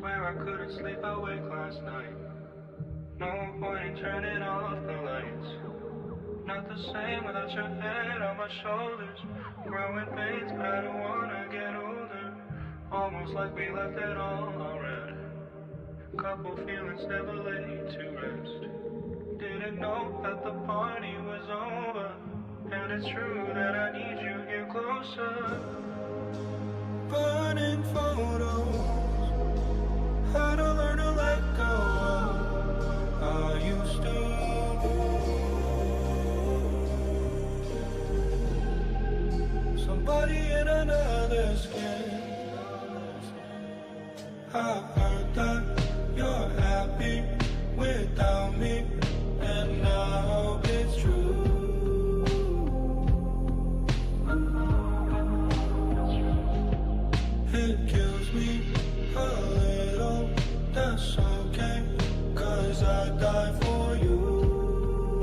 Swear I couldn't sleep awake last night. No point in turning off the lights. Not the same without your head on my shoulders. Growing pains, but I don't wanna get older. Almost like we left it all already. Couple feelings never laid to rest. Didn't know that the party was over. And it's true that I need you here closer. Burning photos. How to learn to let go. Are you still somebody in another skin? I heard that you're happy without me, and I hope it's true. It kills me a little, that's okay, 'cause I die for you.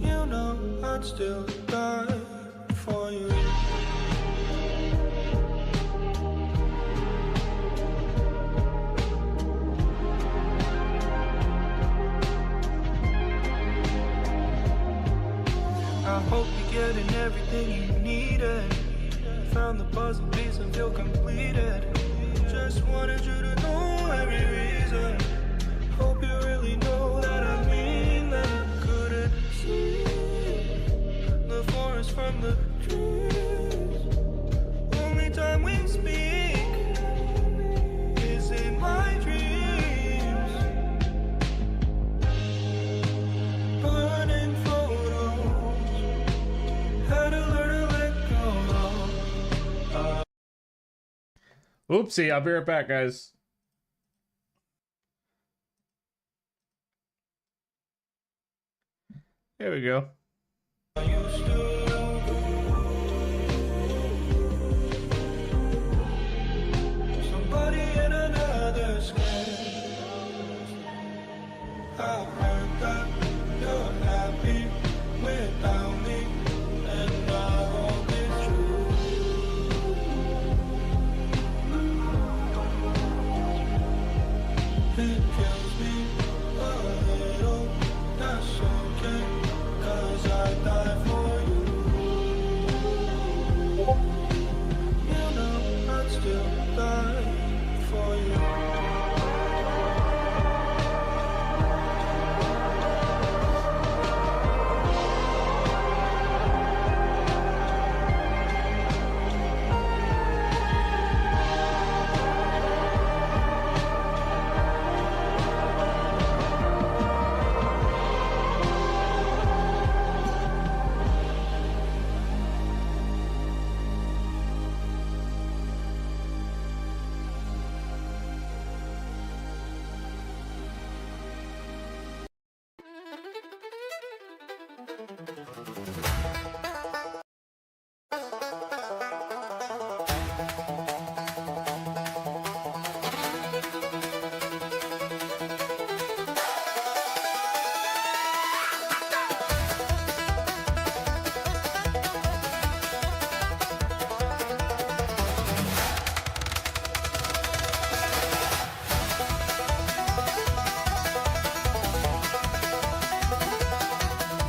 You know I'd still die for you. I hope you're getting everything you needed. Found the puzzle piece and feel completed. Just wanted you to know every reason. Hope you really know that I mean that. Couldn't see the forest from the trees. Only time we speak is in my dreams. Burning photos. How to learn to let go. Oopsie, I'll be right back, guys. There we go. Somebody in another skin. I heard that you're happy without me, and I hope it's true. It kills me a little, that's okay, 'cause I die for you. You know I'd still die for you.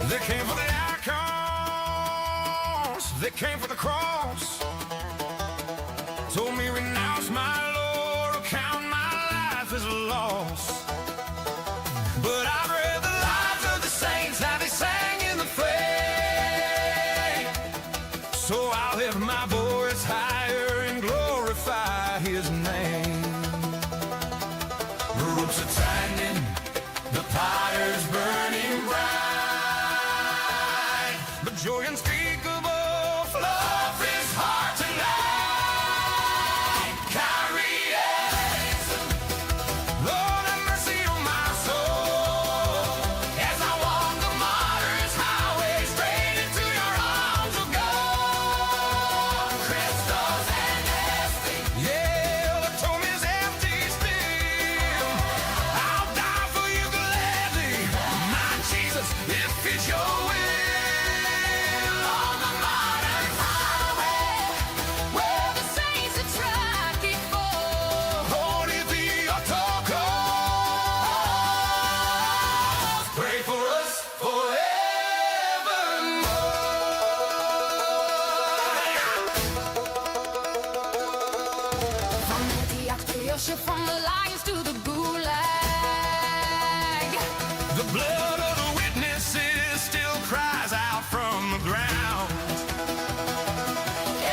They came for the icons, they came for the cross. Told me renounce my Lord, count my life as a loss. But I've read the lives of the saints, how they sang in the flame. So I'll lift my voice higher and glorify his name. The ropes are tightening, the fire's burning bright. Joy unspeakable flow from his heart push you from the lines to the gulag. The blood of the witnesses still cries out from the ground.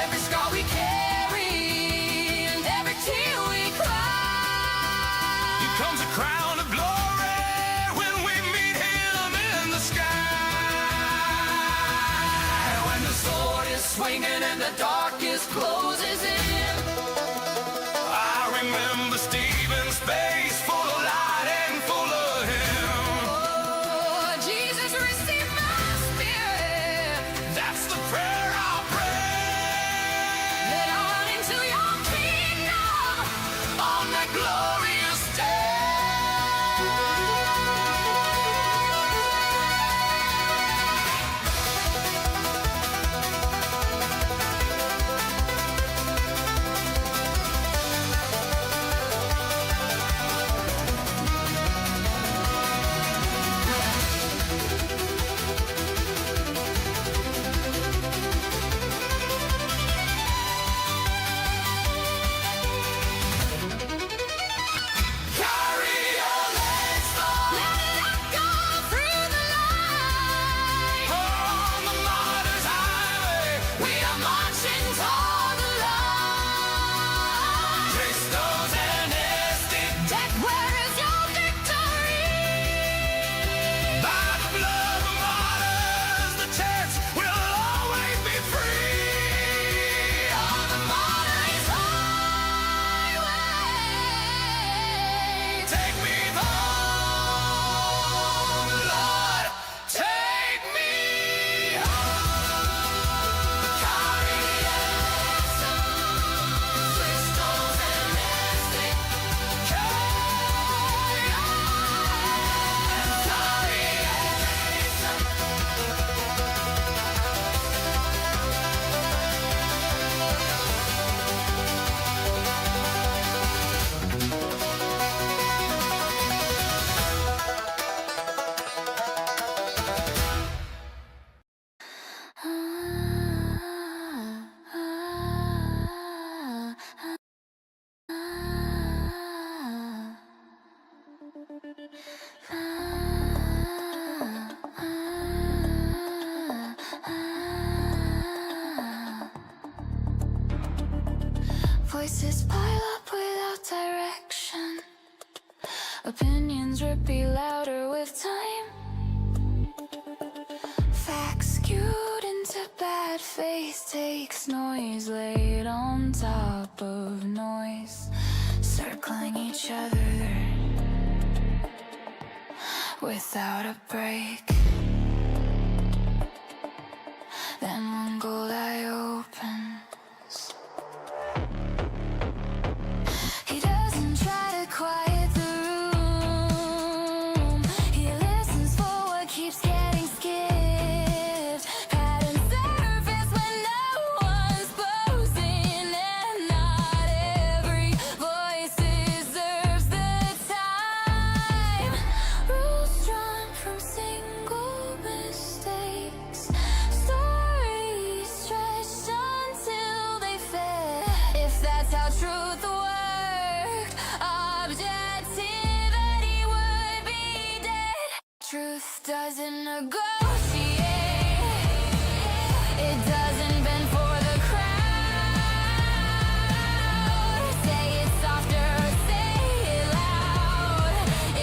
Every scar we carry and every tear we cry. Here comes a crown of glory when we meet him in the sky. When the sword is swinging and the darkest closes in, I remember Stephen's face full of light and full of him. Oh, Jesus, receive my spirit. That's the prayer I'll pray. Let on into your kingdom on that glorious day. Carry your legs long. Let it go through the light. On the martyr's highway, we are marching toward the light. Christos and Esti, death, where is your victory? By the blood of martyrs, the church will always be free. On the martyr's highway, take me home, Lord, take me home. Carry Christos and Esti, voices pile up without direction. Opinions repeat louder with time. Facts skewed into bad faith takes noise laid on top of noise, circling each other without a break. Then one gold eye opens. He doesn't try to quiet the room. He listens for what keeps getting skipped. Pattern surface when no one's posing, and not every voice deserves the time. Rules drawn from single mistakes. Stories stretched until they fail. If that's how truth worked, objectivity would be dead. Truth doesn't negotiate. It doesn't bend for the crowd. Say it softer or say it loud.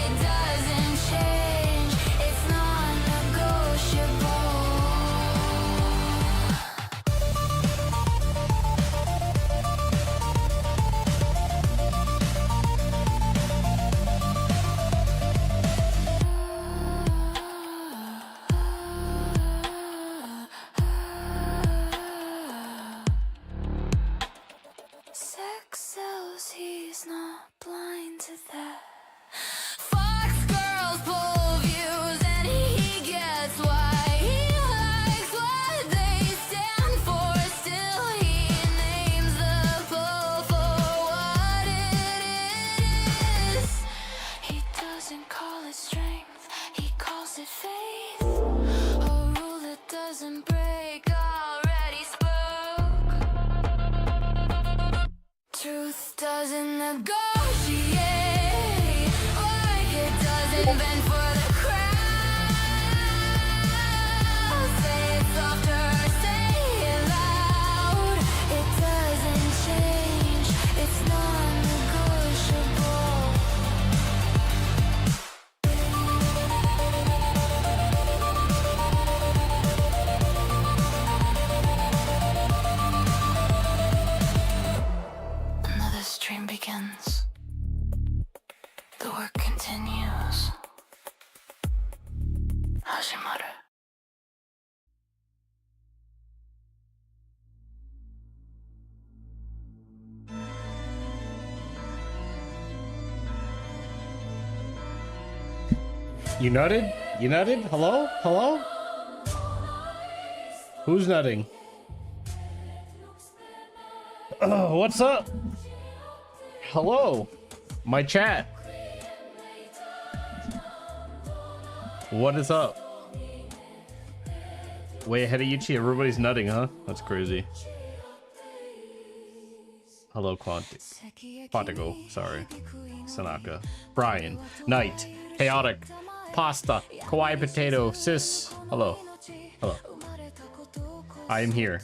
It doesn't change. It's non-negotiable. Sex sells, he's not blind to that. Fox girls pull views and he gets why he likes what they stand for. Still he names the pull for what it is. He doesn't call it strength, he calls it faith. A rule that doesn't break already spoke. Truth doesn't negotiate. You nutted? You nutted? Hello? Hello? Who's nutting? Oh, what's up? Hello? My chat. What is up? Way ahead of Yuchi, everybody's nutting, huh? That's crazy. Hello, Quantico, sorry. Sanaka. Brian. Knight. Chaotic. Pasta. Kawaii Potato. Sis. Hello. Hello. I am here.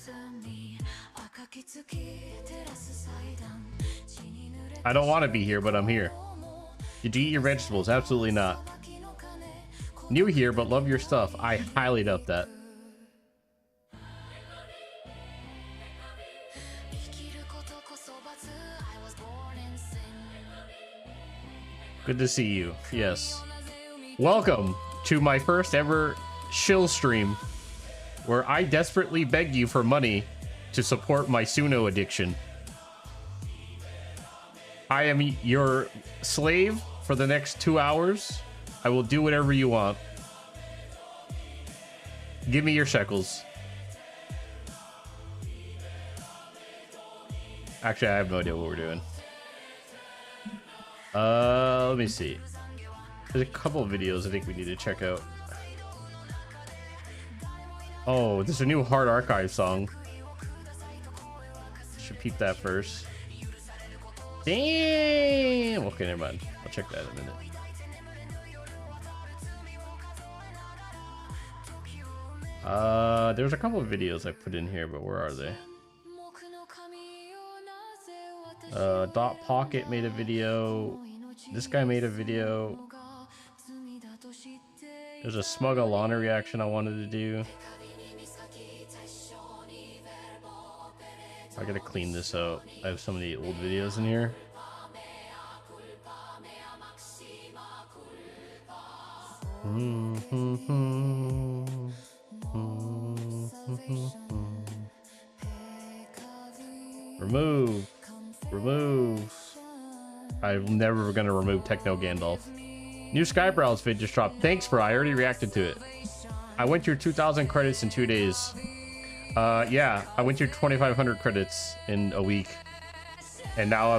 I don't want to be here, but I'm here. Did you eat your vegetables? Absolutely not. New here, but love your stuff. I highly doubt that. Good to see you. Yes. Welcome to my first ever Shill stream, where I desperately beg you for money to support my Suno addiction. I am your slave for the next 2 hours. I will do whatever you want. Give me your shekels. Actually, I have no idea what we're doing. Let me see. There's a couple of videos I think we need to check out. Oh, there's a new Hard Archive song. Should peep that first. Damn! Okay, never mind. I'll check that in a minute. There's a couple of videos I put in here, but where are they? Dot Pocket made a video. This guy made a video. There's a Smug Alana reaction I wanted to do. I gotta clean this out. I have so many old videos in here. Remove. Remove. I'm never gonna remove Techno Gandalf. New Skyebrows vid just dropped. Thanks, bro. I already reacted to it. I went through 2,000 credits in 2 days. Yeah, I went through 2,500 credits in a week, and now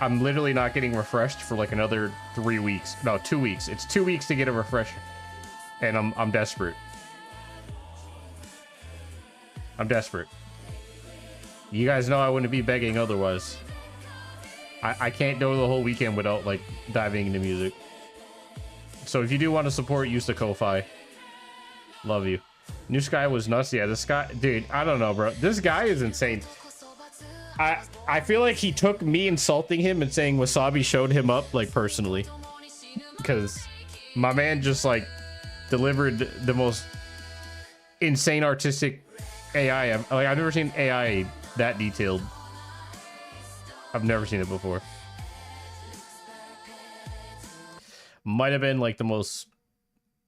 I'm literally not getting refreshed for like another 3 weeks. No, 2 weeks. It's 2 weeks to get a refresher, and I'm desperate. I'm desperate. You guys know I wouldn't be begging otherwise. I can't go the whole weekend without like diving into music. So if you do want to support, use the Ko-Fi. Love you. New Sky was nuts. Yeah, this guy, dude, I don't know, bro. This guy is insane. I feel like he took me insulting him and saying Wasabi showed him up like personally, because my man just like delivered the most insane artistic AI. I've never seen AI that detailed. I've never seen it before. Might have been like the most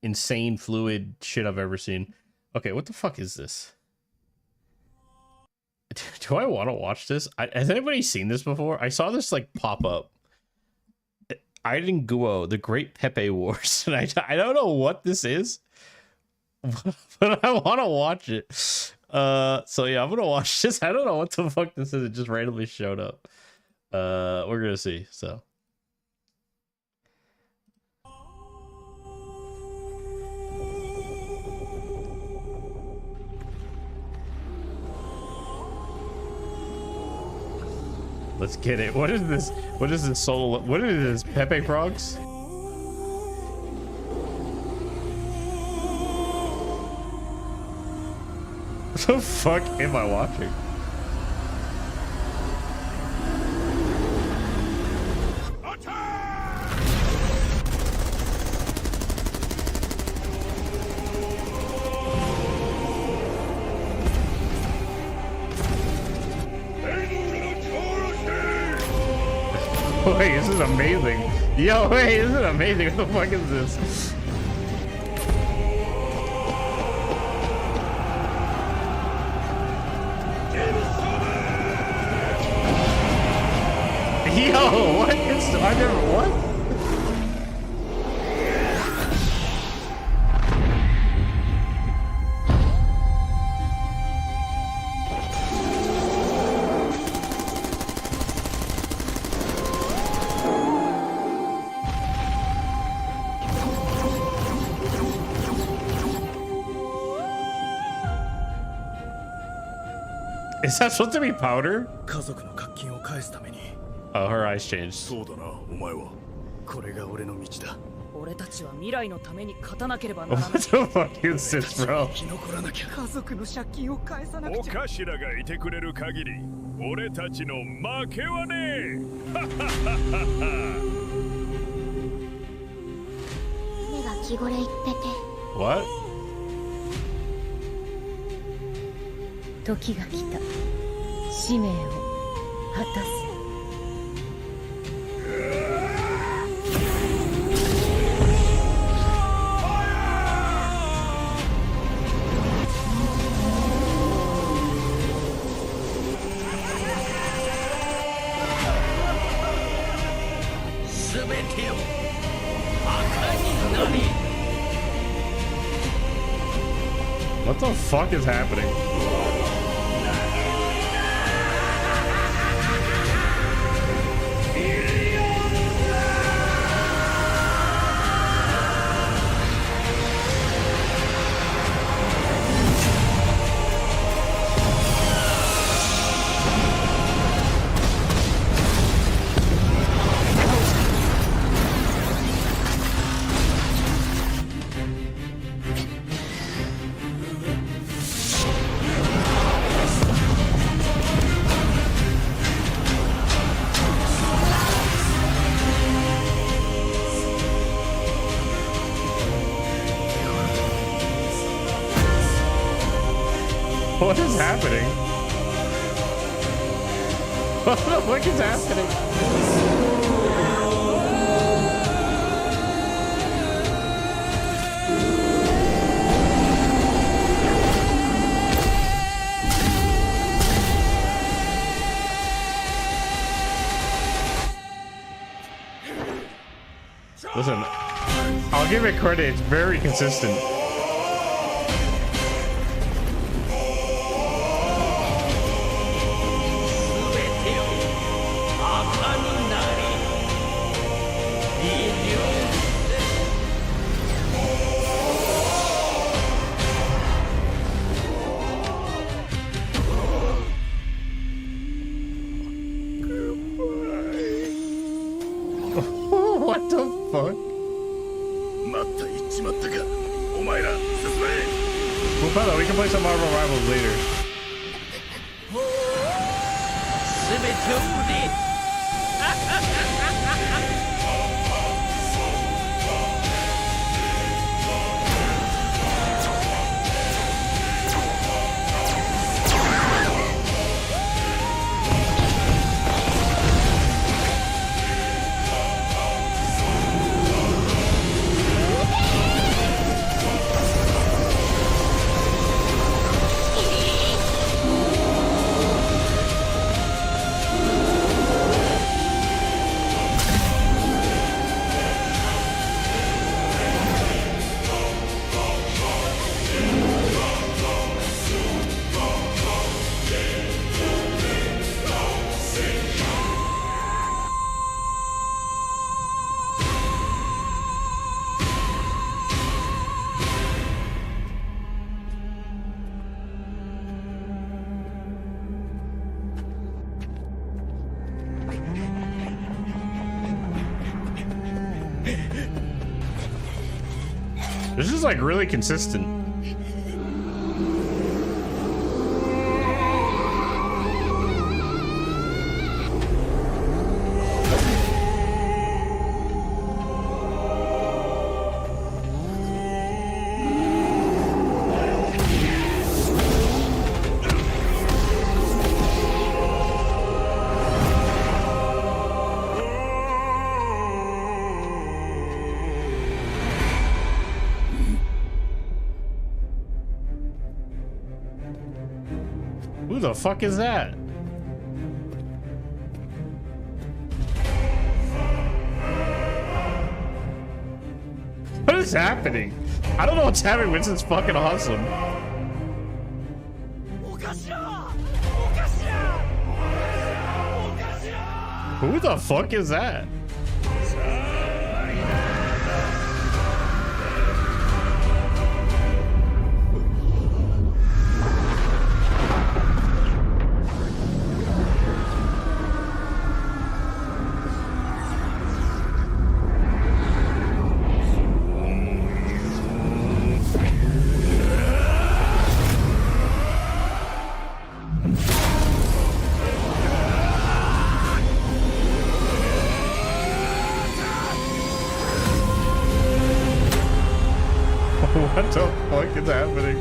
insane fluid shit I've ever seen. Okay, what the fuck is this? Do I want to watch this? Has anybody seen this before? I saw this like pop up. Aiden Guo, The Great Pepe Wars. And I don't know what this is, but I want to watch it. So yeah, I'm gonna watch this. I don't know what the fuck this is. It just randomly showed up. We're gonna see. So let's get it. What is this? What is this solo? What is this? Pepe frogs? What the fuck am I watching? Wait, this is amazing. Yo, wait, this is amazing. What the fuck is this? Yo, what is... I never... What? Is that supposed to be powder? 家族の活金を返すために Oh, her eyes changed. そうだなお前はこれが俺の道だ俺たちは未来のために勝たなければなら What ない the fuck is this, bro? 生き残らなきゃ家族の借金を返さなくおちゃ頭がいてくれる限り俺たちの負けはねえ目が気ごれいってて What? 時が来た使命を果たす What the fuck is happening? What is happening? What the fuck is happening? Listen, I'll give it credit, it's very consistent. What the fuck? また行っちまったかお前ら進め Well, fella, we can play some Marvel Rivals later. 全てをね This is like really consistent. Who the fuck is that? What is happening? I don't know what's happening, but this is fucking awesome. Who the fuck is that? is happening?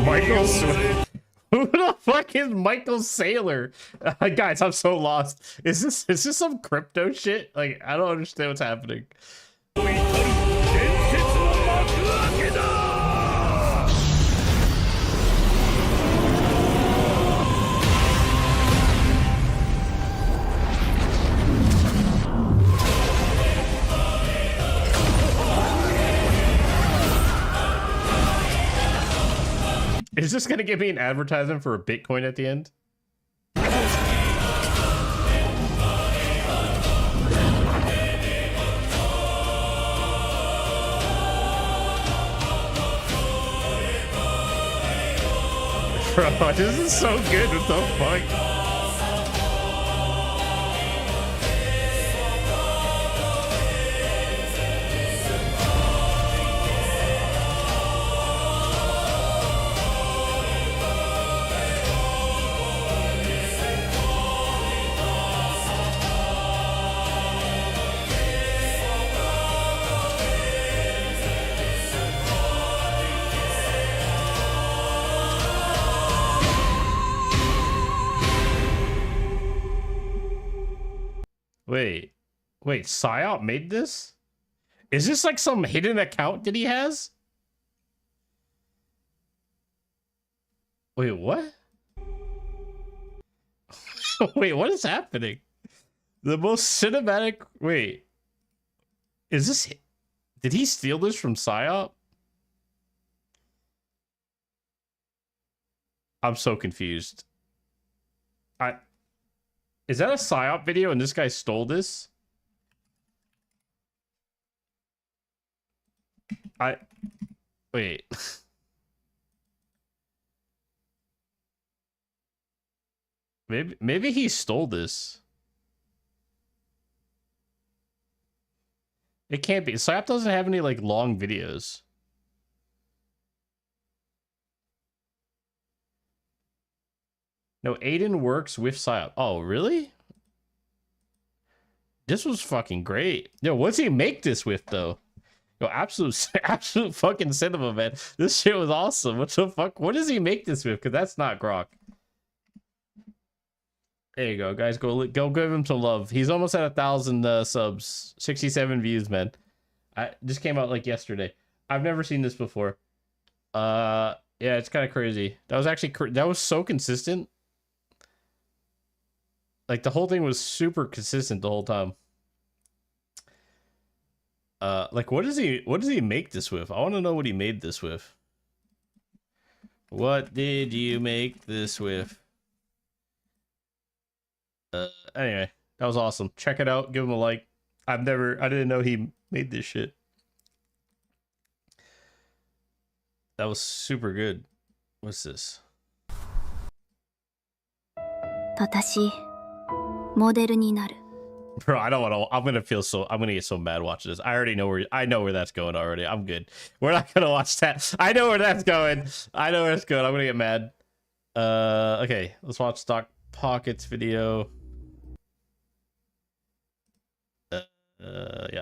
Michael Who the fuck is Michael Saylor? Guys, I'm so lost. Is this some crypto shit? Like, I don't understand what's happening. Is this gonna give me an advertisement for a Bitcoin at the end? Bro, this is so good. What the fuck? Wait, Psyop made this? Is this like some hidden account that he has? Wait, what? Wait, what is happening? The most cinematic... Wait. Is this... Did he steal this from Psyop? I'm so confused. Is that a Psyop video and this guy stole this? Wait. Maybe he stole this. It can't be. Psyop doesn't have any like long videos. No, Aiden works with Psyop. Oh, really? This was fucking great. Yo, what's he make this with though? Yo, absolute fucking cinema, man. This shit was awesome. What the fuck? What does he make this with? Because that's not Grok. There you go, guys. Go give him some love. He's almost at 1,000 subs. 67 views, man. This came out like yesterday. I've never seen this before. Yeah, it's kind of crazy. That was actually that was so consistent. Like the whole thing was super consistent the whole time. Like what does he make this with? I want to know what he made this with. What did you make this with? Anyway, that was awesome. Check it out. Give him a like. I didn't know he made this shit. That was super good. What's this? 私モデルになる Bro, I don't want to. I'm gonna get so mad watching this. I know where that's going already. I'm good. We're not gonna watch that. I know where that's going. I'm gonna get mad. Okay, let's watch Stock Pockets video. Yeah.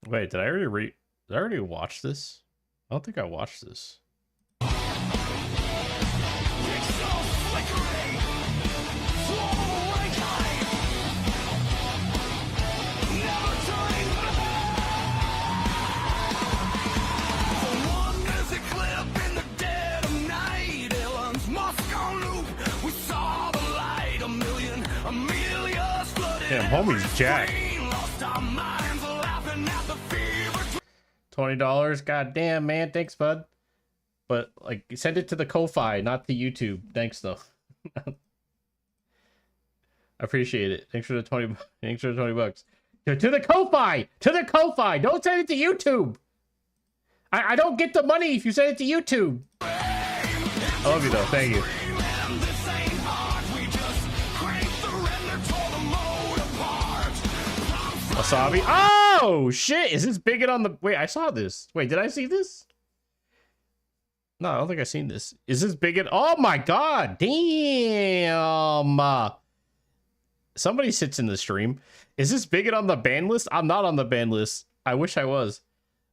Wait, did I already watch this? I don't think I watched this. Damn, homie's Jack. $20. God damn, man. Thanks, bud. But like, send it to the Ko-Fi, not the YouTube. Thanks, though. I appreciate it. Thanks for the 20. Thanks for the 20 bucks. To the Ko-Fi. To the Ko-Fi. Don't send it to YouTube. I don't get the money if you send it to YouTube. I love you though. Thank you. Wasabi. Oh shit! Is this bigot on the? Wait, I saw this. Wait, did I see this? No, I don't think I've seen this. Is this bigot? Oh my god! Damn! Somebody sits in the stream. Is this bigot on the ban list? I'm not on the ban list. I wish I was.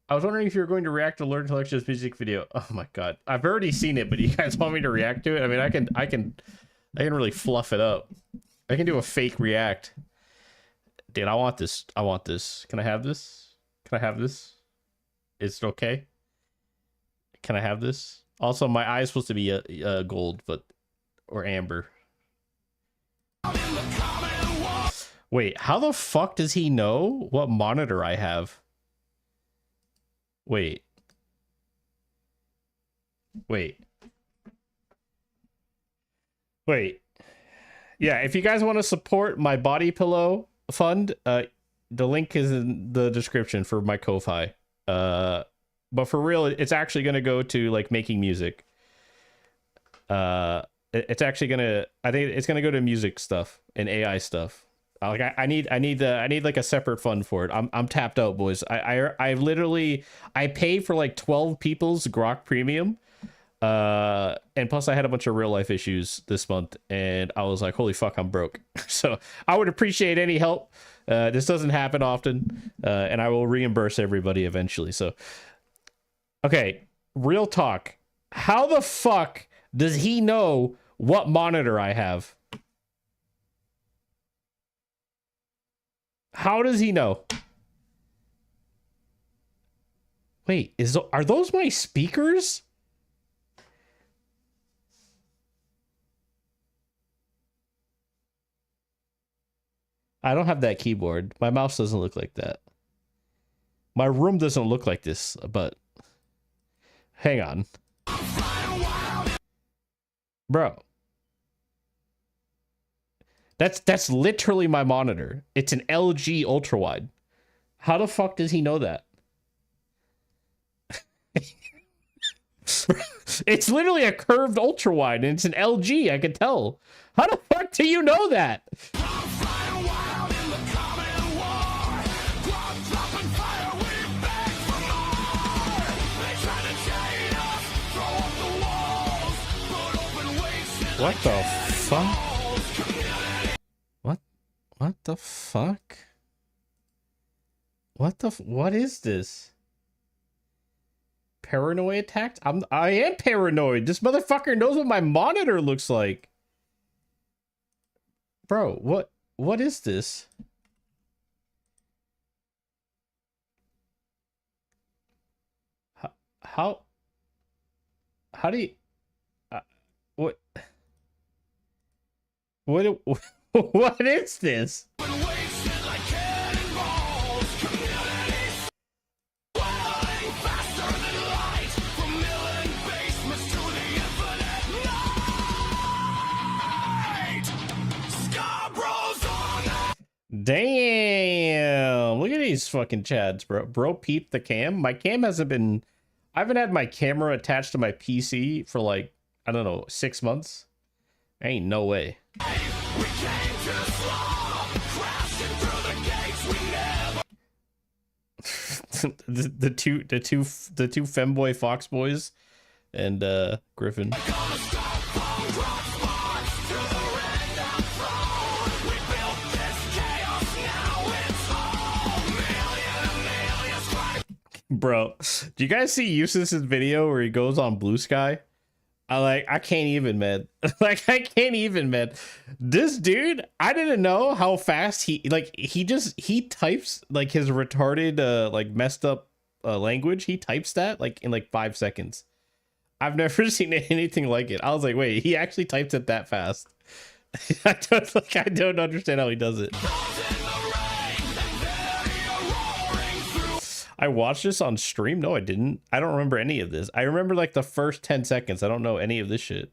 I was wondering if you were going to react to Lord Collection's music video. Oh my god, I've already seen it, but you guys want me to react to it? I mean, I can really fluff it up. I can do a fake react. Dude, I want this. I want this. Can I have this? Can I have this? Is it okay? Can I have this? Also, my eye is supposed to be gold, but or amber. Wait, how the fuck does he know what monitor I have? Wait. Yeah, if you guys want to support my body pillow fund, the link is in the description for my Ko-Fi. But for real, it's actually going to go to like making music. It's actually I think it's going to go to music stuff and AI stuff. Like I need like a separate fund for it. I'm tapped out, boys. I literally pay for like 12 people's Grok Premium, and plus I had a bunch of real life issues this month, and I was like, holy fuck, I'm broke. So I would appreciate any help. This doesn't happen often, and I will reimburse everybody eventually. So, okay, real talk. How the fuck does he know what monitor I have? How does he know? Wait, are those my speakers? I don't have that keyboard. My mouse doesn't look like that. My room doesn't look like this, but hang on. Bro. That's literally my monitor. It's an LG ultra wide. How the fuck does he know that? It's literally a curved ultra wide and it's an LG, I can tell. How the fuck do you know that? What the fuck? What the fuck? What is this? Paranoid attacked? I am paranoid. This motherfucker knows what my monitor looks like. Bro, what is this? How do you what what is this? Damn, look at these fucking chads, bro. Bro peeped the cam. My cam hasn't been, I haven't had my camera attached to my PC for like, I don't know, 6 months. Ain't no way. the two femboy fox boys and Griffin. Bro, do you guys see Eustace's video where he goes on Blue Sky? I can't even, man. Like, I can't even, man. This dude, I didn't know how fast he types like his retarded, like messed up language. He types that like in like 5 seconds. I've never seen anything like it. I was like, wait, he actually types it that fast. I don't understand how he does it. I watched this on stream. No, I didn't. I don't remember any of this. I remember like the first 10 seconds. I don't know any of this shit.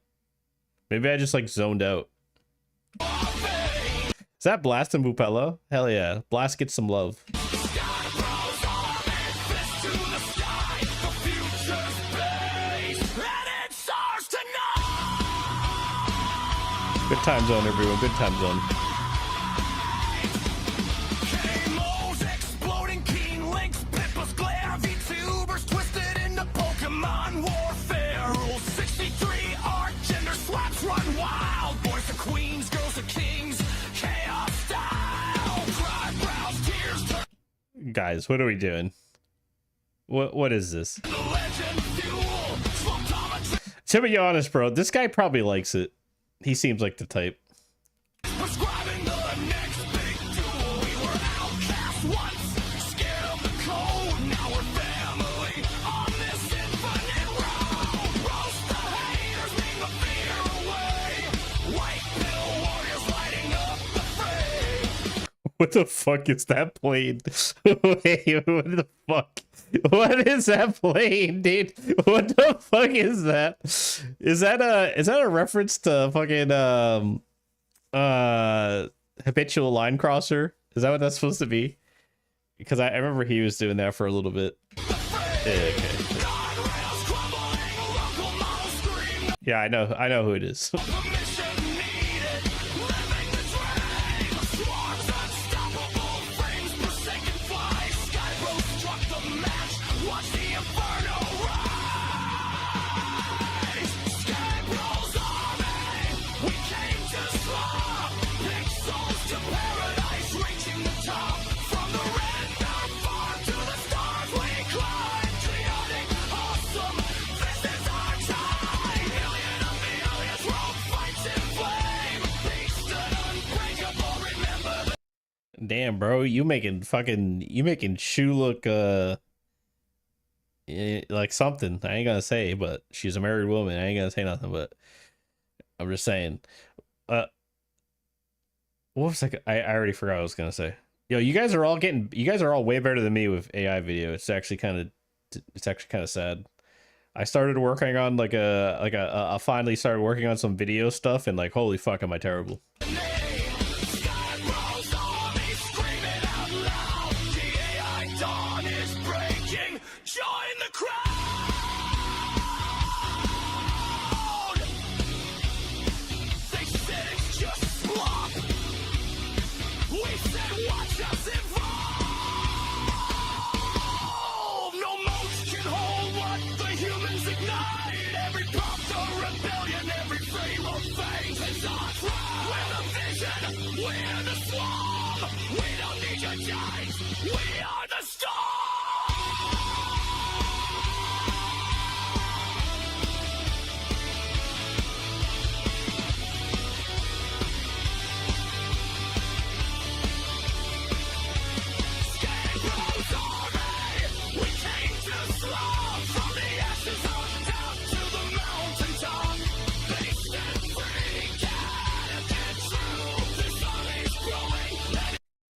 Maybe I just like zoned out. Is that Blast and Bupella? Hell yeah. Blast gets some love. Good time zone, everyone. Good time zone. Guys, what are we doing? What is this? To be honest, bro, this guy probably likes it. He seems like the type. Prescribing the next big duel. We were outcast once, scared of the cold. Now we're family on this infinite road. Roast the haters, bring the fear away. White pill warriors lighting up the fray. What the fuck is that playing? Wait, what the fuck? What is that playing, dude? What the fuck is that? Is that a reference to fucking habitual line crosser? Is that what that's supposed to be? Because I remember he was doing that for a little bit. Yeah, okay. Yeah, I know who it is. Damn, bro, you making Shu look like something. I ain't gonna say, but she's a married woman. I ain't gonna say nothing, but I'm just saying. What was I already forgot what I was gonna say. Yo, you guys are all way better than me with AI video. It's actually kind of sad. I started working on I finally started working on some video stuff, and like, holy fuck, am I terrible.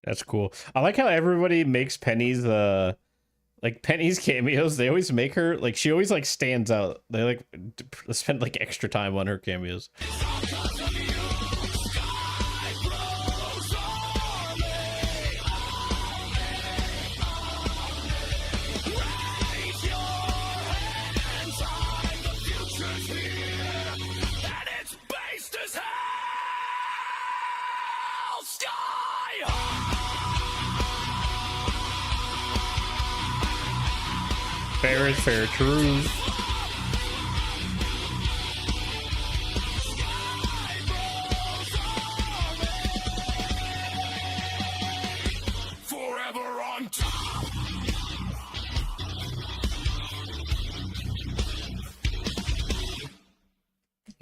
That's cool. I like how everybody makes Penny's like Penny's cameos. They always make her like, she always like stands out. They like spend like extra time on her cameos. Fair is fair, true. Forever on top.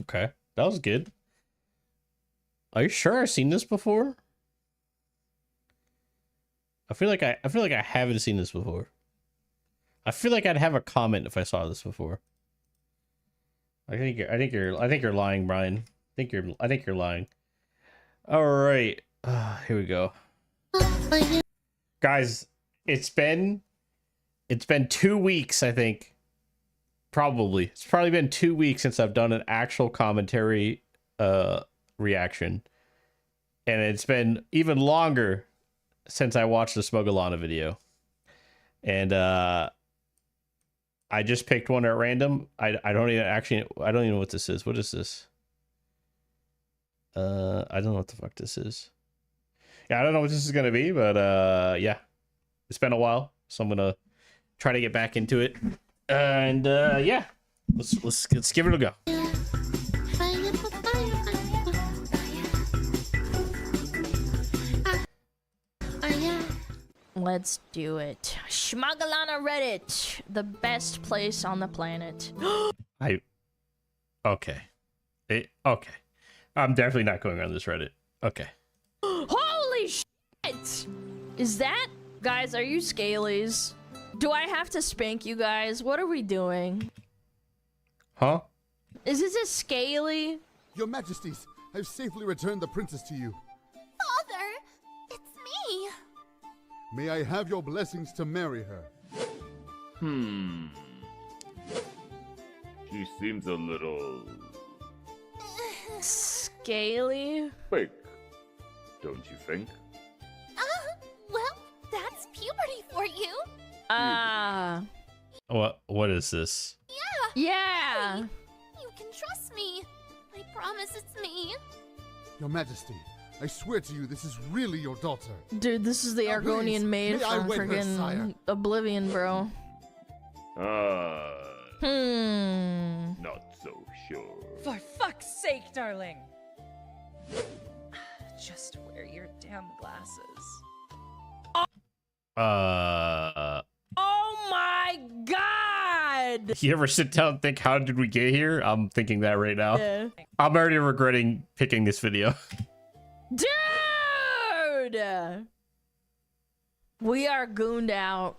Okay, that was good. Are you sure I've seen this before? I feel like I haven't seen this before. I feel like I'd have a comment if I saw this before. I think you're lying, Brian. I think you're lying. All right, here we go. Guys, it's been 2 weeks, I think. Probably. It's probably been 2 weeks since I've done an actual commentary reaction. And it's been even longer since I watched the Smug Alana video. And I just picked one at random. I don't even know what this is. What is this? I don't know what the fuck this is. Yeah, I don't know what this is gonna be, but yeah. It's been a while, so I'm gonna try to get back into it. And yeah. Let's give it a go. Let's do it. Schmugalana Reddit, the best place on the planet. Okay. Okay. I'm definitely not going on this Reddit. Okay. Holy shit! Is that... Guys, are you scalies? Do I have to spank you guys? What are we doing? Huh? Is this a scaly? Your Majesties, I've safely returned the princess to you. Father, it's me. May I have your blessings to marry her? She seems a little scaly? fake, don't you think? Well, that's puberty for you. What is this? Yeah. You can trust me. I promise it's me. Your Majesty, I swear to you this is really your daughter. Dude, this is the Argonian please, maid may I from wed her, sire? friggin' Oblivion, bro. Not so sure. For fuck's sake, darling. Just wear your damn glasses. Oh my god! You ever sit down and think, how did we get here? I'm thinking that right now. Yeah. I'm already regretting picking this video. Dude! We are gooned out.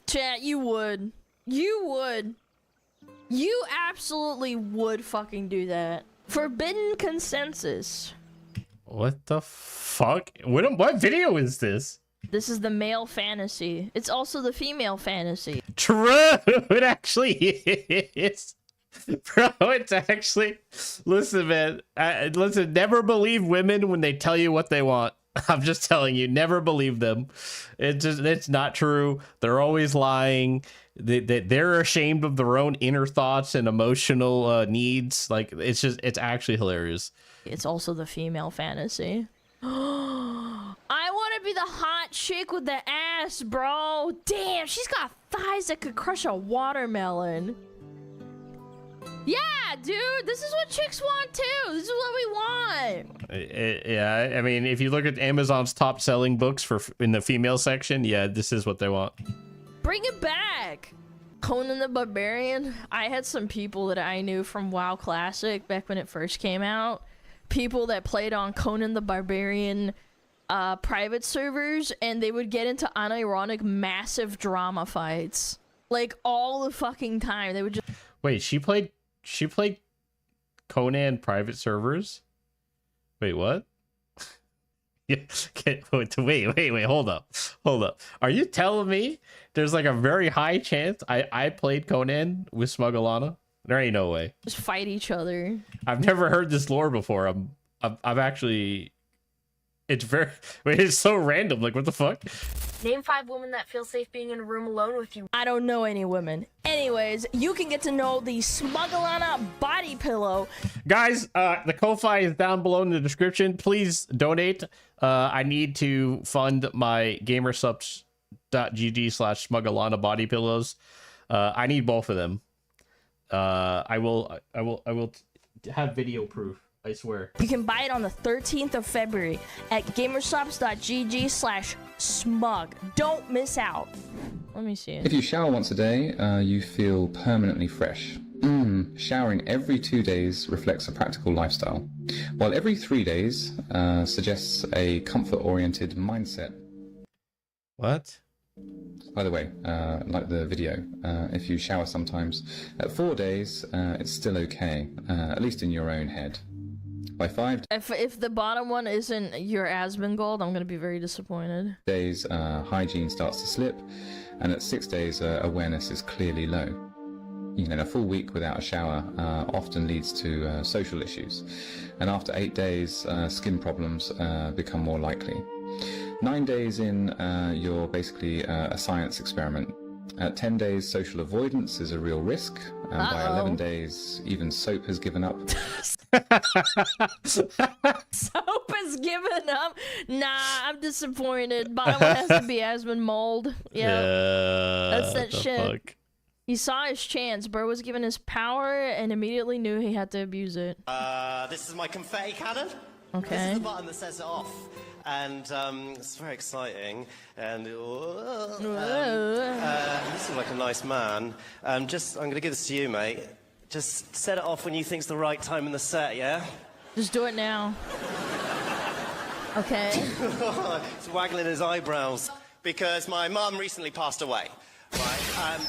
Chat, you would. You would. You absolutely would fucking do that. Forbidden consensus. What the fuck? What video is this? This is the male fantasy. It's also the female fantasy. True! It actually is. Bro, it's actually... Listen, man. Listen, never believe women when they tell you what they want. I'm just telling you, never believe them. It's not true. They're always lying. They're ashamed of their own inner thoughts and emotional needs. Like, it's actually hilarious. It's also the female fantasy. I want to be the hot chick with the ass, bro. Damn, she's got thighs that could crush a watermelon. Yeah, dude, this is what chicks want too. This is what we want. Yeah, I mean, if you look at Amazon's top selling books in the female section, yeah, this is what they want. Bring it back. Conan the Barbarian. I had some people that I knew from WoW Classic back when it first came out. People that played on Conan the Barbarian private servers, and they would get into unironic massive drama fights. Like, all the fucking time. They would just... Wait, she played Conan private servers? Wait, what? Yeah, wait, hold up. Are you telling me there's like a very high chance I played Conan with Smug Alana? There ain't no way. Just fight each other. I've never heard this lore before. I'm actually... It's so random. Like, what the fuck? Name 5 women that feel safe being in a room alone with you. I don't know any women. Anyways, you can get to know the Smugalana body pillow. Guys, the Ko-Fi is down below in the description. Please donate. I need to fund my gamersubs.gg/Smugalana body pillows. I need both of them. I will have video proof. I swear. You can buy it on the 13th of February at gamersubs.gg/smug. Don't miss out. Let me see it. If you shower once a day, you feel permanently fresh. Showering every 2 days reflects a practical lifestyle, while every 3 days suggests a comfort-oriented mindset. What? By the way, like the video, if you shower sometimes, at 4 days, it's still okay, at least in your own head. By 5 If the bottom one isn't your Asmongold, I'm gonna be very disappointed. days, hygiene starts to slip, and at 6 days, awareness is clearly low. You know, a full week without a shower often leads to social issues, and after 8 days, skin problems become more likely. 9 days in, you're basically a science experiment. At 10 days, social avoidance is a real risk, and by 11 days, even soap has given up. Soap has given up? Nah, I'm disappointed. Bottom one has to be Asmon Mold. Yeah. That's that shit. Fuck? He saw his chance. Bro was given his power and immediately knew he had to abuse it. This is my confetti cannon. Okay. This is the button that sets it off. And it's very exciting. And you seem like a nice man. I'm going to give this to you, mate. Just set it off when you think's the right time in the set, yeah? Just do it now. Okay. He's waggling his eyebrows because my mum recently passed away. Right?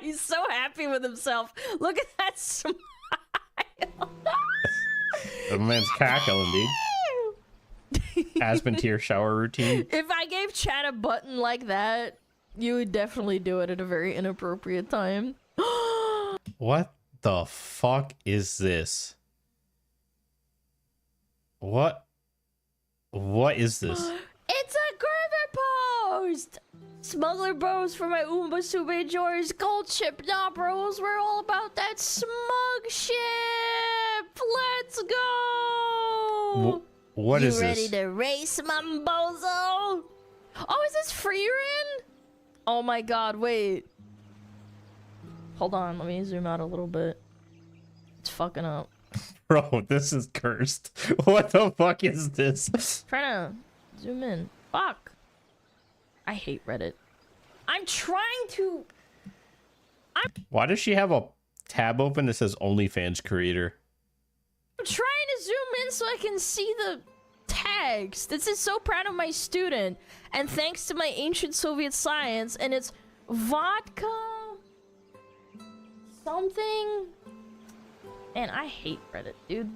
He's so happy with himself. Look at that smile. The man's cackling, dude. Aspen tier shower routine. If I gave Chad a button like that, you would definitely do it at a very inappropriate time. What the fuck is this? What is this? It's a Gerber post! Smuggler bros for my Oomba Sube Joy's gold ship. Nah, bros, we're all about that smug ship. Let's go. What is you ready this? to race, Mambozo? Oh, is this Freerin? Oh my god, wait. Hold on, let me zoom out a little bit. It's fucking up. Bro, this is cursed. What the fuck is this? Trying to zoom in. Fuck. I hate Reddit. I'm trying to... Why does she have a tab open that says OnlyFans creator? I'm trying to zoom in so I can see the tags. This is so proud of my student. And thanks to my ancient Soviet science, and it's vodka... something... And I hate Reddit, dude.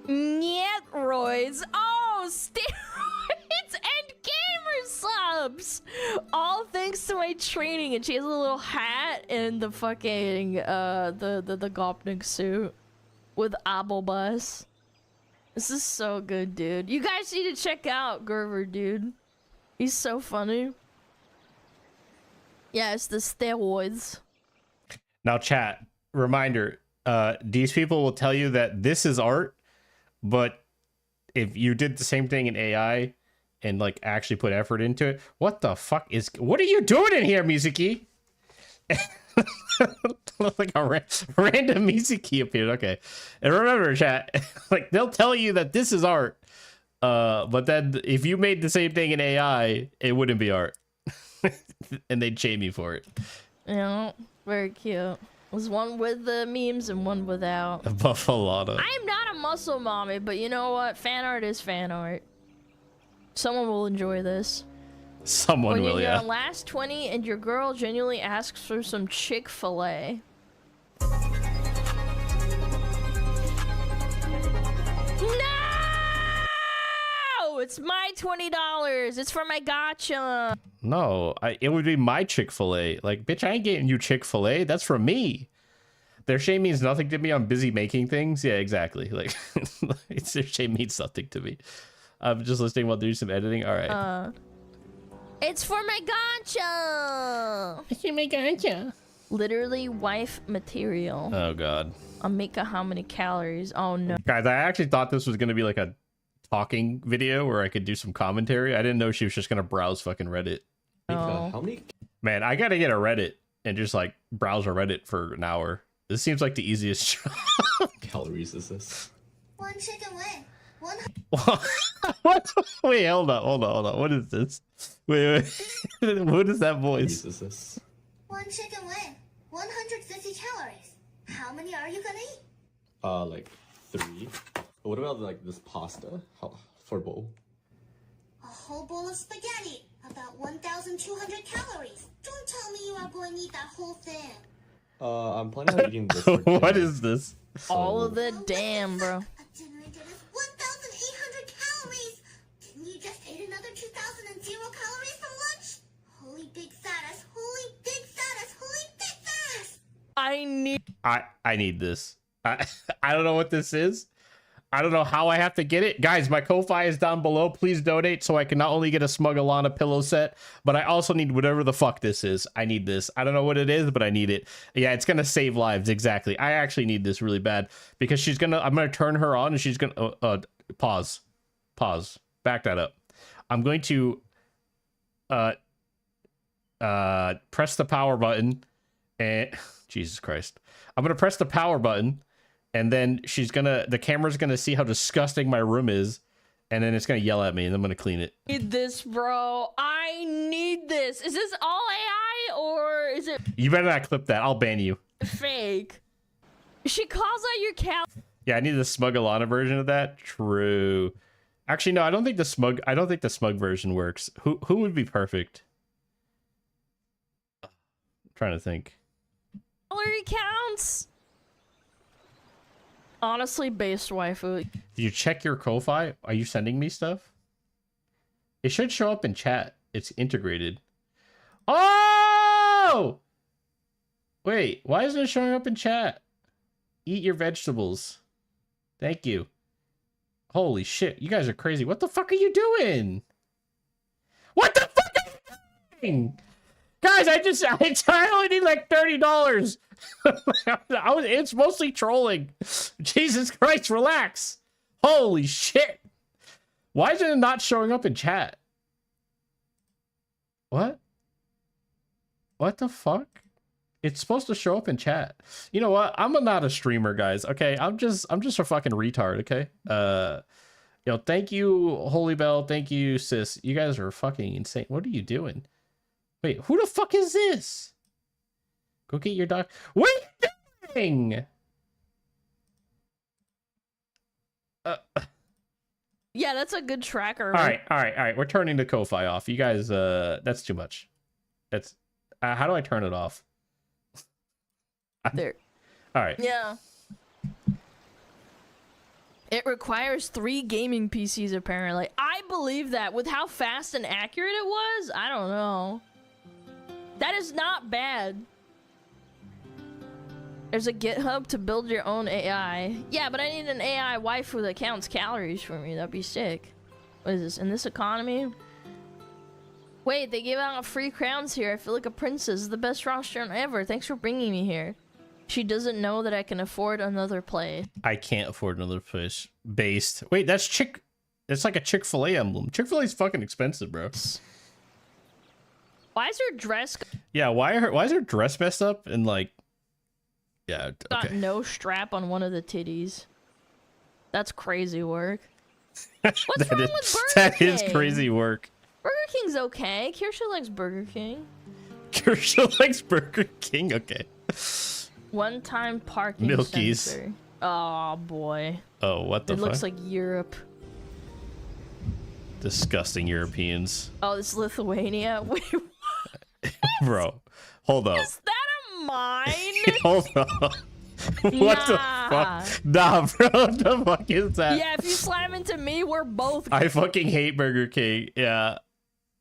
Roids. Oh, steroids and gamer subs. All thanks to my training. And she has a little hat and the fucking the Gopnik suit with Abelbus. This is so good, dude. You guys need to check out Gerber, dude. He's so funny. Yeah, it's the steroids. Now, chat, reminder. These people will tell you that this is art, but if you did the same thing in AI and like actually put effort into it, what the fuck is... What are you doing in here, Mizuki? Like a random Mizuki appeared. Okay. And remember, chat, like they'll tell you that this is art, but then if you made the same thing in AI, it wouldn't be art. And they'd shame you for it. Yeah, very cute. There's one with the memes and one without. Buffalata. I am not a muscle mommy, but you know what? Fan art is fan art. Someone will enjoy this. Someone will, yeah. When you're last 20 and your girl genuinely asks for some Chick-fil-A. No! It's my $20. It's for my gotcha. No, it would be my Chick-fil-A. Like, bitch, I ain't getting you Chick-fil-A. That's from me. Their shame means nothing to me. I'm busy making things. Yeah, exactly. Like, their shame means nothing to me. I'm just listening while doing some editing. All right. It's for my gotcha. It's for my gotcha. Literally wife material. Oh, God. Amika, how many calories? Oh, no. Guys, I actually thought this was going to be like a talking video where I could do some commentary. I didn't know she was just going to browse fucking Reddit. Oh. How many Man, I gotta get a Reddit and just like browse a Reddit for an hour. This seems like the easiest job. calories is this? One chicken wing. What? Wait, hold on. What is this? Wait. What is that voice? Is this? One chicken wing. 150 calories. How many are you gonna eat? Like 3. What about like this pasta? How for a bowl? A whole bowl of spaghetti. About 1,200 calories. Don't tell me you are going to eat that whole thing. I'm planning on eating this. What is this? So... All of it, damn, bro. A dinner is 1,800 calories. Didn't you just eat another 2,000 calories from lunch? Holy big fat ass. Holy big fat ass. Holy big fat ass. I need this. I don't know what this is. I don't know how I have to get it. Guys, my Ko-Fi is down below. Please donate so I can not only get a Smug Alana pillow set, but I also need whatever the fuck this is. I need this. I don't know what it is, but I need it. Yeah, it's going to save lives. Exactly. I actually need this really bad because I'm going to turn her on and she's going to, pause. Back that up. I'm going to press the power button and Jesus Christ. I'm going to press the power button and then the camera's going to see how disgusting my room is and then it's going to yell at me and I'm going to clean it. I need this, bro. I need this. Is this all AI or is it... You better not clip that. I'll ban you. Fake. She calls out your cal... Yeah, I need the Smug Alana version of that. True. Actually, no, I don't think the Smug version works. Who would be perfect? I'm trying to think. Calorie counts. Honestly, based waifu. Did you check your Ko-Fi? Are you sending me stuff? It should show up in chat. It's integrated. Oh! Wait, why isn't it showing up in chat? Eat your vegetables. Thank you. Holy shit, you guys are crazy. What the fuck are you doing? What the fuck are you doing? Guys, I only need like $30. It's mostly trolling. Jesus Christ, relax. Holy shit. Why is it not showing up in chat? What? What the fuck? It's supposed to show up in chat. You know what? I'm not a streamer, guys. Okay, I'm just a fucking retard. Okay. You know, thank you, Holy Bell. Thank you, sis. You guys are fucking insane. What are you doing? Wait, who the fuck is this? Go get your dog. What are you doing? Yeah, that's a good tracker. All right. We're turning the Ko-Fi off. You guys, that's too much. That's how do I turn it off? There. All right. Yeah. It requires 3 gaming PCs apparently. I believe that with how fast and accurate it was. I don't know. That is not bad. There's a GitHub to build your own AI. Yeah, but I need an AI waifu that counts calories for me. That'd be sick. What is this? In this economy? Wait, they give out free crowns here. I feel like a princess. The best restaurant ever. Thanks for bringing me here. She doesn't know that I can afford another place. I can't afford another place. Based. Wait, that's like a Chick-fil-A emblem. Chick-fil-A's fucking expensive, bro. Why is her dress... Yeah, why is her dress messed up and like... Yeah, okay. Got no strap on one of the titties. That's crazy work. What's wrong with Burger That King? is crazy work. Burger King's okay. Kirsha likes Burger King. Kirsha likes Burger King? Okay. One-time parking Milky's. sensor. Oh, boy. Oh, what the It fuck? looks like Europe. Disgusting Europeans. Oh, this is Lithuania? Wait, Bro, hold up. is that a mine? Hold up. What the fuck? Nah, bro, what the fuck is that? Yeah, if you slam into me, we're both... I fucking hate Burger King. Yeah,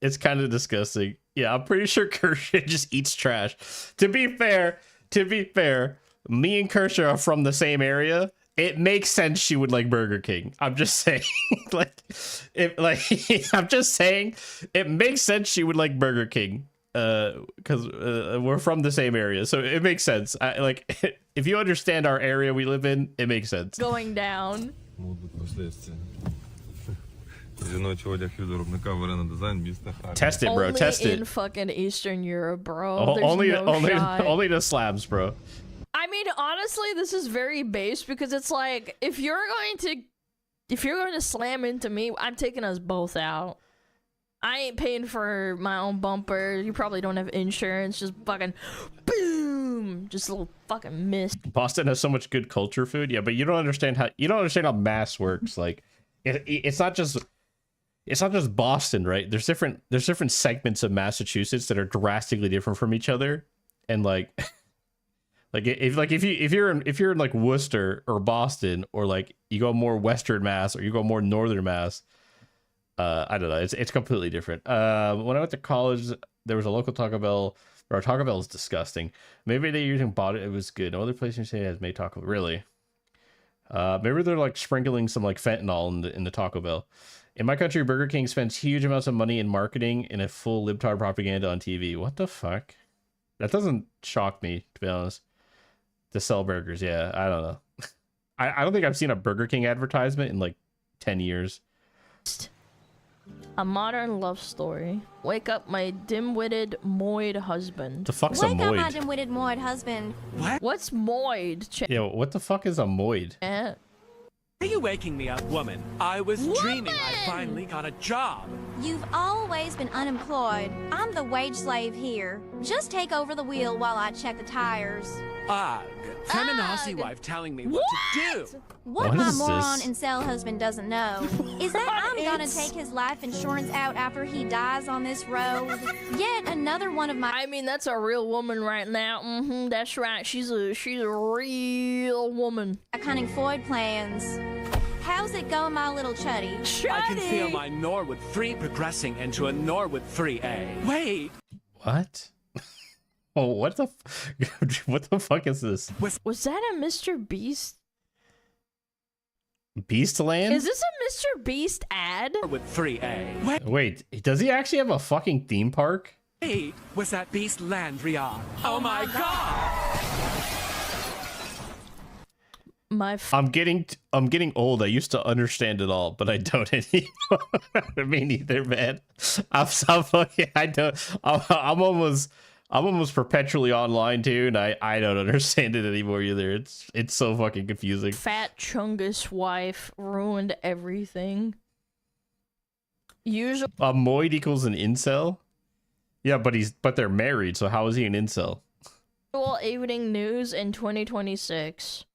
it's kind of disgusting. Yeah, I'm pretty sure Kershaw just eats trash. To be fair, me and Kershaw are from the same area. It makes sense she would like Burger King. I'm just saying, I'm just saying, it makes sense she would like Burger King. Because we're from the same area, so it makes sense. If you understand our area we live in, it makes sense. Going down. Test it, bro. Only Test it. in fucking Eastern Europe, bro. There's Only no shot. the slabs, bro. I mean, honestly, this is very base because it's like if you're going to slam into me, I'm taking us both out. I ain't paying for my own bumper. You probably don't have insurance. Just fucking boom. Just a little fucking miss. Boston has so much good culture food. Yeah, but you don't understand how mass works. Like it's not just Boston, right? There's different segments of Massachusetts that are drastically different from each other. And if you're in like Worcester or Boston, or like you go more Western Mass or you go more Northern Mass, I don't know. It's completely different. When I went to college, there was a local Taco Bell. Or Taco Bell is disgusting. Maybe they even bought it. It was good. No other place in the city has made Taco Bell. Really? Maybe they're like sprinkling some like fentanyl in the Taco Bell. In my country, Burger King spends huge amounts of money in marketing and a full libtard propaganda on TV. What the fuck? That doesn't shock me, to be honest. To sell burgers, yeah. I don't know. I don't think I've seen a Burger King advertisement in like 10 years. A modern love story. Wake up my dim-witted moid husband. The fuck's a Wake up, my moid? dim-witted moid husband. What's moid? Yeah, what the fuck is a moid? Are you waking me up, woman? I was dreaming I finally got a job. You've always been unemployed. I'm the wage slave here. Just take over the wheel while I check the tires. Ugh. Feminazi wife telling me what to do. What my moron incel husband doesn't know is that I'm gonna take his life insurance out after he dies on this road. Yet another one of my— I mean, that's a real woman right now. That's right. She's a real woman. cunning Floyd plans. How's it going, my little chuddy? I can feel my Norwood 3 progressing into a Norwood 3A. Wait. What? Oh, what the fuck is this? Was that a Mr. Beast? Beastland? Is this a Mr. Beast ad? With 3A. Wait, does he actually have a fucking theme park? Wait, was that Beastland, Riyadh? Oh my god! I'm getting old. I used to understand it all, but I don't anymore. Me neither, man. I'm almost perpetually online too, and I don't understand it anymore either. It's so fucking confusing. Fat Chungus wife ruined everything. Usually A moid equals an incel? Yeah, but they're married, so how is he an incel? evening news in 2026.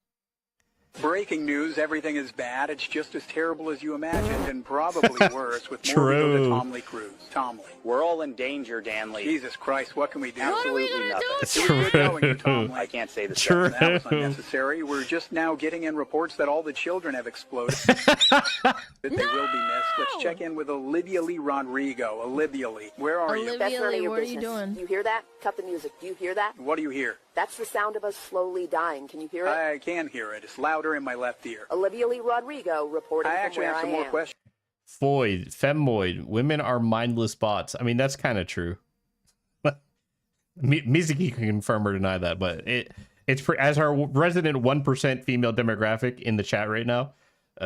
Breaking news, everything is bad. It's just as terrible as you imagined, and probably worse with more we go to Tomley Cruise. Tomley. We're all in danger, Danley. Jesus Christ, what can we do? Absolutely nothing. It's good knowing you, Tomley. I can't say the Sure. same. That was unnecessary. We're just now getting in reports that all the children have exploded. That they will be missed. Let's check in with Olivia Lee Rodrigo. Olivia Lee, where are you? That's none of your business. You hear that? Cut the music. Do you hear that? What do you hear? That's the sound of us slowly dying. Can you hear it? I can hear it. It's louder in my left ear. Olivia Lee Rodrigo reporting I from actually where have some I more am. questions. Foid, femmoid, women are mindless bots. I mean, that's kind of true. Mizuki can confirm or deny that, but it's as our resident 1% female demographic in the chat right now,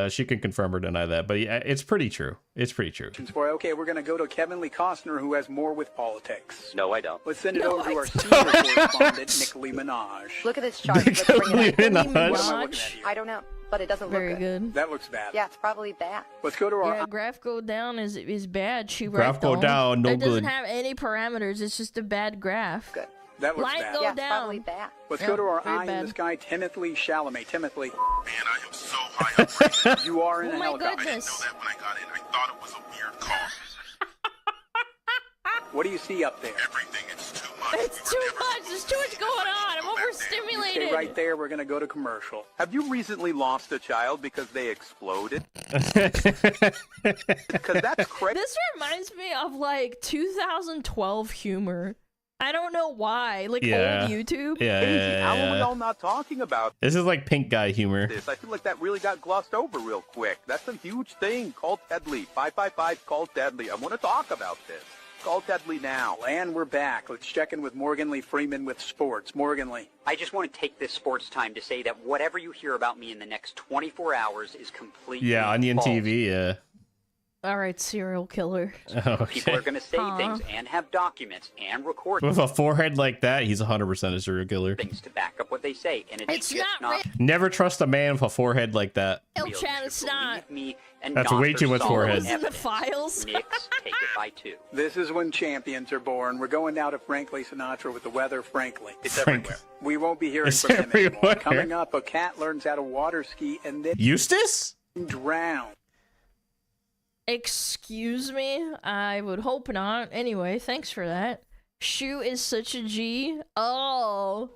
she can confirm or deny that. But yeah, it's pretty true. It's pretty true. Okay, we're going to go to Kevin Lee Costner, who has more with politics. No, I don't. Let's send it over to our senior correspondent, Nicole Minaj. Look at this chart. Let's bring it up. What am I looking at here? I don't know, but it doesn't Very look good. That looks bad. Yeah, it's probably bad. Let's go to our... Yeah, graph go down is bad. She Graph right go though. down, no It doesn't good. have any parameters. It's just a bad graph. Good. That looks Light bad. go Yeah, it's down. probably bad. Let's Yeah, go to our very eye in bad. the sky, Timothy Chalamet. Timothy. Man, I am so high up right now. You are in Oh a my helicopter. goodness. I didn't know that when I got in. I thought it was a weird call. What do you see up there? Everything, it's too much. It's too much. There's too much going on. I'm overstimulated. Stay right there. We're going to go to commercial. Have you recently lost a child because they exploded? Because that's crazy. This reminds me of like 2012 humor. I don't know why. Like Yeah. old YouTube. Yeah. How are we all not talking about This is like pink guy humor. this? I feel like that really got glossed over real quick. That's a huge thing. Call Tedley. 555 call Tedley. I want to talk about this. Call Tedley now. And we're back. Let's check in with Morgan Lee Freeman with sports. Morgan Lee. I just want to take this sports time to say that whatever you hear about me in the next 24 hours is completely Yeah, Onion false. TV. Yeah. All right, serial killer. People are going to say Aw. things and have documents and record With a forehead like that, he's 100% a serial killer. things to back up what they say, and it's just not Never trust a man with a forehead like that. real. Chat, it's not. me and That's way too much forehead. In the files. Knicks take it by 2. This is when champions are born. We're going now to Frankly Sinatra with the weather, frankly. It's everywhere. We won't be hearing It's from him anymore. everywhere. Coming up, a cat learns how to water ski and then Eustace? drown. Excuse me? I would hope not. Anyway, thanks for that. Shu is such a G. Oh.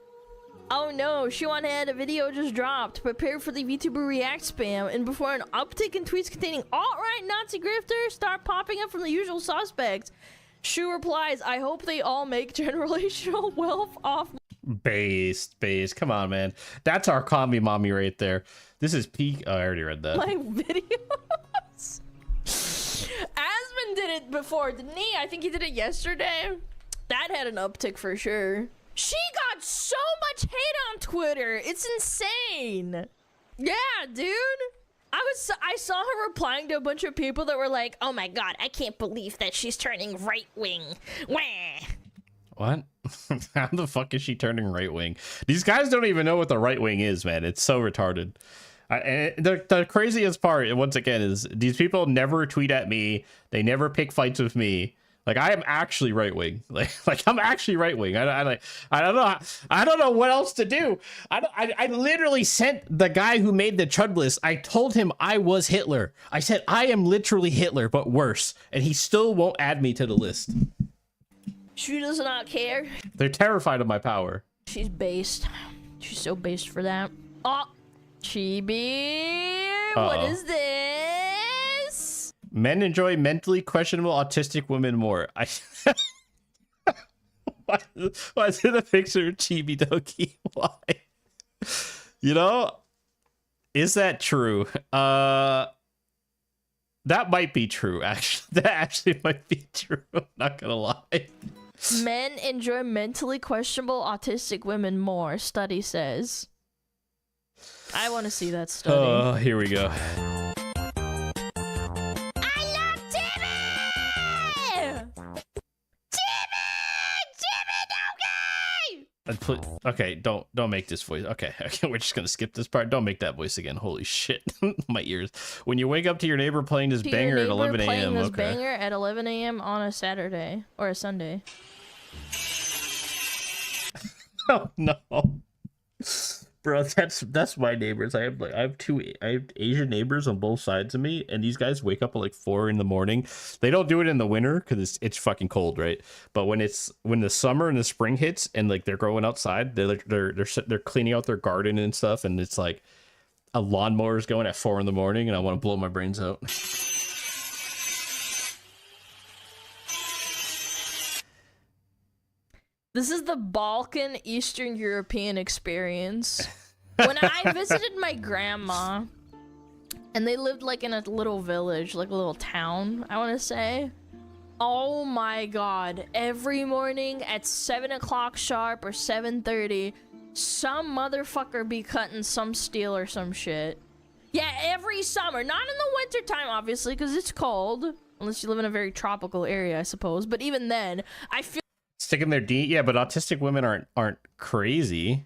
Oh no, Shu on Head, a video just dropped. Prepare for the VTuber React spam. And before an uptick in tweets containing alt-right Nazi grifters start popping up from the usual suspects, Shu replies, I hope they all make generational wealth off Based. Come on, man. That's our commie mommy right there. This is peak. Oh, I already read that. my videos. Asmon did it before, didn't he? I think he did it yesterday. That had an uptick for sure. She got so much hate on Twitter. It's insane. Yeah, dude. I saw her replying to a bunch of people that were like, "Oh my god, I can't believe that she's turning right wing." Wah. What? How the fuck is she turning right wing? These guys don't even know what the right wing is, man. It's so retarded. And the craziest part, once again, is these people never tweet at me. They never pick fights with me. Like, I am actually right wing. Like I'm actually right wing. I don't know what else to do. I literally sent the guy who made the chud list. I told him I was Hitler. I said I am literally Hitler, but worse, and he still won't add me to the list. She does not care. They're terrified of my power. She's based. She's so based for that. Oh, Chibi. What is this? Men enjoy mentally questionable autistic women more. Why is it a picture of Chibi Doki? Why? You know, is that true? That might be true, actually. That actually might be true. I'm not gonna lie. Men enjoy mentally questionable autistic women more, study says. I want to see that study. Oh, here we go. Okay, don't make this voice. Okay, we're just gonna skip this part. Don't make that voice again. Holy shit, my ears. When you wake up to your neighbor playing this banger at 11 a.m. Playing this okay. banger at 11 a.m. on a Saturday or a Sunday. Oh no, bro, that's my neighbors. I have Asian neighbors on both sides of me, and these guys wake up at like 4 in the morning. They don't do it in the winter because it's fucking cold, right? But when the summer and the spring hits, and like they're growing outside, they're cleaning out their garden and stuff, and it's like a lawnmower is going at 4 in the morning, and I want to blow my brains out. This is the Balkan Eastern European experience. When I visited my grandma, and they lived like in a little village, like a little town, I want to say. Oh my god, every morning at 7 o'clock sharp or 7:30, some motherfucker be cutting some steel or some shit. Yeah, every summer. Not in the winter time, obviously, because it's cold. Unless you live in a very tropical area, I suppose. But even then, I feel Sticking their D, yeah, but autistic women aren't crazy.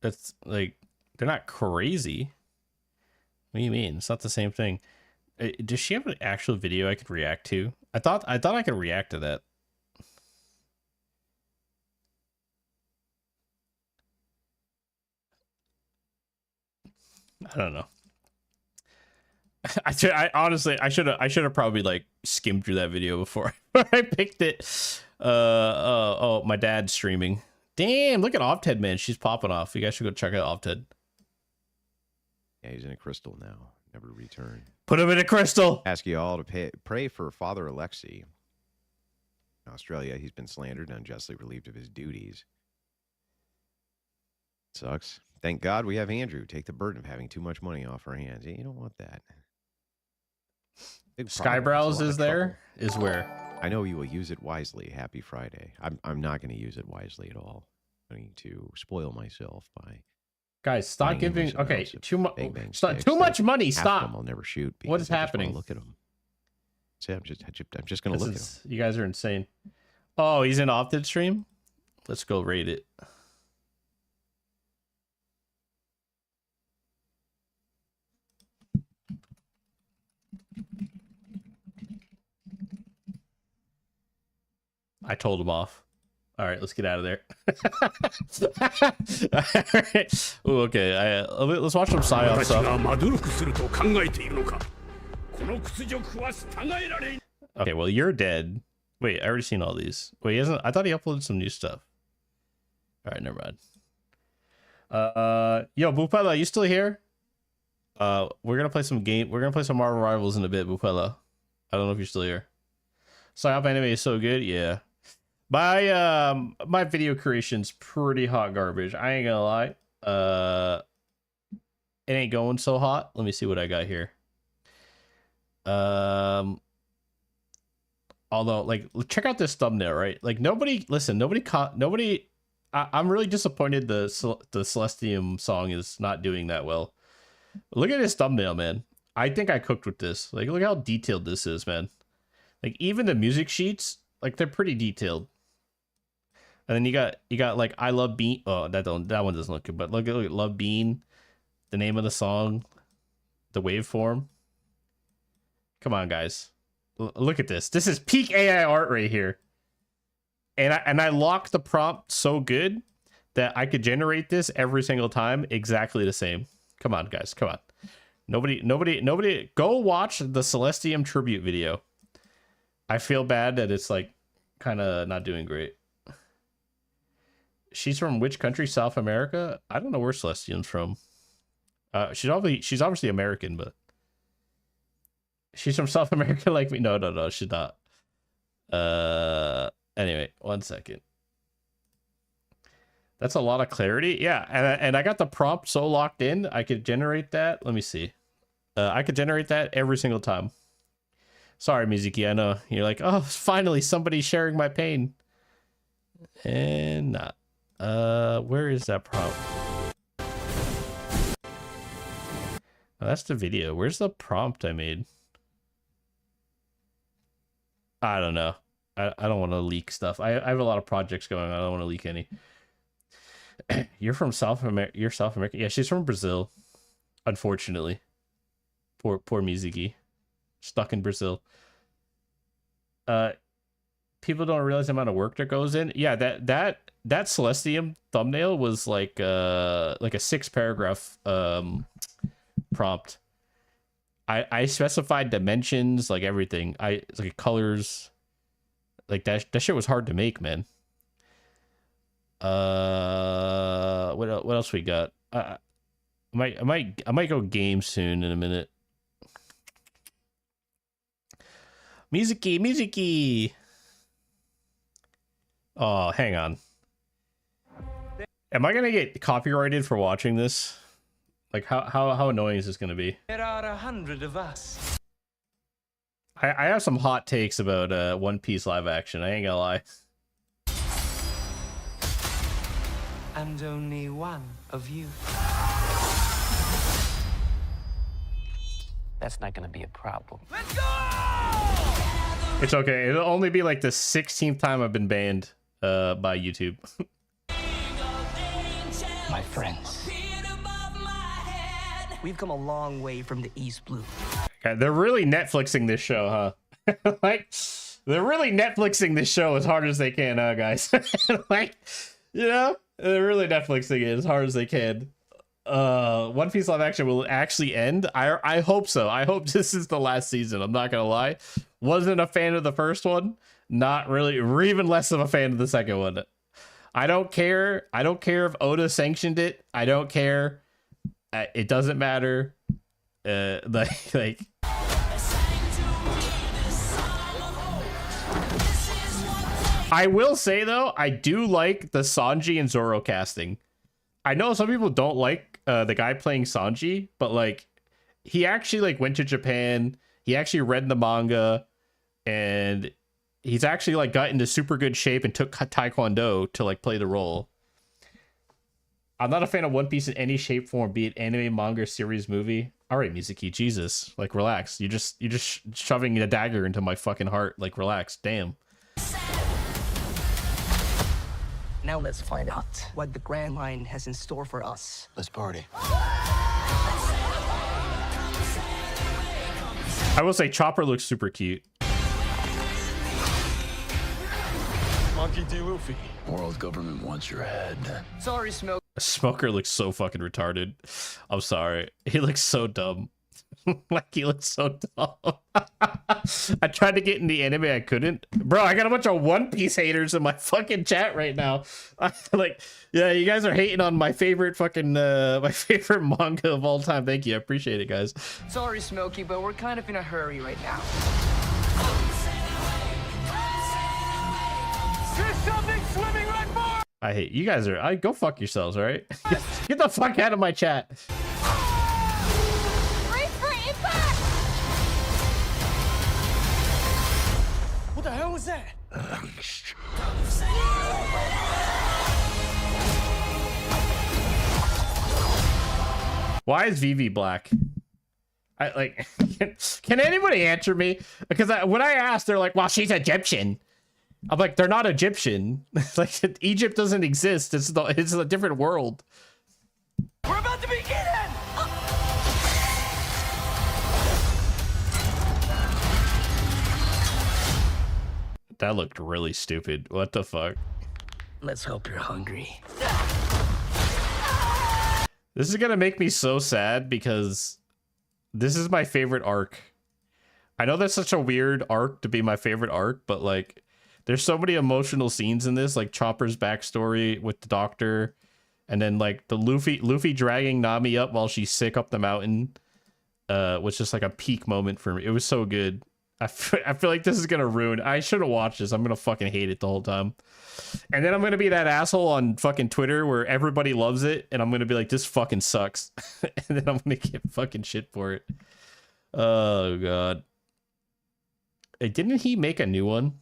That's like, they're not crazy. What do you mean? It's not the same thing. Does she have an actual video I could react to? I thought I could react to that. I don't know. I honestly should have probably like skimmed through that video before I picked it. Oh, my dad's streaming. Damn, look at Ofted, man. She's popping off. You guys should go check out Ofted. Yeah, he's in a crystal now. Never return. Put him in a crystal. Ask you all to pray for Father Alexei. In Australia, he's been slandered and unjustly relieved of his duties. Sucks. Thank God we have Andrew. Take the burden of having too much money off our hands. You don't want that. Skyebrows is there? Is where? I know you will use it wisely. Happy Friday. I'm not going to use it wisely at all. I'm going to spoil myself by... Guys, stop giving... Okay, too much money. Stop. I'll never shoot. What is happening? Look at them. See, I'm just going to look at them. You guys are insane. Oh, he's in Opted stream? Let's go rate it. I told him off. All right, let's get out of there. Right. Ooh, okay, let's watch some psyop stuff. Okay, well, you're dead. Wait, I already seen all these. Wait, he hasn't. I thought he uploaded some new stuff. All right, never mind. Yo, Bupela, you still here? We're gonna play some game. We're gonna play some Marvel Rivals in a bit, Bupela. I don't know if you're still here. Psyop anime is so good, yeah. My video creation's pretty hot garbage. I ain't gonna lie. It ain't going so hot. Let me see what I got here. Although, like, check out this thumbnail, right? Like, nobody. I'm really disappointed the Celestium song is not doing that well. Look at this thumbnail, man. I think I cooked with this. Like, look how detailed this is, man. Like, even the music sheets, like, they're pretty detailed. And then you got like I Love Bean. Oh, that one doesn't look good. But look at Love Bean, the name of the song, the waveform. Come on, guys, look at this. This is peak AI art right here. And I locked the prompt so good that I could generate this every single time exactly the same. Come on, guys, come on. Nobody, go watch the Celestium tribute video. I feel bad that it's like kind of not doing great. She's from which country? South America? I don't know where Celestium's from. She's obviously American, but she's from South America like me. No, she's not. Anyway, 1 second. That's a lot of clarity. Yeah, and I got the prompt so locked in, I could generate that. Let me see. I could generate that every single time. Sorry, Mizuki, I know. You're like, oh, finally somebody sharing my pain. And not. Where is that prompt? Oh, that's the video. Where's the prompt I made? I don't know. I don't want to leak stuff. I have a lot of projects going on. I don't want to leak any. You're from South America. You're South America. Yeah, she's from Brazil. Unfortunately. Poor Mizuki. Stuck in Brazil. People don't realize the amount of work that goes in. Yeah, that Celestium thumbnail was like a 6-paragraph prompt. I specified dimensions, like everything. It's like colors. Like that shit was hard to make, man. What else we got? I might go game soon in a minute. Mizuki. Oh, hang on. Am I gonna get copyrighted for watching this? Like, how annoying is this gonna be? There are 100 of us. I have some hot takes about One Piece live action. I ain't gonna lie. And only one of you. That's not gonna be a problem. Let's go! It's okay. It'll only be like the 16th time I've been banned by YouTube. My friends, we've come a long way from the East Blue. Okay, they're really Netflixing this show, huh? Like, they're really Netflixing this show as hard as they can, huh, guys? Like, you know, they're really Netflixing it as hard as they can. One Piece live action will actually end. I hope so. I hope this is the last season. I'm not gonna lie. Wasn't a fan of the first one. Not really, or even less of a fan of the second one. I don't care. I don't care if Oda sanctioned it. I don't care. It doesn't matter. Like. I will say though, I do like the Sanji and Zoro casting. I know some people don't like the guy playing Sanji, but like he actually like went to Japan. He actually read the manga, and he's actually like got into super good shape and took Taekwondo to like play the role. I'm not a fan of One Piece in any shape, form, be it anime, manga, series, movie. All right, Mizuki, Jesus, like relax. You're just shoving a dagger into my fucking heart. Like relax, damn. Now let's find out what the Grand Line has in store for us. Let's party. I will say Chopper looks super cute. Monkey D. Luffy. World government wants your head. Sorry, Smug. Smoker looks so fucking retarded. I'm sorry. He looks so dumb. Like, he looks so dumb. I tried to get in the anime, I couldn't. Bro, I got a bunch of One Piece haters in my fucking chat right now. Like, yeah, you guys are hating on my favorite fucking, my favorite manga of all time. Thank you, I appreciate it, guys. Sorry, Smokey, but we're kind of in a hurry right now. There's something swimming right for! I hate you guys. Go fuck yourselves, all right? Get the fuck out of my chat. What the hell was that? Why is Vivi black? I like. Can anybody answer me? Because when I asked, they're like, "Well, she's Egyptian." I'm like, "They're not Egyptian. Like, Egypt doesn't exist. It's a different world." We're about to begin! That looked really stupid. What the fuck? Let's hope you're hungry. This is gonna make me so sad because this is my favorite arc. I know that's such a weird arc to be my favorite arc, but like, there's so many emotional scenes in this, like Chopper's backstory with the doctor, and then like the Luffy dragging Nami up while she's sick up the mountain, was just like a peak moment for me. It was so good. I feel like this is gonna ruin. I should have watched this. I'm gonna fucking hate it the whole time, and then I'm gonna be that asshole on fucking Twitter where everybody loves it, and I'm gonna be like, this fucking sucks, and then I'm gonna get fucking shit for it. Oh god. Hey, didn't he make a new one?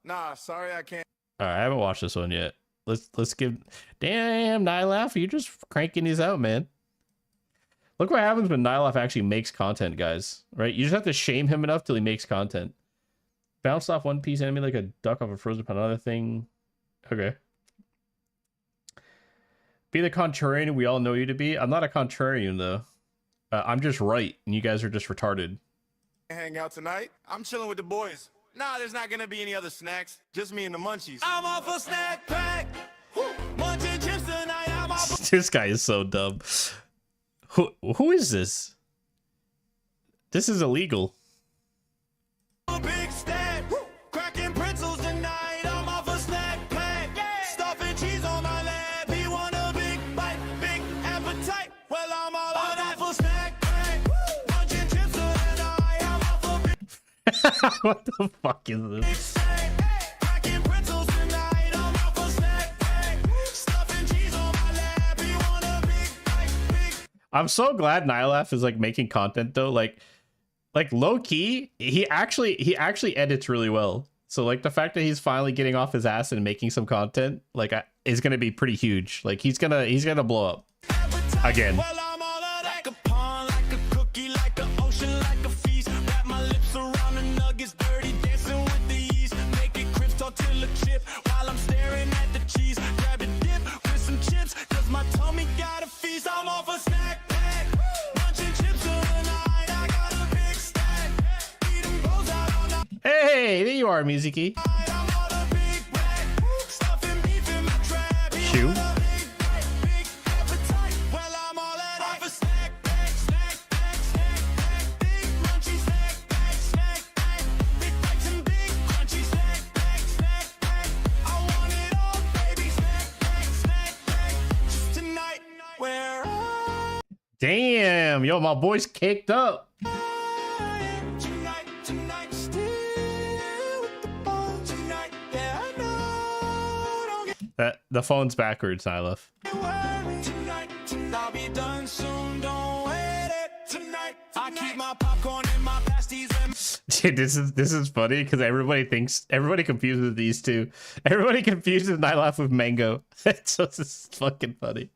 Nah, sorry, I can't. All right, I haven't watched this one yet. Let's give. Damn, Nylaf, you're just cranking these out, man. Look what happens when Nylaf actually makes content, guys. Right? You just have to shame him enough till he makes content. Bounced off one piece enemy like a duck off a frozen upon another thing. Okay. Be the contrarian we all know you to be. I'm not a contrarian, though. I'm just right, and you guys are just retarded. Hang out tonight. I'm chilling with the boys. Nah, there's not gonna be any other snacks. Just me and the munchies. I'm off a snack pack. Munching chips tonight. I'm off. This guy is so dumb. Who is this? This is illegal. A big stack. Cracking pretzels tonight. I'm off a snack pack. Stuffing cheese on my lap. He want a big bite, big appetite. Well, I'm all off a snack pack. Munching chips tonight. I'm off a big. What the fuck is this? Cracking pretzels tonight. I'm off a snack pack. Stuffing cheese on my lap. He want a big bite, big. I'm so glad Nylaf is like making content though. Like low key, he actually edits really well. So like the fact that he's finally getting off his ass and making some content like is gonna be pretty huge. Like he's gonna blow up again. Well, I'm all of that. Like a pond, like a cookie, like an ocean, like a feast. Wrap my lips around the nuggets, dirty dancing with the yeast. Make it crisp, tortilla chip while I'm staring at the cheese. Grab a dip with some chips, cause my tummy got a feast. I'm off a snack pack. Munching chips tonight. I got a big stack. Eating bowls out all night. Hey, there you are, Mizuki. I'm on a big rack. Stuffing beef in my trap. Shoe. Big appetite. Well, I'm all that off a snack pack, snack pack, snack pack. Big munchy snack pack, snack pack. Big bites and big crunchy snack pack, snack pack. I want it all, baby. Snack pack, snack pack. Just tonight, where Damn, yo, my boy's caked up. tonight, still with the ball tonight. Yeah, I know. Don't get The phone's backwards, Nylaf. worried tonight. I'll be done soon. Don't wait it tonight. I keep my popcorn in my pasties and Dude, this is funny because everybody confuses these two. Everybody confuses Nylaf with Mango. So this is fucking funny.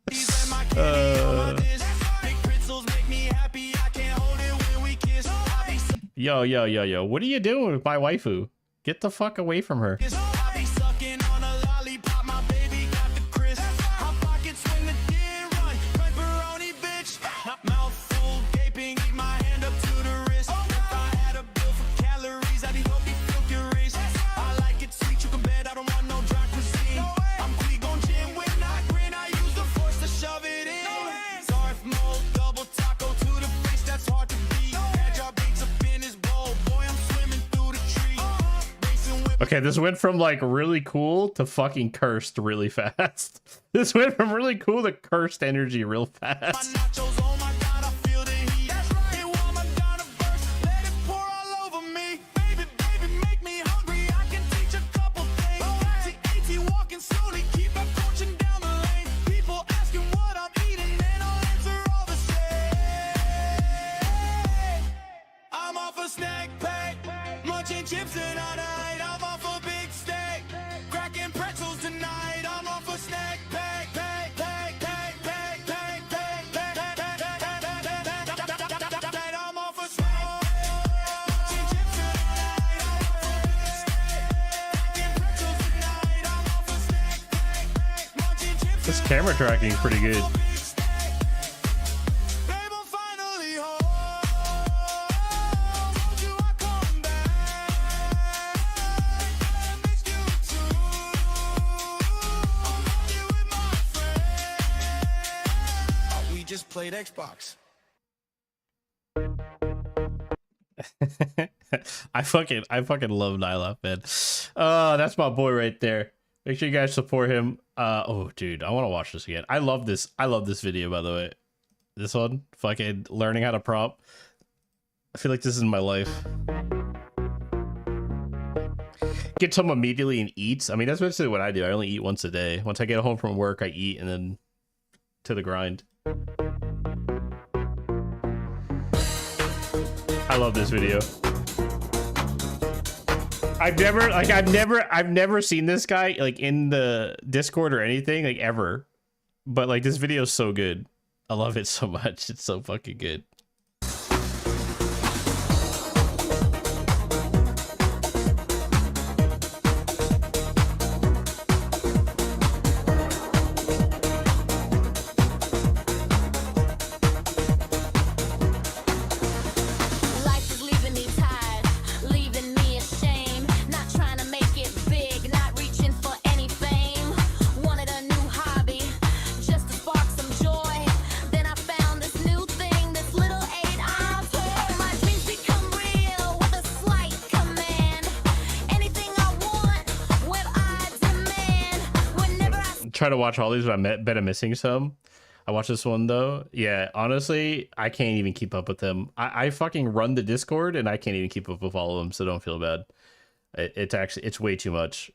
my candy on my dish. Big pretzels make me happy. I can't hold it when we kiss. I'll be Yo, what are you doing with my waifu? Get the fuck away from her. I'll be sucking on a lollipop. My baby got the crisp. My pockets when the deer run. Pepperoni, bitch. Mouth full gaping. Eat my hand up to the wrist. If I had a bill for calories, I'd be furious. I like it sweet. You can bet I don't want no dry cuisine. I'm quick on gym when I grin. I use the force to shove it in. Darth Maul, double taco to the face. That's hard to beat. Had y'all bigs up in his bowl. Boy, I'm swimming through the tree. Racing with Okay, this went from like really cool to fucking cursed really fast. This went from really cool to cursed energy real fast. nachos. Oh my God, I feel the heat. That's right. It want my Donna burst. Let it pour all over me. Baby, make me hungry. I can teach a couple things. AT walking slowly. Keep approaching down the lane. People asking what I'm eating, and I'll answer all the same. I'm off a snack pack. Munching chips tonight. I'm off a big steak. Cracking pretzels tonight. I'm off a snack pack. This camera tracking is pretty good. We just played Xbox. I fucking love Nyla, man. That's my boy right there. Make sure you guys support him. Oh dude, I want to watch this again. I love this video, by the way. This one, fucking learning how to prompt. I feel like this is my life. Gets home immediately and eats. I mean, that's basically what I do. I only eat once a day. Once I get home from work, I eat and then to the grind. I love this video. I've never seen this guy like in the Discord or anything, like ever. But like this video is so good. I love it so much. It's so fucking good. Try to watch all these, but I bet I'm missing some. I watched this one though. Yeah, honestly, I can't even keep up with them. I fucking run the Discord and I can't even keep up with all of them, so don't feel bad. It's way too much.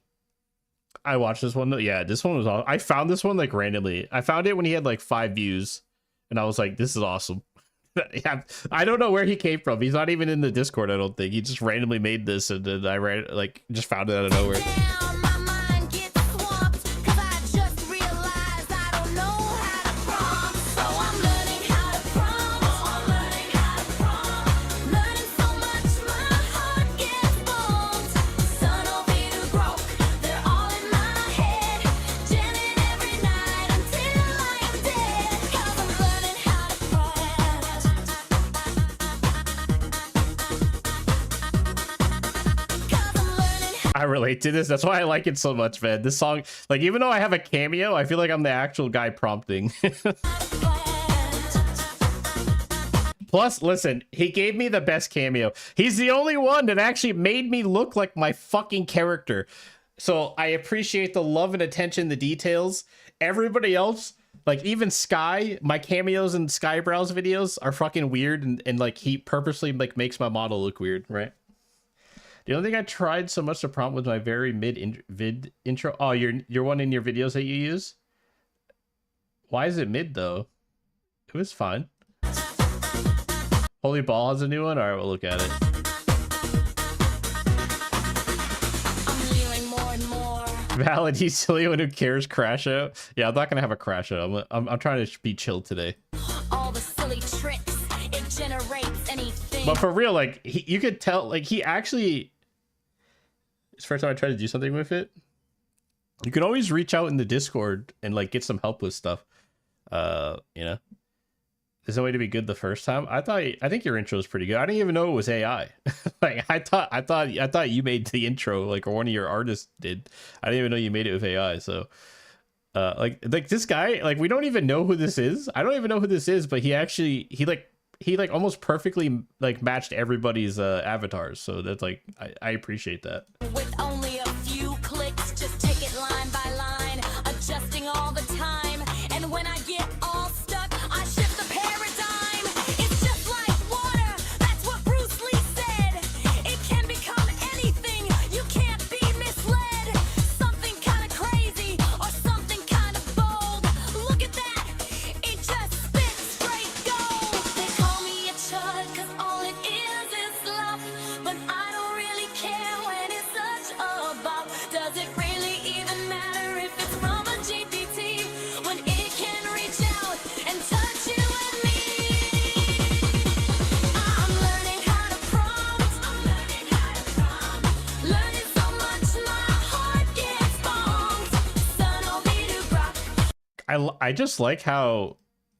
I watched this one though. Yeah, this one was awesome. I found this one like randomly. I found it when he had like 5 views and I was like, this is awesome. I don't know where he came from. He's not even in the Discord, I don't think. He just randomly made this and then I just found it out of nowhere. I relate to this. That's why I like it so much, man. This song, like, even though I have a cameo, I feel like I'm the actual guy prompting. Plus, listen, he gave me the best cameo. He's the only one that actually made me look like my fucking character. So I appreciate the love and attention, the details. Everybody else, like even Sky, my cameos in Skyebrows videos are fucking weird, and like he purposely like makes my model look weird, right? The only thing I tried so much to prompt was my very vid intro. Oh, your one in your videos that you use? Why is it mid though? It was fine. Holy Ball has a new one? Alright, we'll look at it. Valid, he's silly one who cares. Crash out. Yeah, I'm not gonna have a crash out. I'm trying to be chill today. All the silly tricks, it generates anything. But for real, like you could tell, like he actually. It's the first time I tried to do something with it. You can always reach out in the Discord and like get some help with stuff. You know, there's no way to be good the first time. I think your intro is pretty good. I didn't even know it was AI. Like I thought you made the intro, like, or one of your artists did. I didn't even know you made it with AI. So, like this guy, like we don't even know who this is. I don't even know who this is, but he almost perfectly like matched everybody's avatars. So that's like I appreciate that. With only a few clicks, just take it line by line, adjusting all the time. And when I get all stuck, I shift the paradigm. It's just like water, that's what Bruce Lee said. It can become anything, you can't be misled. Something kind of crazy or something kind of bold. Look at that, it just spits straight gold. They call me a chud, cause all it is love. But I don't really care when it's such a bop. Does it really even matter if it's from a GPT when it can reach I just like how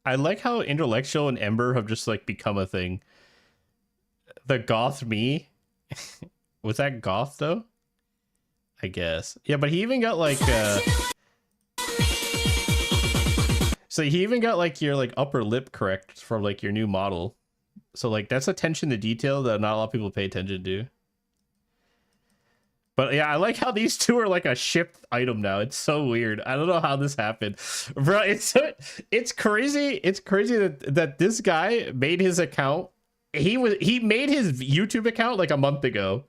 Intellectual and Ember have just like become a thing. The goth me. Was that goth though? I guess. Yeah, but he even got like so he even got like your like upper lip correct from like your new model. So like that's attention to detail that not a lot of people pay attention to. But yeah, I like how these two are like a shipped item now. It's so weird. I don't know how this happened. Bro, it's crazy. It's crazy that this guy made his account. He made his YouTube account like a month ago.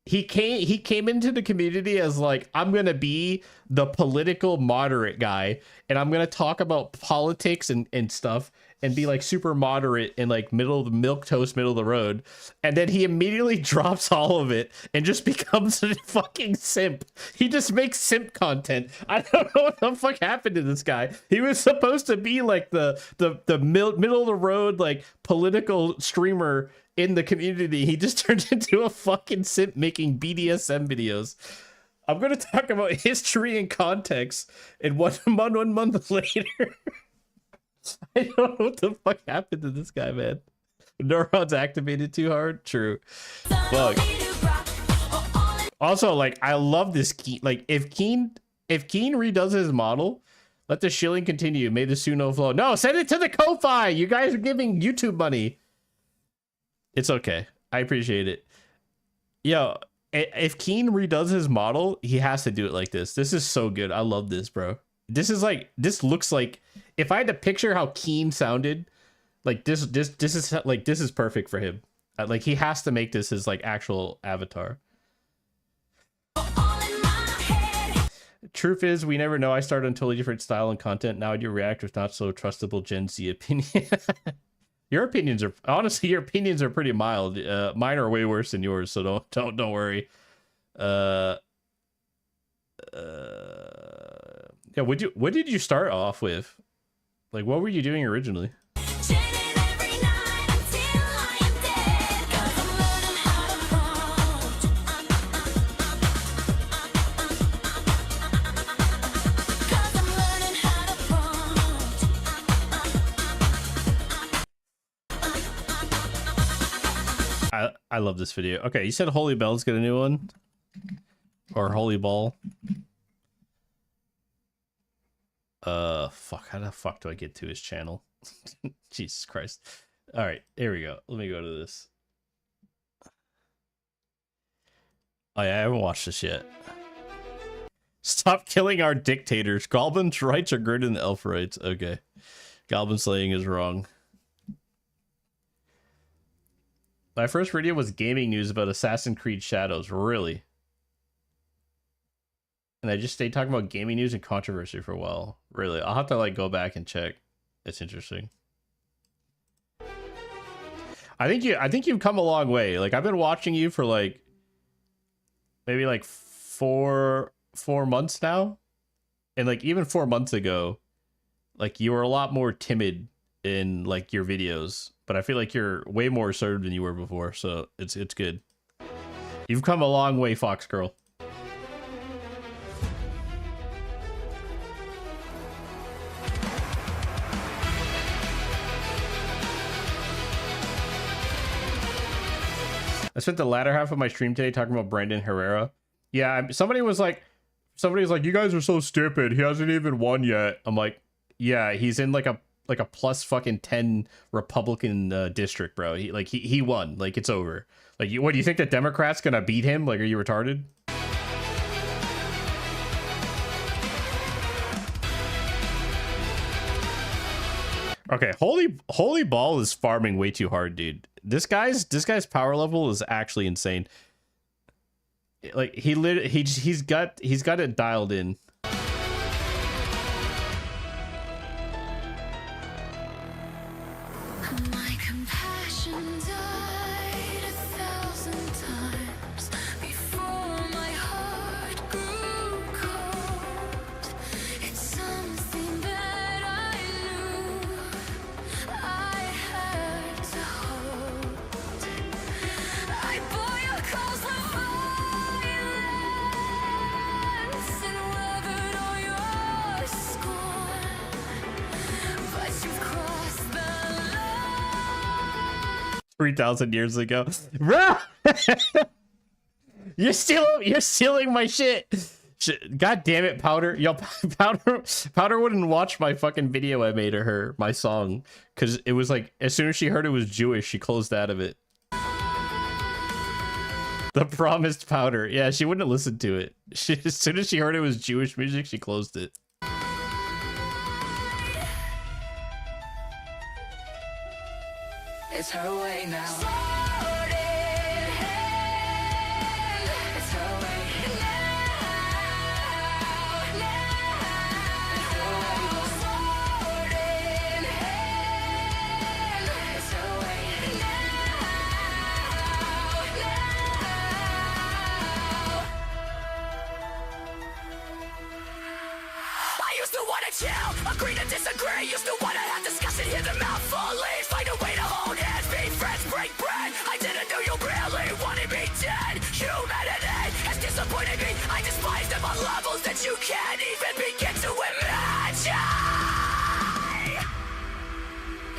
He came into the community as like, I'm gonna be the political moderate guy, and I'm gonna talk about politics and stuff and be like super moderate and like middle of the milquetoast, middle of the road. And then he immediately drops all of it and just becomes a fucking simp. He just makes simp content. I don't know what the fuck happened to this guy. He was supposed to be like the middle of the road, like political streamer in the community. He just turned into a fucking simp making BDSM videos. I'm going to talk about history and context in one month later. I don't know what the fuck happened to this guy, man. Neurons activated too hard? True. Fuck. Also, like, I love this Keen. Like, if Keen redoes his model, let the shilling continue. May the Suno flow. No, send it to the Ko-Fi. You guys are giving YouTube money. It's okay. I appreciate it. Yo, if Keen redoes his model, he has to do it like this. This is so good. I love this, bro. This is like, this looks like, if I had to picture how Keen sounded, like this is perfect for him. Like he has to make this his like actual avatar. Truth is, we never know. I started on totally different style and content. Now I do react with not so trustable Gen Z opinion. Your opinions are honestly, your opinions are pretty mild. Mine are way worse than yours, so don't worry. Yeah, what did you start off with? Like, what were you doing originally? I love this video. Okay, you said Holy Bell's got a new one? Or Holy Ball? Fuck, how the fuck do I get to his channel? Jesus Christ. Alright, here we go. Let me go to this. Oh yeah, I haven't watched this yet. Stop killing our dictators. Goblin's rights are greater than elf rights. Okay. Goblin slaying is wrong. My first video was gaming news about Assassin's Creed Shadows. Really? And I just stayed talking about gaming news and controversy for a while. Really? I'll have to like go back and check. It's interesting. I think you've come a long way. Like I've been watching you for like maybe like four months now. And like even 4 months ago, like you were a lot more timid in like your videos, but I feel like you're way more assertive than you were before, so it's good. You've come a long way, Fox Girl. I spent the latter half of my stream today talking about Brandon Herrera. Yeah, somebody was like, you guys are so stupid. He hasn't even won yet. I'm like, yeah, he's in like a plus fucking 10 Republican district, bro. He won. Like it's over. Like what do you think the Democrats gonna beat him? Like, are you retarded? Okay, Holy Ball is farming way too hard, dude. This guy's power level is actually insane. Like he's got it dialed in. School 3,000 years ago. Bro! You're stealing my shit. God damn it, Powder. Yo, Powder wouldn't watch my fucking video I made of her, my song, because it was like, as soon as she heard it was Jewish, she closed out of it. The promised Powder. Yeah, she wouldn't listen to it. As soon as she heard it was Jewish music, she closed it. It's her way now. Chill, agree to disagree. Used to wanna have discussion, hear the mouth full, leave. Find a way to hold hands, be friends, break bread. I didn't know you really wanted me dead. Humanity has disappointed me. I despise them on levels that you can't even begin to imagine.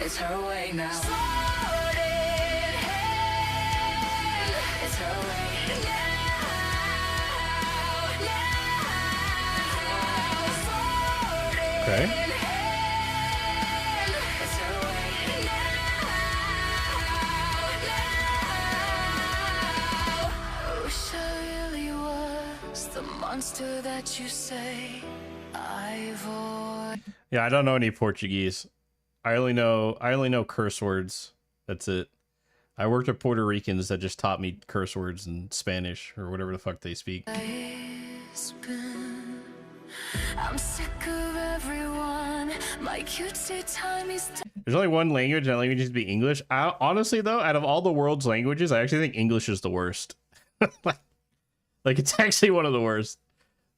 It's her way now. It's her way. Okay. The monster that you say Yeah, I don't know any Portuguese. I only know curse words. That's it. I worked with Puerto Ricans that just taught me curse words in Spanish or whatever the fuck they speak. I'm sick of everyone. My cute say time is There's only one language, and that language is to be English. Honestly, though, out of all the world's languages, I actually think English is the worst. Like, it's actually one of the worst.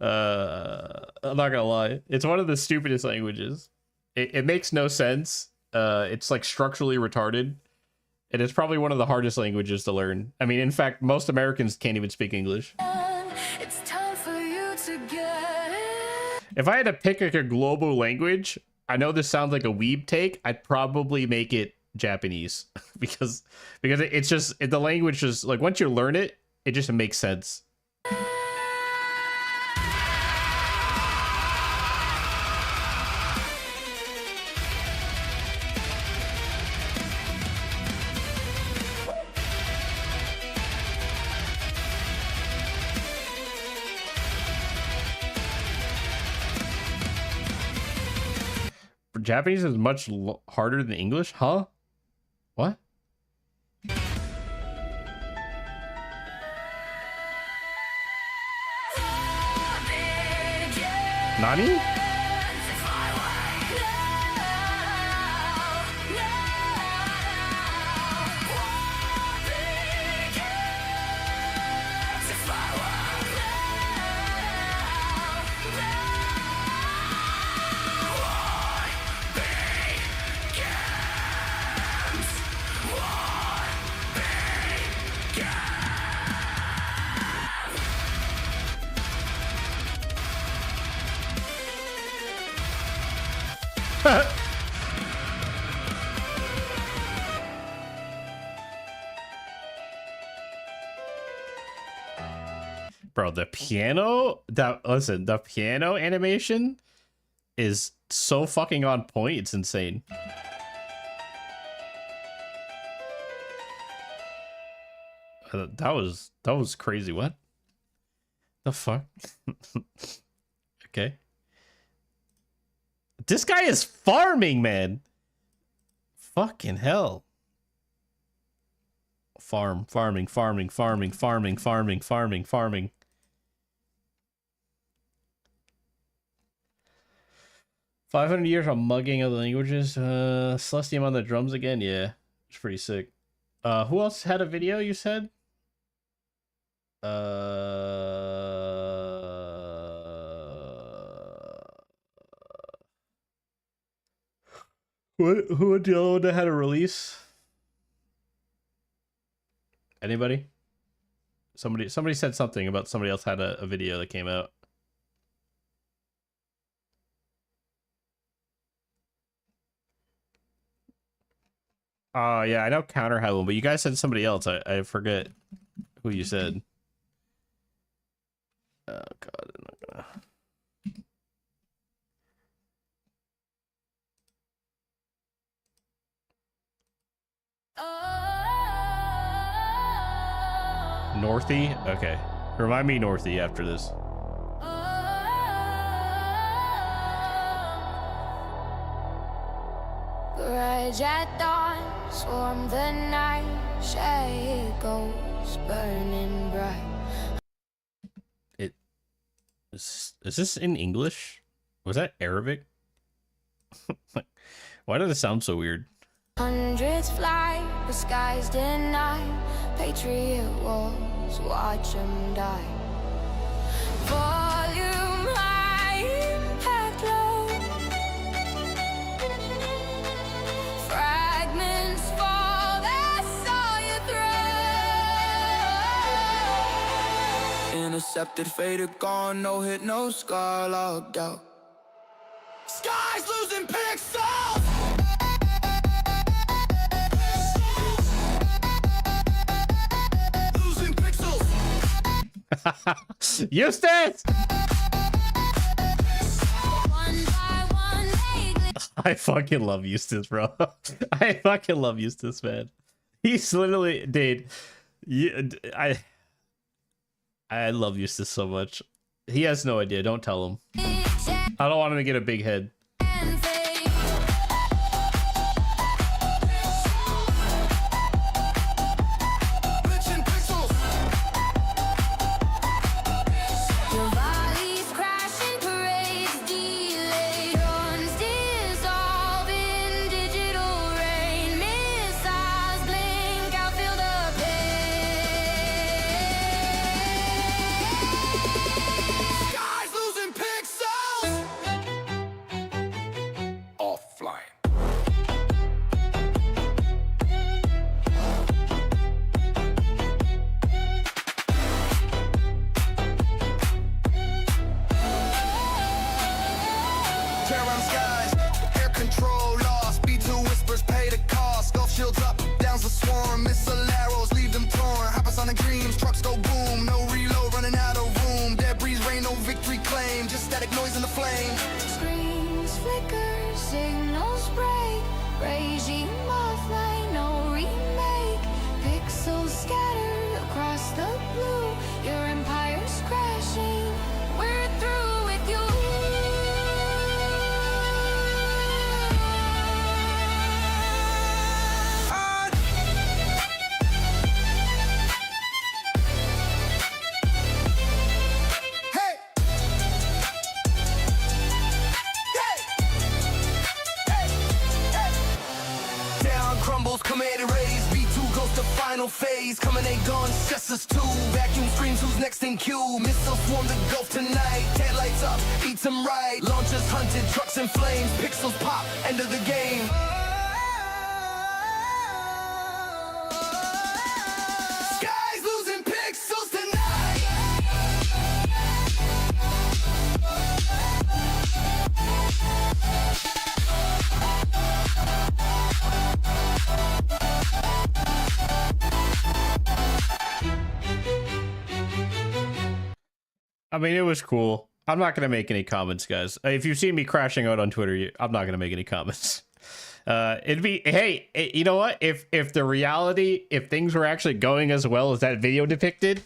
I'm not gonna lie. It's one of the stupidest languages. It makes no sense. It's like structurally retarded. And it's probably one of the hardest languages to learn. I mean, in fact, most Americans can't even speak English. It's time for you to get it. If I had to pick like a global language, I know this sounds like a weeb take, I'd probably make it Japanese. because it's just, the language just, like, once you learn it, it just makes sense. Japanese is much harder than English, huh? What? Nani? Bro, the piano, the piano animation is so fucking on point. It's insane. That was crazy. What the fuck? Okay. This guy is farming, man. Fucking hell. Farming. 500 years of mugging other languages. Celestium on the drums again. Yeah, it's pretty sick. Who else had a video, you said? Who would the other one that had a release? Anybody? Somebody said something about somebody else had a video that came out. Oh, yeah, I know Counter had one, but you guys said somebody else. I forget who you said. Oh, God, I'm not gonna... Northy? Okay. Remind me Northy after this. Grudge at dawn, swarm the night, shadows burning bright. Is this in English? Was that Arabic? Why did it sound so weird? Hundreds fly, the skies deny, patriot walls, watch them die. Volume high, impact low. Fragments fall, that's all you throw. Intercepted, faded, gone, no hit, no scar, logged out. Sky's losing pixels! Losing pixels! Eustace! I fucking love Eustace, bro. I fucking love Eustace, man. He's literally, dude. I love Eustace so much. He has no idea. Don't tell him. I don't want him to get a big head. I mean, it was cool. I'm not going to make any comments, guys. If you see me crashing out on Twitter, I'm not going to make any comments. It'd be, hey, you know what? If the reality, if things were actually going as well as that video depicted,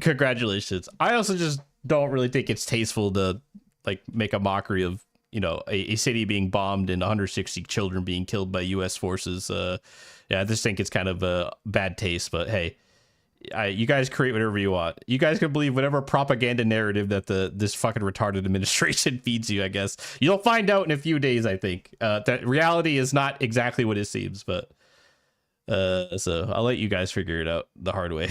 congratulations. I also just don't really think it's tasteful to like make a mockery of, you know, a city being bombed and 160 children being killed by U.S. forces. Yeah, I just think it's kind of a bad taste, but hey. You guys create whatever you want. You guys can believe whatever propaganda narrative that this fucking retarded administration feeds you, I guess. You'll find out in a few days, I think. That reality is not exactly what it seems, but... so, I'll let you guys figure it out the hard way.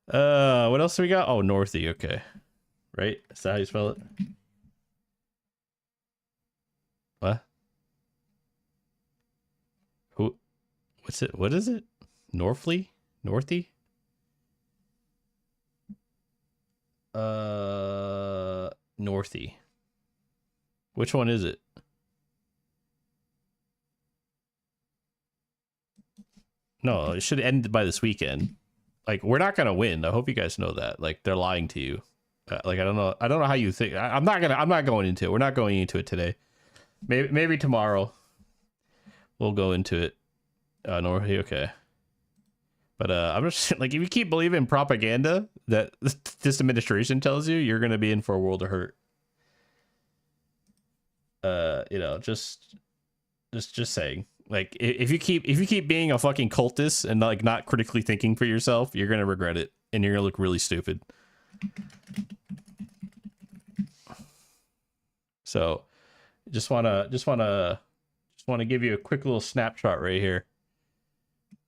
What else do we got? Oh, Northy, okay. Right? Is that how you spell it? What? Who? What's it? What is it? Northy? Northy? Northy. Which one is it? No, it should end by this weekend. Like, we're not gonna win. I hope you guys know that. Like, they're lying to you. Like, I don't know how you think. I'm not going into it. We're not going into it today. Maybe tomorrow we'll go into it. No, okay. But I'm just like, if you keep believing propaganda that this administration tells you, you're gonna be in for a world of hurt. You know, just saying. Like, if you keep being a fucking cultist and like not critically thinking for yourself, you're gonna regret it, and you're gonna look really stupid. So, just wanna give you a quick little snapshot right here.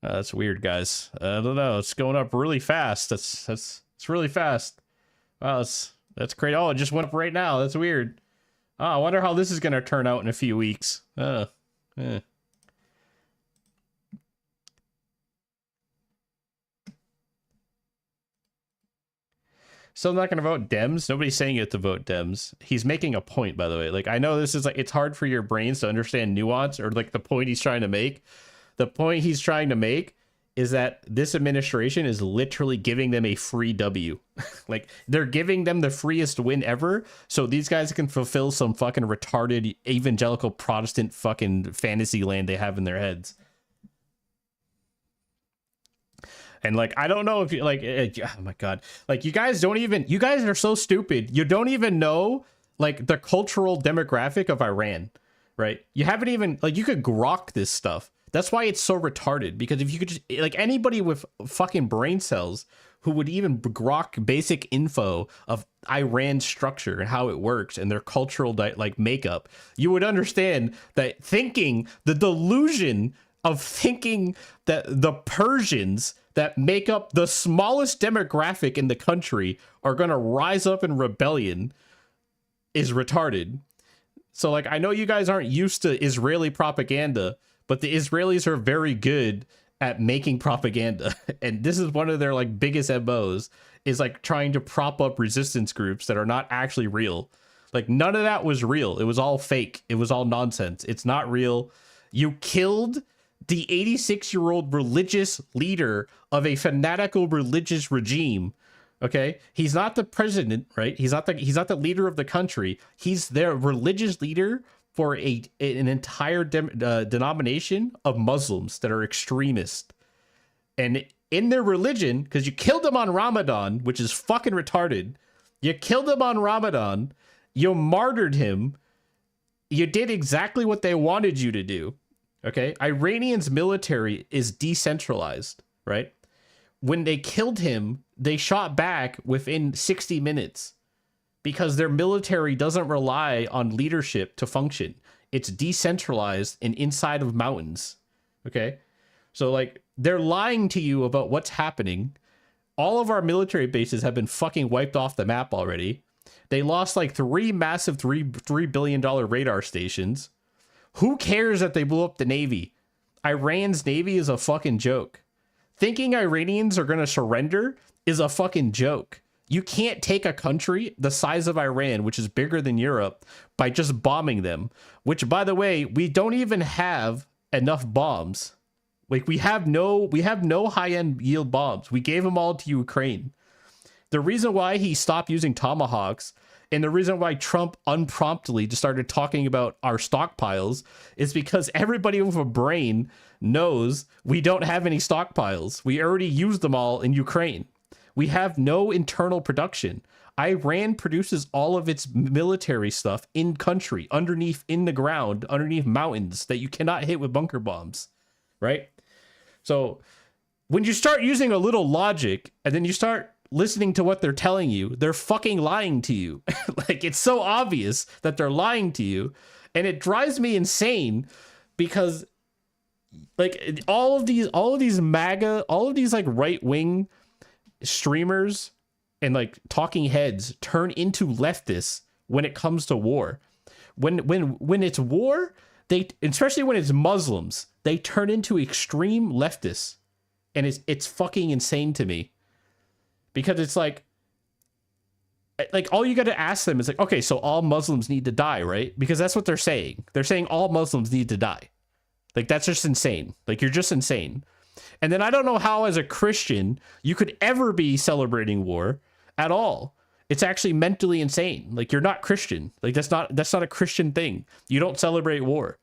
That's weird, guys. I don't know. It's going up really fast. It's really fast. Wow, that's crazy. Oh, it just went up right now. That's weird. Oh, I wonder how this is gonna turn out in a few weeks. Still not going to vote Dems. Nobody's saying you have to vote Dems. He's making a point, by the way. Like, I know this is like, it's hard for your brains to understand nuance or like the point he's trying to make. The point he's trying to make is that this administration is literally giving them a free W. Like, they're giving them the freest win ever. So these guys can fulfill some fucking retarded evangelical Protestant fucking fantasy land they have in their heads. And like, I don't know if you like, oh my God, like you guys are so stupid. You don't even know like the cultural demographic of Iran, right? You haven't even like, you could grok this stuff. That's why it's so retarded, because if you could just like anybody with fucking brain cells who would even grok basic info of Iran's structure and how it works and their cultural like makeup, you would understand that thinking the delusion of thinking that the Persians that make up the smallest demographic in the country are going to rise up in rebellion is retarded. So like, I know you guys aren't used to Israeli propaganda, but the Israelis are very good at making propaganda. And this is one of their like biggest MOs, is like trying to prop up resistance groups that are not actually real. Like, none of that was real. It was all fake. It was all nonsense. It's not real. You killed the 86-year-old religious leader of a fanatical religious regime. Okay, he's not the president, right? He's not the leader of the country. He's their religious leader for an entire denomination of Muslims that are extremist. And in their religion, because you killed them on Ramadan, which is fucking retarded. You killed him on Ramadan. You martyred him. You did exactly what they wanted you to do. Okay, Iranian's military is decentralized, right? When they killed him, they shot back within 60 minutes because their military doesn't rely on leadership to function. It's decentralized and inside of mountains. Okay, so like, they're lying to you about what's happening. All of our military bases have been fucking wiped off the map already. They lost like 3 massive $3 billion radar stations. Who cares that they blew up the Navy? Iran's Navy is a fucking joke. Thinking Iranians are going to surrender is a fucking joke. You can't take a country the size of Iran, which is bigger than Europe, by just bombing them. Which, by the way, we don't even have enough bombs. Like, we have no high-end yield bombs. We gave them all to Ukraine. The reason why he stopped using Tomahawks, and the reason why Trump unpromptly just started talking about our stockpiles, is because everybody with a brain knows we don't have any stockpiles. We already used them all in Ukraine. We have no internal production. Iran produces all of its military stuff in country, underneath, in the ground, underneath mountains that you cannot hit with bunker bombs, right? So when you start using a little logic and then you start listening to what they're telling you, they're fucking lying to you. Like, it's so obvious that they're lying to you, and it drives me insane because like all of these MAGA, all of these like right-wing streamers and like talking heads turn into leftists when it comes to war. When it's war, they, especially when it's Muslims, they turn into extreme leftists, and it's fucking insane to me. Because it's like all you got to ask them is like, okay, so all Muslims need to die, right? Because that's what they're saying. They're saying all Muslims need to die. Like, that's just insane. Like, you're just insane. And then I don't know how, as a Christian, you could ever be celebrating war at all. It's actually mentally insane. Like, you're not Christian. Like, that's not a Christian thing. You don't celebrate war.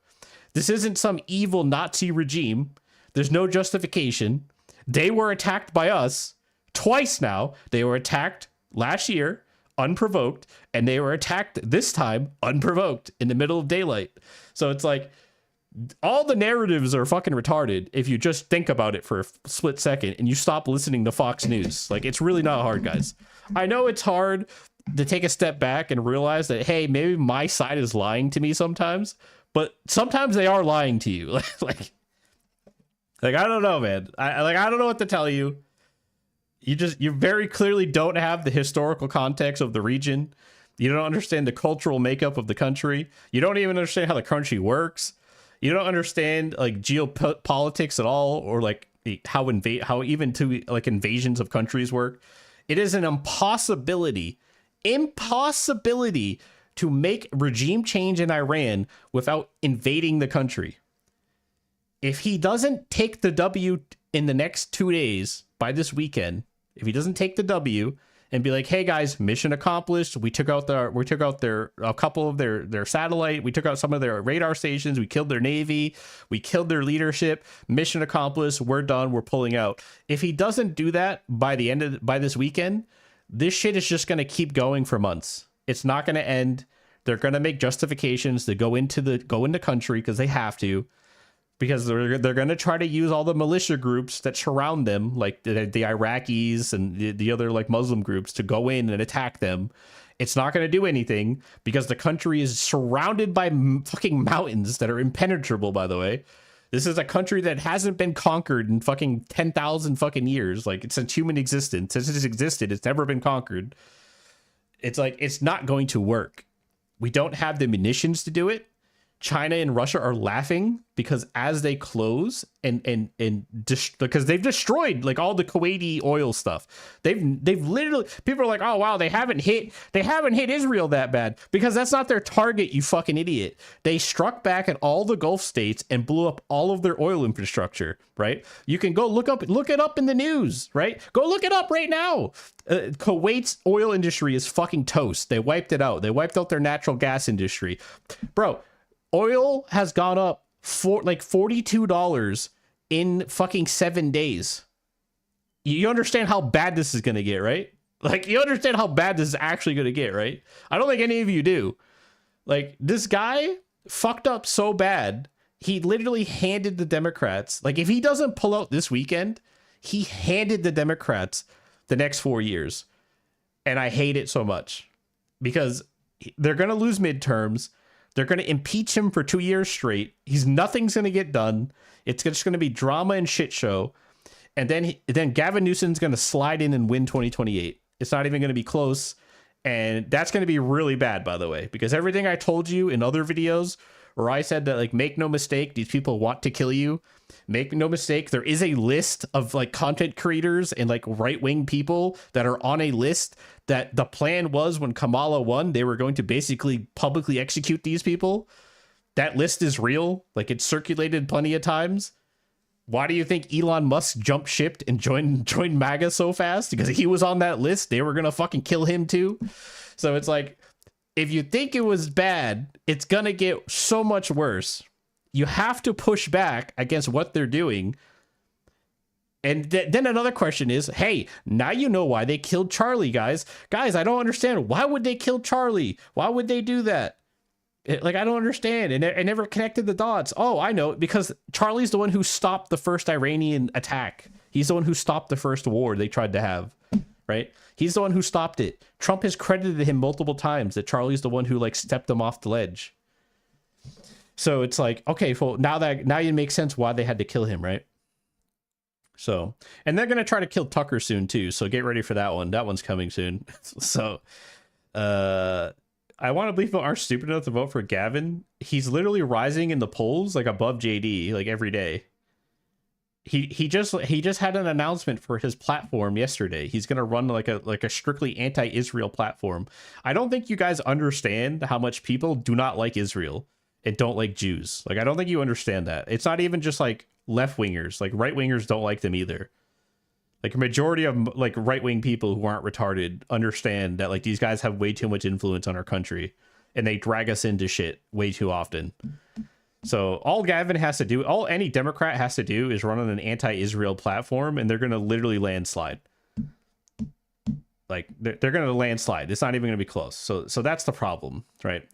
This isn't some evil Nazi regime. There's no justification. They were attacked by us twice now. They were attacked last year, unprovoked, and they were attacked this time, unprovoked, in the middle of daylight. So it's like, all the narratives are fucking retarded if you just think about it for a split second and you stop listening to Fox News. Like, it's really not hard, guys. I know it's hard to take a step back and realize that, hey, maybe my side is lying to me sometimes, but sometimes they are lying to you. like I don't know, man. I don't know what to tell you. You very clearly don't have the historical context of the region. You don't understand the cultural makeup of the country. You don't even understand how the country works. You don't understand like geopolitics at all, or like how even invasions of countries work. It is an impossibility to make regime change in Iran without invading the country. If he doesn't take the W in the next 2 days by this weekend, if he doesn't take the W and be like, hey guys, mission accomplished. We took out a couple of their satellite. We took out some of their radar stations. We killed their navy. We killed their leadership. Mission accomplished. We're done. We're pulling out. If he doesn't do that by this weekend, this shit is just going to keep going for months. It's not going to end. They're going to make justifications to go into country because they have to. Because they're going to try to use all the militia groups that surround them, like the Iraqis and the other like Muslim groups, to go in and attack them. It's not going to do anything because the country is surrounded by fucking mountains that are impenetrable, by the way. This is a country that hasn't been conquered in fucking 10,000 fucking years. Like, since human existence, since it's existed, it's never been conquered. It's like, it's not going to work. We don't have the munitions to do it. China and Russia are laughing because as they close because they've destroyed like all the Kuwaiti oil stuff. They've literally, people are like, oh wow, they haven't hit Israel that bad, because that's not their target, you fucking idiot. They struck back at all the Gulf states and blew up all of their oil infrastructure, right? You can go look it up in the news, right? Go look it up right now. Kuwait's oil industry is fucking toast. They wiped it out. They wiped out their natural gas industry. Bro, oil has gone up for like $42 in fucking 7 days. You understand how bad this is going to get, right? Like, you understand how bad this is actually going to get, right? I don't think any of you do. Like, this guy fucked up so bad, he literally handed the Democrats, like, if he doesn't pull out this weekend, he handed the Democrats the next 4 years. And I hate it so much because they're going to lose midterms. They're going to impeach him for 2 years straight. Nothing's going to get done. It's just going to be drama and shit show. And then Gavin Newsom's going to slide in and win 2028. It's not even going to be close. And that's going to be really bad, by the way, because everything I told you in other videos where I said that, like, make no mistake, these people want to kill you. Make no mistake, there is a list of like content creators and like right-wing people that are on a list that the plan was when Kamala won, they were going to basically publicly execute these people. That list is real. Like, it's circulated plenty of times. Why do you think Elon Musk jumped ship and joined MAGA so fast? Because he was on that list. They were going to fucking kill him too. So it's like, if you think it was bad, it's going to get so much worse. You have to push back against what they're doing. And then another question is, hey, now you know why they killed Charlie, guys. Guys, I don't understand. Why would they kill Charlie? Why would they do that? I don't understand. And I never connected the dots. Oh, I know. Because Charlie's the one who stopped the first Iranian attack. He's the one who stopped the first war they tried to have, right? He's the one who stopped it. Trump has credited him multiple times that Charlie's the one who like stepped them off the ledge. So it's like, okay, well, now it makes sense why they had to kill him, right? So, and they're going to try to kill Tucker soon too. So get ready for that one. That one's coming soon. So, I want to believe people aren't stupid enough to vote for Gavin. He's literally rising in the polls like above JD like every day. He just had an announcement for his platform yesterday. He's going to run like a strictly anti-Israel platform. I don't think you guys understand how much people do not like Israel and don't like Jews. Like, I don't think you understand that. It's not even just like left-wingers. Like, right-wingers don't like them either. Like, a majority of, like, right-wing people who aren't retarded understand that, like, these guys have way too much influence on our country, and they drag us into shit way too often. So all Gavin has to do, all any Democrat has to do is run on an anti-Israel platform, and they're going to literally landslide. Like, they're going to landslide. It's not even going to be close. So that's the problem, right?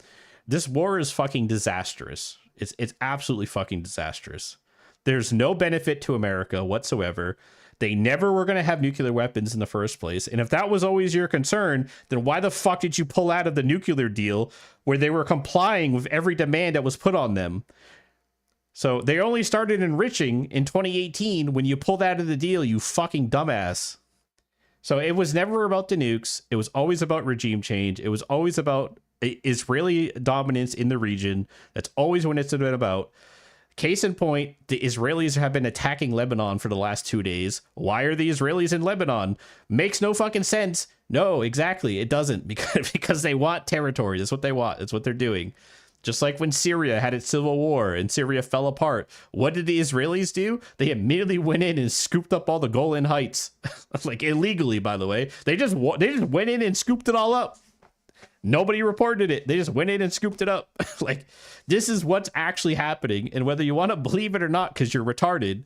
This war is fucking disastrous. It's absolutely fucking disastrous. There's no benefit to America whatsoever. They never were going to have nuclear weapons in the first place. And if that was always your concern, then why the fuck did you pull out of the nuclear deal where they were complying with every demand that was put on them? So they only started enriching in 2018 when you pulled out of the deal, you fucking dumbass. So it was never about the nukes. It was always about regime change. It was always about Israeli dominance in the region. That's always what it's been about. Case in point, the Israelis have been attacking Lebanon for the last 2 days. Why are the Israelis in Lebanon? Makes no fucking sense. No, exactly. It doesn't, because they want territory. That's what they want. That's what they're doing. Just like when Syria had its civil war and Syria fell apart. What did the Israelis do? They immediately went in and scooped up all the Golan Heights. Like, illegally, by the way. They just went in and scooped it all up. Nobody reported it. They just went in and scooped it up. Like, this is what's actually happening. And whether you want to believe it or not, because you're retarded,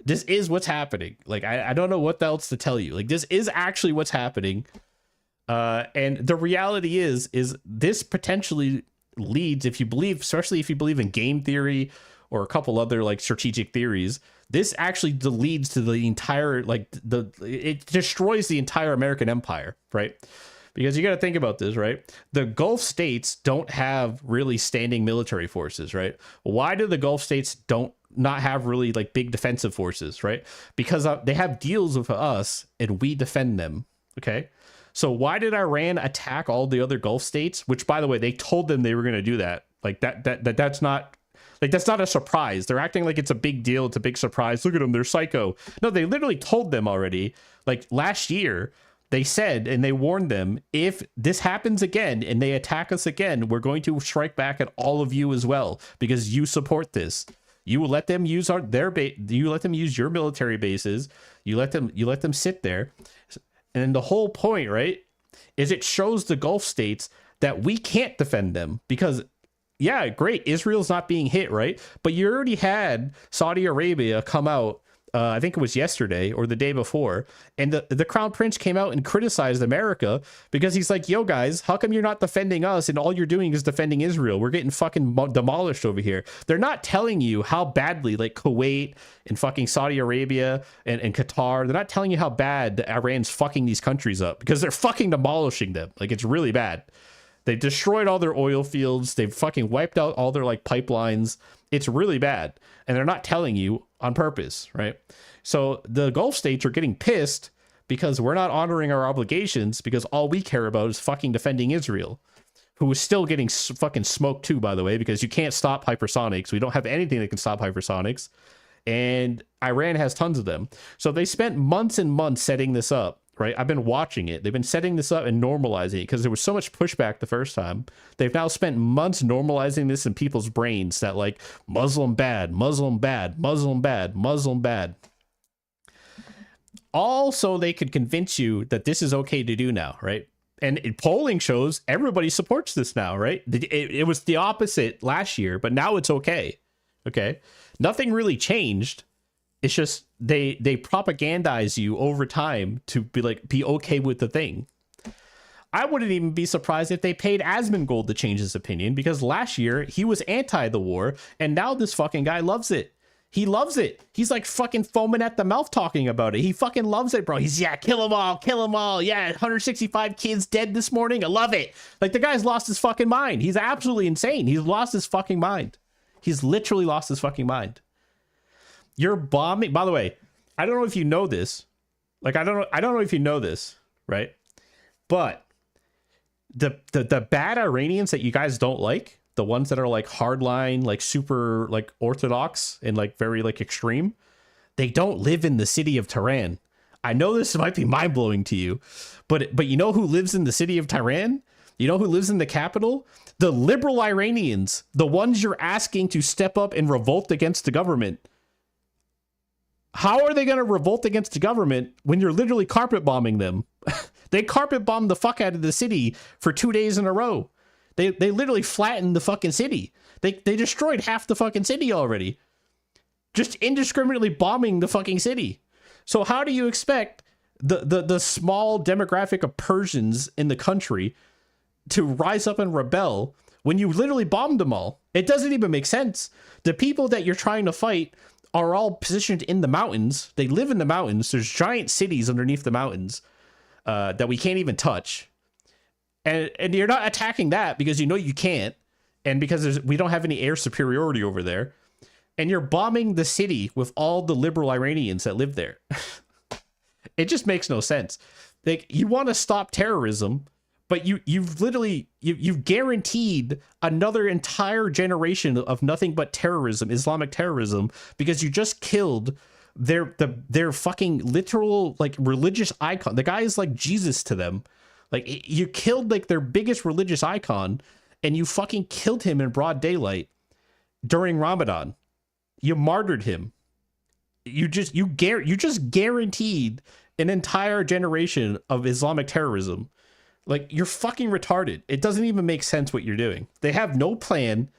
this is what's happening. Like, I don't know what else to tell you. Like, this is actually what's happening. And the reality is this potentially leads, if you believe, especially if you believe in game theory or a couple other like strategic theories, this actually leads to the entire, like, it destroys the entire American empire, right? Because you got to think about this, right? The Gulf states don't have really standing military forces, right? Why do the Gulf states not have really like big defensive forces, right? Because they have deals with us and we defend them, okay? So why did Iran attack all the other Gulf states? Which, by the way, they told them they were going to do that. Like that's not a surprise. They're acting like it's a big deal. It's a big surprise. Look at them. They're psycho. No, they literally told them already. Like last year, they said, and they warned them, if this happens again and they attack us again, we're going to strike back at all of you as well, because you support this. You let them use you let them use your military bases. You let them sit there. And the whole point, right, is it shows the Gulf states that we can't defend them because, yeah, great, Israel's not being hit, right? But you already had Saudi Arabia come out, I think it was yesterday or the day before, and the Crown Prince came out and criticized America because he's like, yo, guys, how come you're not defending us and all you're doing is defending Israel? We're getting fucking demolished over here. They're not telling you how badly, like Kuwait and fucking Saudi Arabia and Qatar, they're not telling you how bad Iran's fucking these countries up because they're fucking demolishing them. Like, it's really bad. They destroyed all their oil fields. They've fucking wiped out all their like pipelines. It's really bad. And they're not telling you on purpose, right? So the Gulf states are getting pissed because we're not honoring our obligations because all we care about is fucking defending Israel, who is still getting fucking smoked too, by the way, because you can't stop hypersonics. We don't have anything that can stop hypersonics. And Iran has tons of them. So they spent months and months setting this up. Right, I've been watching it. They've been setting this up and normalizing it because there was so much pushback the first time. They've now spent months normalizing this in people's brains that like Muslim bad, Muslim bad, Muslim bad, Muslim bad. All so they could convince you that this is okay to do now, right? And polling shows everybody supports this now, right? It was the opposite last year, but now it's okay. Okay, nothing really changed. It's just they propagandize you over time to be okay with the thing. I wouldn't even be surprised if they paid Asmongold to change his opinion, because last year he was anti the war and now this fucking guy loves it. He loves it. He's like fucking foaming at the mouth talking about it. He fucking loves it, bro. He's, yeah, kill them all, kill them all. Yeah, 165 kids dead this morning. I love it. Like, the guy's lost his fucking mind. He's absolutely insane. He's lost his fucking mind. He's literally lost his fucking mind. You're bombing. By the way, I don't know if you know this. Like, I don't know if you know this, right? But the bad Iranians that you guys don't like, the ones that are like hardline, like super like orthodox and like very like extreme, they don't live in the city of Tehran. I know this might be mind blowing to you, but you know who lives in the city of Tehran? You know who lives in the capital? The liberal Iranians, the ones you're asking to step up and revolt against the government. How are they going to revolt against the government when you're literally carpet bombing them? They carpet bombed the fuck out of the city for 2 days in a row. They literally flattened the fucking city. They destroyed half the fucking city already. Just indiscriminately bombing the fucking city. So how do you expect the small demographic of Persians in the country to rise up and rebel when you literally bombed them all? It doesn't even make sense. The people that you're trying to fight are all positioned in the mountains. They live in the mountains. There's giant cities underneath the mountains that we can't even touch. And you're not attacking that because you know you can't. And because we don't have any air superiority over there. And you're bombing the city with all the liberal Iranians that live there. It just makes no sense. Like, you want to stop terrorism, but you've guaranteed another entire generation of nothing but terrorism, Islamic terrorism, because you just killed their fucking literal like religious icon. The guy is like Jesus to them. Like, you killed like their biggest religious icon, and you fucking killed him in broad daylight during Ramadan. You martyred him. You just guaranteed an entire generation of Islamic terrorism. Like, you're fucking retarded. It doesn't even make sense what you're doing. They have no plan.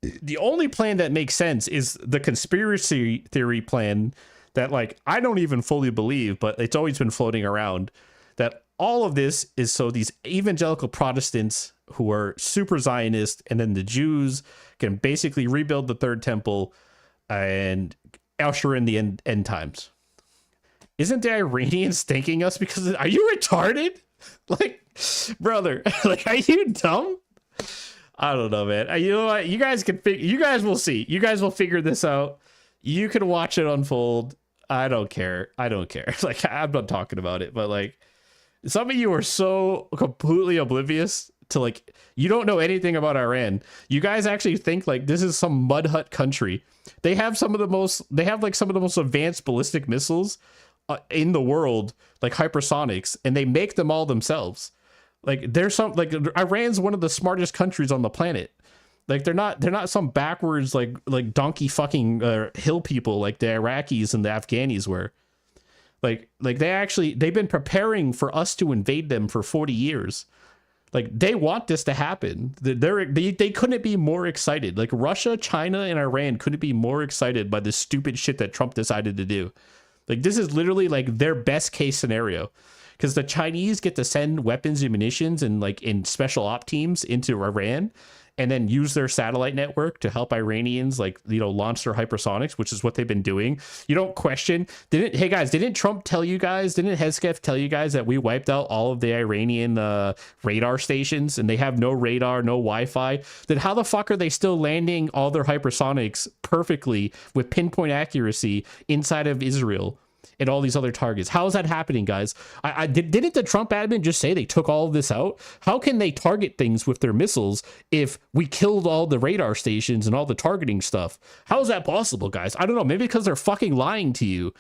The only plan that makes sense is the conspiracy theory plan that, like, I don't even fully believe, but it's always been floating around, that all of this is so these evangelical Protestants who are super Zionist, and then the Jews can basically rebuild the third temple and usher in the end times. Isn't the Iranians thanking us because are you retarded? Like, brother, like, are you dumb? I don't know, man. You know what? You guys will see. You guys will figure this out. You can watch it unfold. I don't care. Like, I'm not talking about it, but like, some of you are so completely oblivious to, like, you don't know anything about Iran. You guys actually think like this is some mud hut country. They have some of the most advanced ballistic missiles in the world, like hypersonics, and they make them all themselves. Like, Iran's one of the smartest countries on the planet. Like, they're not some backwards like donkey fucking hill people like the Iraqis and the Afghanis were. Like they've been preparing for us to invade them for 40 years. Like, they want this to happen. They couldn't be more excited. Like, Russia, China, and Iran couldn't be more excited by the stupid shit that Trump decided to do. Like, this is literally like their best case scenario, because the Chinese get to send weapons and munitions and like in special op teams into Iran, and then use their satellite network to help Iranians, like, you know, launch their hypersonics, which is what they've been doing. You don't question. Hey guys, didn't Trump tell you guys, didn't Hesketh tell you guys that we wiped out all of the Iranian radar stations and they have no radar, no Wi-Fi? Then how the fuck are they still landing all their hypersonics perfectly with pinpoint accuracy inside of Israel and all these other targets? How is that happening, guys? Didn't the Trump admin just say they took all of this out? How can they target things with their missiles if we killed all the radar stations and all the targeting stuff? How is that possible, guys? I don't know. Maybe because they're fucking lying to you.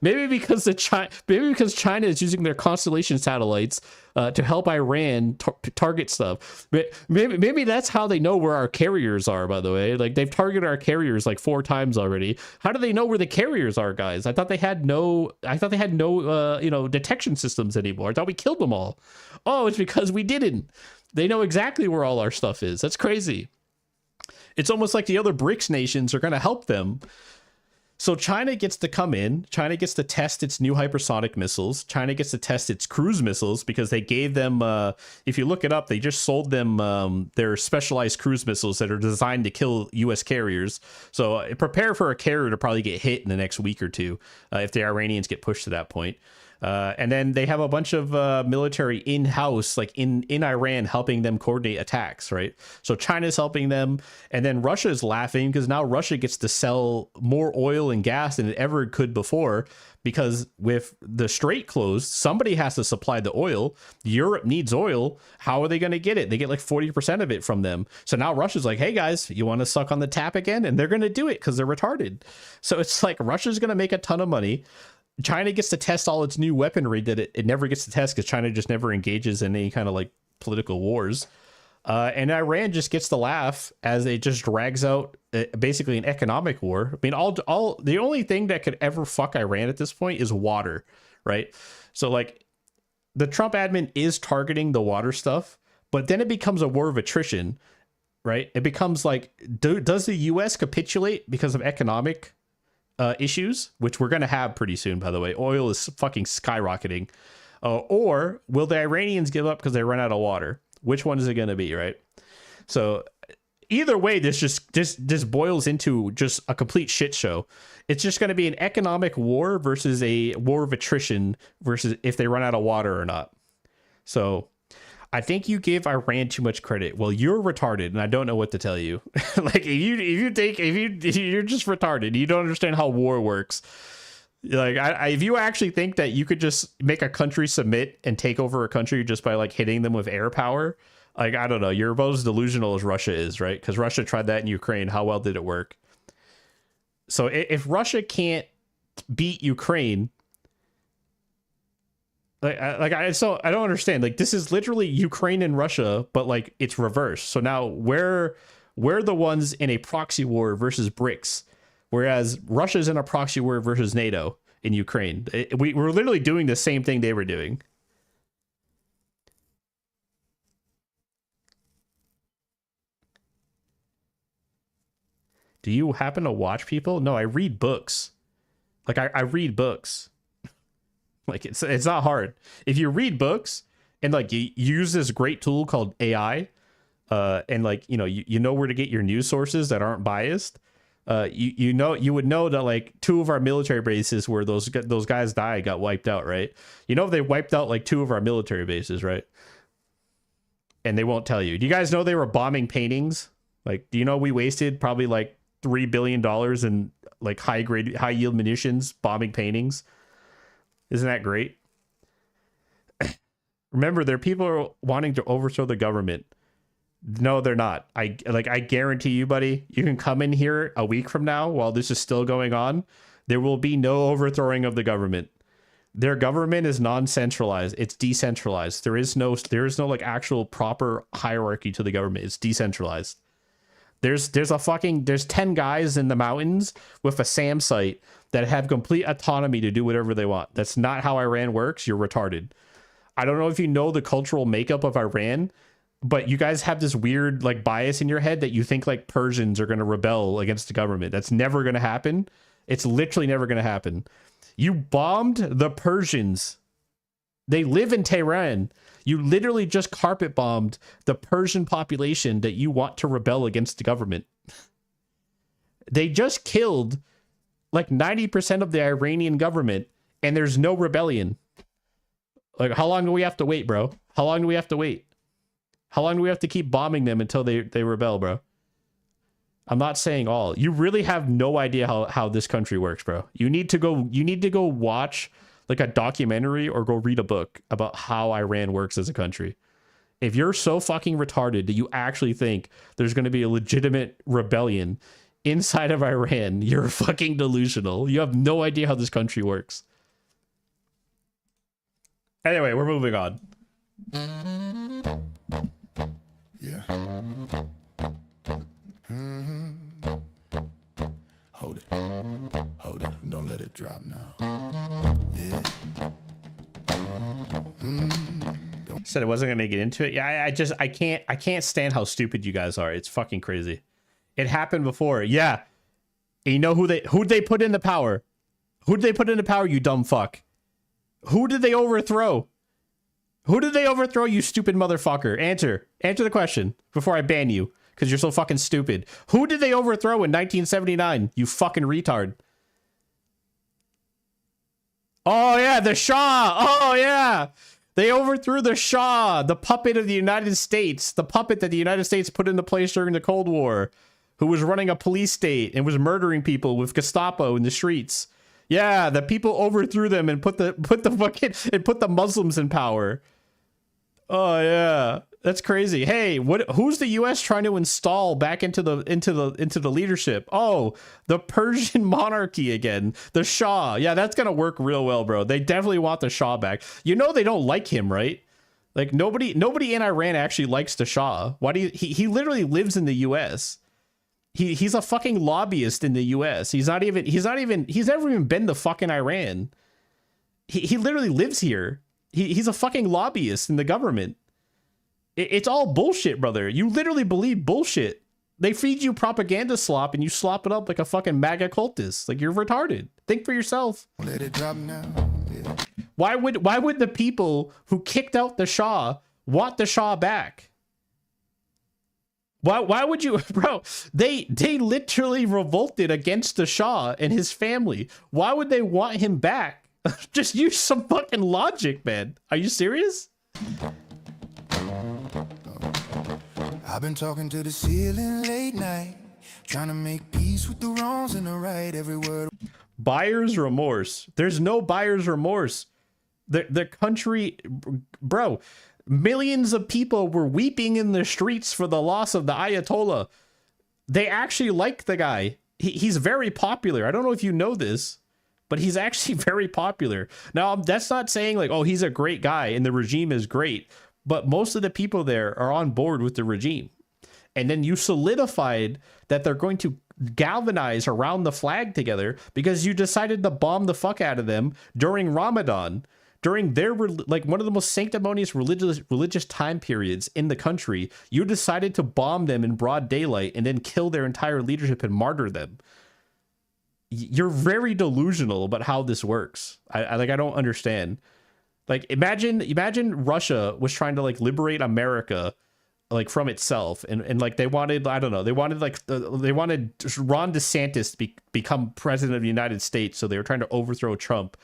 Maybe because China is using their constellation satellites to help Iran target stuff. Maybe that's how they know where our carriers are, by the way. Like, they've targeted our carriers like 4 times already. How do they know where the carriers are, guys? I thought they had no detection systems anymore. I thought we killed them all. Oh, it's because we didn't. They know exactly where all our stuff is. That's crazy. It's almost like the other BRICS nations are going to help them. So China gets to come in. China gets to test its new hypersonic missiles. China gets to test its cruise missiles because they gave them, if you look it up, they just sold them their specialized cruise missiles that are designed to kill U.S. carriers. So prepare for a carrier to probably get hit in the next week or two if the Iranians get pushed to that point. And then they have a bunch of military in-house, like in Iran, helping them coordinate attacks, right? So China's helping them, and then Russia's laughing because now Russia gets to sell more oil and gas than it ever could before, because with the strait closed, somebody has to supply the oil. Europe needs oil. How are they going to get it? They get like 40% of it from them. So now Russia's like, hey guys, you want to suck on the tap again? And they're going to do it because they're retarded. So it's like Russia's going to make a ton of money. China gets to test all its new weaponry that it never gets to test because China just never engages in any kind of like political wars. And Iran just gets the laugh as it just drags out basically an economic war. I mean, all the only thing that could ever fuck Iran at this point is water, right? So like the Trump admin is targeting the water stuff, but then it becomes a war of attrition, right? It becomes like, does the US capitulate because of economic issues, which we're going to have pretty soon, by the way? Oil is fucking skyrocketing. Or will the Iranians give up because they run out of water? Which one is it going to be, right? So either way, this boils into just a complete shit show. It's just going to be an economic war versus a war of attrition versus if they run out of water or not. So I think you give Iran too much credit. Well, you're retarded, and I don't know what to tell you. Like if you're just retarded, you don't understand how war works. Like if you actually think that you could just make a country submit and take over a country just by like hitting them with air power, like I don't know, you're about as delusional as Russia is, right? Because Russia tried that in Ukraine. How well did it work? So if Russia can't beat Ukraine, I don't understand. Like this is literally Ukraine and Russia, but like it's reversed. So now we're the ones in a proxy war versus BRICS. Whereas Russia's in a proxy war versus NATO in Ukraine. We're literally doing the same thing they were doing. Do you happen to watch people? No, I read books. Like I read books. Like it's not hard. If you read books and like you use this great tool called AI, and like you know where to get your news sources that aren't biased. You would know that like 2 of our military bases where those guys died got wiped out, right? You know they wiped out like 2 of our military bases, right? And they won't tell you. Do you guys know they were bombing paintings? Like, do you know we wasted probably like $3 billion in like high yield munitions bombing paintings? Isn't that great? Remember, there are people wanting to overthrow the government. No, they're not. I guarantee you, buddy, you can come in here a week from now while this is still going on. There will be no overthrowing of the government. Their government is non-centralized. It's decentralized. There is no like actual proper hierarchy to the government. It's decentralized. There's 10 guys in the mountains with a SAM site that have complete autonomy to do whatever they want. That's not how Iran works. You're retarded. I don't know if you know the cultural makeup of Iran, but you guys have this weird like bias in your head that you think like Persians are going to rebel against the government. That's never going to happen. It's literally never going to happen. You bombed the Persians. They live in Tehran. You literally just carpet bombed the Persian population that you want to rebel against the government. They just killed like 90% of the Iranian government and there's no rebellion. Like, how long do we have to wait, bro? How long do we have to wait? How long do we have to keep bombing them until they rebel, bro? I'm not saying all. You really have no idea how this country works, bro. You need to go watch like a documentary or go read a book about how Iran works as a country. If you're so fucking retarded that you actually think there's going to be a legitimate rebellion inside of Iran, you're fucking delusional. You have no idea how this country works. Anyway, we're moving on. Yeah. Hold it. Hold it. Don't let it drop now. Yeah. Said I wasn't gonna get into it. Yeah, I can't stand how stupid you guys are. It's fucking crazy. It happened before. Yeah. And you know who'd they put in the power? Who'd they put in the power, you dumb fuck? Who did they overthrow? Who did they overthrow, you stupid motherfucker? Answer the question before I ban you, because you're so fucking stupid. Who did they overthrow in 1979, you fucking retard? Oh yeah, the Shah. Oh yeah. They overthrew the Shah, the puppet of the United States, the puppet that the United States put into place during the Cold War, who was running a police state and was murdering people with Gestapo in the streets. Yeah, the people overthrew them and put the Muslims in power. Oh yeah, that's crazy. Hey, who's the U.S. trying to install back into the leadership? Oh, the Persian monarchy again, the Shah. Yeah, that's gonna work real well, bro. They definitely want the Shah back. You know they don't like him, right? Like nobody in Iran actually likes the Shah. Why do you, he literally lives in the US. He's a fucking lobbyist in the US. He's never even been to fucking Iran. He literally lives here. He's a fucking lobbyist in the government. It's all bullshit, brother. You literally believe bullshit. They feed you propaganda slop and you slop it up like a fucking MAGA cultist. Like, you're retarded. Think for yourself. Let it drop now. Yeah. Why would the people who kicked out the Shah want the Shah back? Why would you, bro? They literally revolted against the Shah and his family. Why would they want him back? Just use some fucking logic, man. Are you serious? I've been talking to the ceiling late night, trying to make peace with the wrongs and the right. Every word. Buyer's remorse. There's no buyer's remorse. The country, bro, millions of people were weeping in the streets for the loss of the Ayatollah. They actually like the guy. He's very popular. I don't know if you know this, but he's actually very popular. Now, that's not saying like, oh, he's a great guy and the regime is great, but most of the people there are on board with the regime. And then you solidified that they're going to galvanize around the flag together because you decided to bomb the fuck out of them during Ramadan, during their like one of the most sanctimonious religious time periods in the country. You decided to bomb them in broad daylight and then kill their entire leadership and martyr them. You're very delusional about how this works. I don't understand. Like, imagine Russia was trying to like liberate America like from itself, and like they wanted, I don't know, they wanted Ron DeSantis to become president of the United States, so they were trying to overthrow Trump,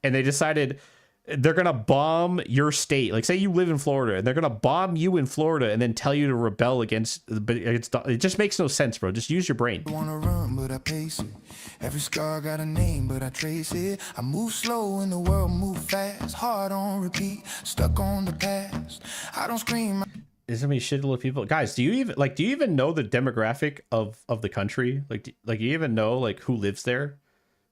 and they decided they're gonna bomb your state. Like, say you live in Florida, and they're gonna bomb you in Florida, and then tell you to rebel against. It just makes no sense, bro. Just use your brain. I wanna run, but I pace it. Every scar got a name, but I trace it. I move slow and the world move fast. Hard on repeat, stuck on the past. I don't scream. There's so many shitload of people. Guys, do you even know the demographic of the country? Like, do you even know like who lives there?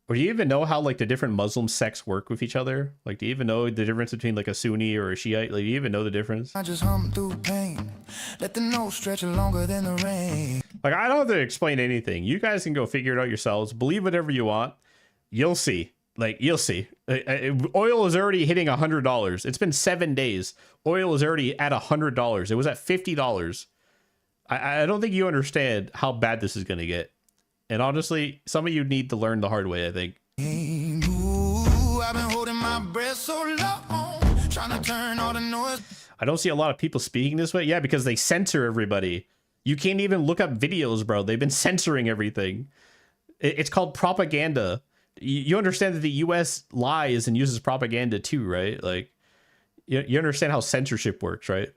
Or do you even know how like the different Muslim sects work with each other? Like, do you even know the difference between like a Sunni or a Shiite? Like, do you even know the difference? I just hum through pain. Let the nose stretch longer than the rain. Like, I don't have to explain anything. You guys can go figure it out yourselves. Believe whatever you want. You'll see. Like, you'll see. Oil is already hitting $100. It's been 7 days. Oil is already at $100. It was at $50. I don't think you understand how bad this is going to get. And honestly, some of you need to learn the hard way, I think. Ooh, I've been holding my breath so long, trying to turn all the noise. I don't see a lot of people speaking this way. Yeah, because they censor everybody. You can't even look up videos, bro. They've been censoring everything. It's called propaganda. You understand that the US lies and uses propaganda too, right? Like, you understand how censorship works, right?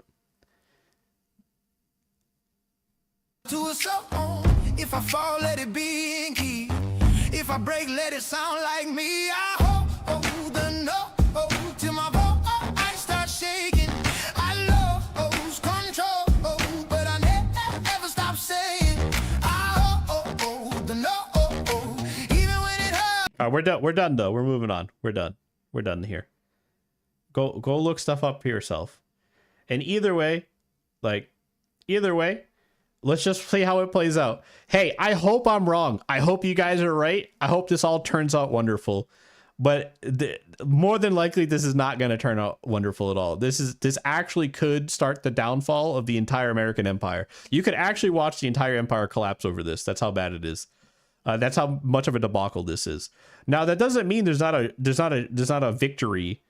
To a song, if I fall, let it be in key. If I break, let it sound like me. I hold the note till my voice starts shaking. I lose control, but I never stop saying I hold the note, even when it hurts. We're done though. We're moving on. We're done here. Go look stuff up for yourself. And either way, let's just see how it plays out. Hey, I hope I'm wrong. I hope you guys are right. I hope this all turns out wonderful. But more than likely, this is not going to turn out wonderful at all. This actually could start the downfall of the entire American empire. You could actually watch the entire empire collapse over this. That's how bad it is. That's how much of a debacle this is. Now, that doesn't mean there's not a victory.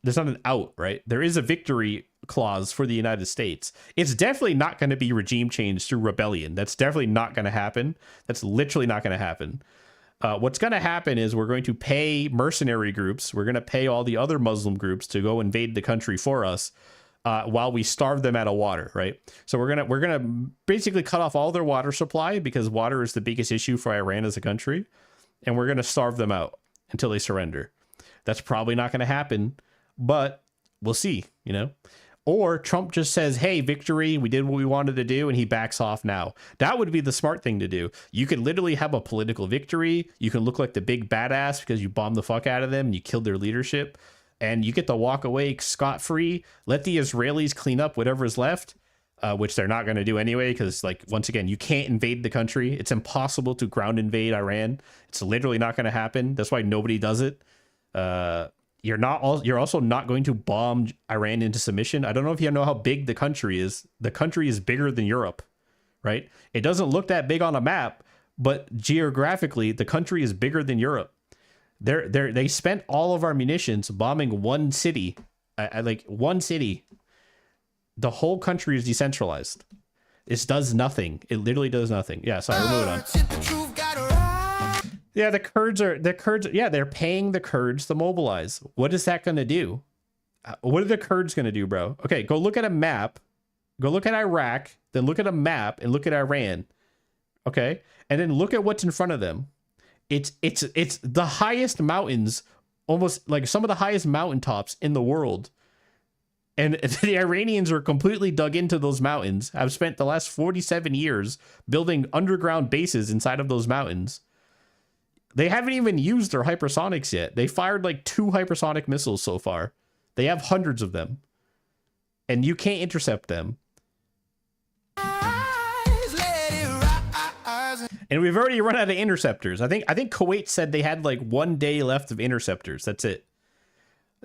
There's not an out, right? There is a victory clause for the United States. It's definitely not going to be regime change through rebellion. That's definitely not going to happen. That's literally not going to happen. What's going to happen is we're going to pay mercenary groups. We're going to pay all the other Muslim groups to go invade the country for us while we starve them out of water, right? So we're gonna basically cut off all their water supply because water is the biggest issue for Iran as a country, and we're going to starve them out until they surrender. That's probably not going to happen, but we'll see, you know? Or Trump just says, hey, victory, we did what we wanted to do, and he backs off now. That would be the smart thing to do. You could literally have a political victory. You can look like the big badass because you bombed the fuck out of them and you killed their leadership. and you get to walk away scot-free. Let the Israelis clean up whatever is left, which they're not going to do anyway, because, like, once again, you can't invade the country. It's impossible to ground invade Iran. It's literally not going to happen. That's why nobody does it. You're also not going to bomb Iran into submission. I don't know if you know how big the country is. The country is bigger than Europe, right? It doesn't look that big on a map, but geographically, the country is bigger than Europe. They spent all of our munitions bombing one city, like one city. The whole country is decentralized. This does nothing. It literally does nothing. Yeah, sorry, we're moving on. Yeah, the Kurds, yeah, they're paying the Kurds to mobilize. What is that going to do? What are the Kurds going to do, bro? Okay, go look at a map. Go look at Iraq, then look at a map and look at Iran. Okay? And then look at what's in front of them. It's the highest mountains, almost like some of the highest mountaintops in the world. And the Iranians are completely dug into those mountains. Have spent the last 47 years building underground bases inside of those mountains. They haven't even used their hypersonics yet. They fired like 2 hypersonic missiles so far. They have hundreds of them. And you can't intercept them. And we've already run out of interceptors. I think Kuwait said they had like 1 day left of interceptors. That's it.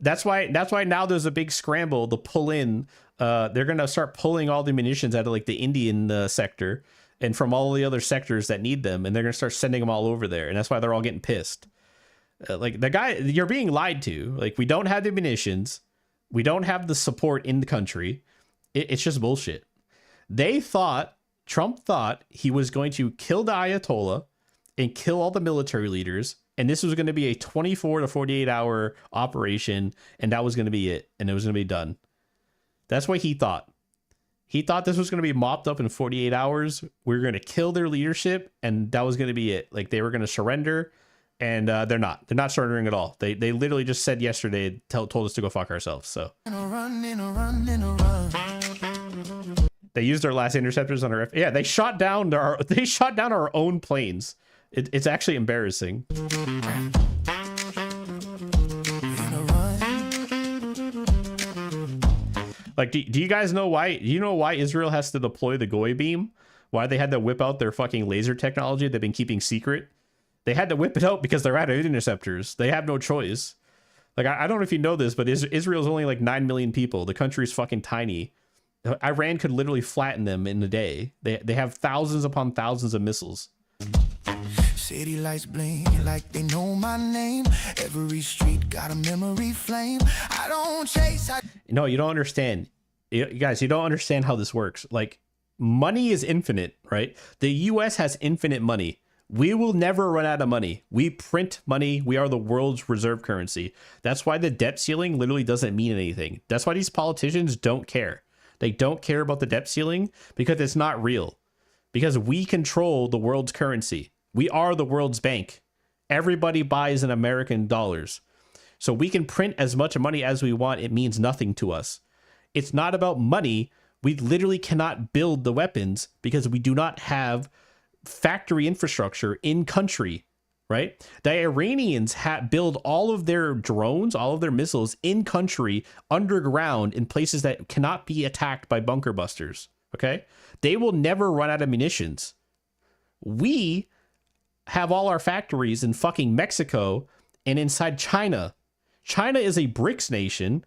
That's why now there's a big scramble to pull in. They're going to start pulling all the munitions out of like the Indian sector and from all the other sectors that need them. And they're going to start sending them all over there. And that's why they're all getting pissed. Like the guy, you're being lied to. Like, we don't have the munitions. We don't have the support in the country. It's just bullshit. Trump thought he was going to kill the Ayatollah and kill all the military leaders. And this was going to be a 24 to 48 hour operation. And that was going to be it. And it was going to be done. That's what he thought. He thought this was going to be mopped up in 48 hours. We were going to kill their leadership. And that was going to be it. Like, they were going to surrender. And they're not. They're not surrendering at all. They literally just said yesterday, told us to go fuck ourselves. So they used their last interceptors on our. Yeah, they shot down our own planes. It's actually embarrassing. Like, do you guys know why? Do you know why Israel has to deploy the Goy beam? Why they had to whip out their fucking laser technology they've been keeping secret? They had to whip it out because they're out of interceptors. They have no choice. Like, I don't know if you know this, but Israel's only like 9 million people. The country's fucking tiny. Iran could literally flatten them in a day. They have thousands upon thousands of missiles. City lights blink like they know my name. Every street got a memory flame. I don't chase. No, you don't understand. You guys, you don't understand how this works. Like, money is infinite, right? The US has infinite money. We will never run out of money. We print money. We are the world's reserve currency. That's why the debt ceiling literally doesn't mean anything. That's why these politicians don't care. They don't care about the debt ceiling because it's not real. Because we control the world's currency. We are the world's bank. Everybody buys in American dollars. So we can print as much money as we want. It means nothing to us. It's not about money. We literally cannot build the weapons because we do not have factory infrastructure in country, right? The Iranians build all of their drones, all of their missiles in country, underground, in places that cannot be attacked by bunker busters. Okay, they will never run out of munitions. We have all our factories in fucking Mexico and inside China. China is a BRICS nation.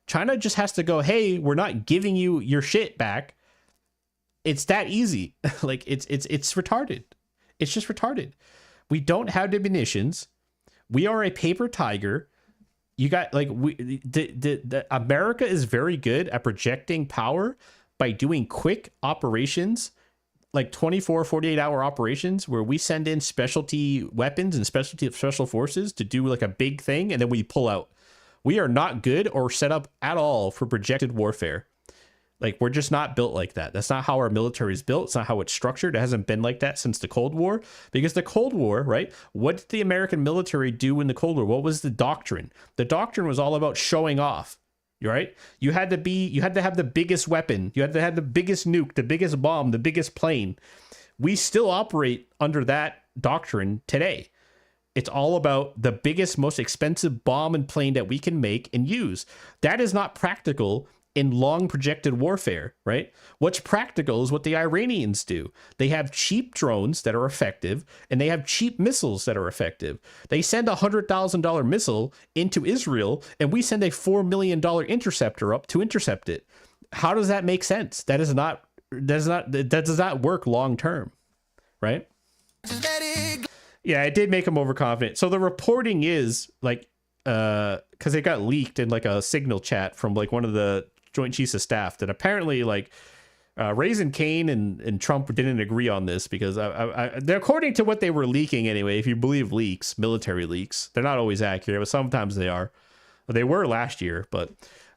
China just has to go, hey, we're not giving you your shit back. It's that easy. Like, it's retarded. It's just retarded. We don't have the munitions. We are a paper tiger. You got, like, the America is very good at projecting power by doing quick operations, like 24, 48 hour operations where we send in specialty weapons and special forces to do like a big thing. And then we pull out. We are not good or set up at all for projected warfare. Like, we're just not built like that. That's not how our military is built. It's not how it's structured. It hasn't been like that since the Cold War. Because the Cold War, right? What did the American military do in the Cold War? What was the doctrine? The doctrine was all about showing off, right? You had to have the biggest weapon. You had to have the biggest nuke, the biggest bomb, the biggest plane. We still operate under that doctrine today. It's all about the biggest, most expensive bomb and plane that we can make and use. That is not practical in long projected warfare, right? What's practical is what the Iranians do. They have cheap drones that are effective, and they have cheap missiles that are effective. They send a $100,000 missile into Israel, and we send a $4 million interceptor up to intercept it. How does that make sense? That does not work long term, right? Yeah, it did make him overconfident. So the reporting is like, because it got leaked in like a signal chat from like one of the Joint Chiefs of Staff that apparently like Raisin Kane and Trump didn't agree on this because according to what they were leaking anyway, if you believe leaks, military leaks, they're not always accurate, but sometimes they are. They were last year, but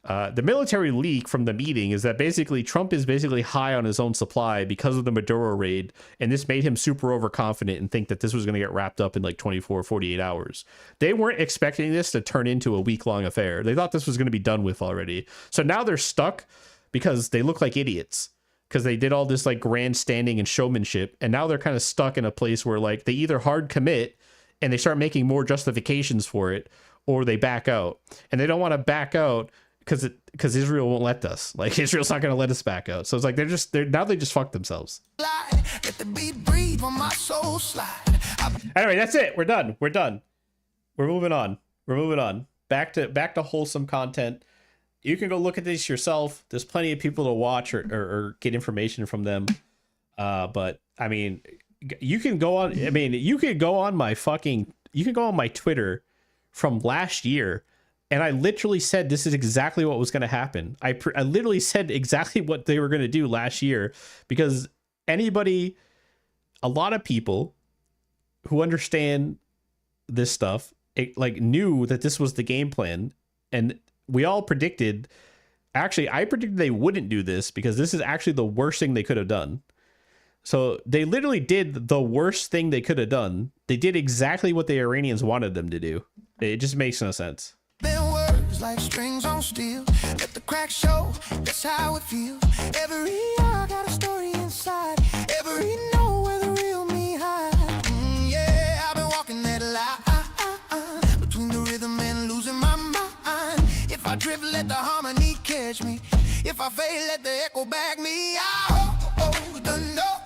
the military leak from the meeting is that basically Trump is basically high on his own supply because of the Maduro raid, and this made him super overconfident and think that this was going to get wrapped up in like 24, 48 hours. They weren't expecting this to turn into a week-long affair. They thought this was going to be done with already. So now they're stuck because they look like idiots because they did all this like grandstanding and showmanship, and now they're kind of stuck in a place where like they either hard commit and they start making more justifications for it, or they back out. And they don't want to back out because Israel won't let us. Like Israel's not going to let us back out. So it's like they just fucked themselves. Anyway, that's it. We're done. We're moving on. Back to wholesome content. You can go look at this yourself. There's plenty of people to watch or get information from them. But I mean, you can go on. I mean, you could go on my Twitter from last year. And I literally said this is exactly what was going to happen. I literally said exactly what they were going to do last year because a lot of people who understand this stuff, knew that this was the game plan. And we all predicted, actually, I predicted they wouldn't do this because this is actually the worst thing they could have done. So they literally did the worst thing they could have done. They did exactly what the Iranians wanted them to do. It just makes no sense. Like strings on steel, let the cracks show, that's how it feels. Every eye got a story inside, every know where the real me hide. Yeah, I've been walking that line between the rhythm and losing my mind. If I drift, let the harmony catch me. If I fail, let the echo back me. I hold the note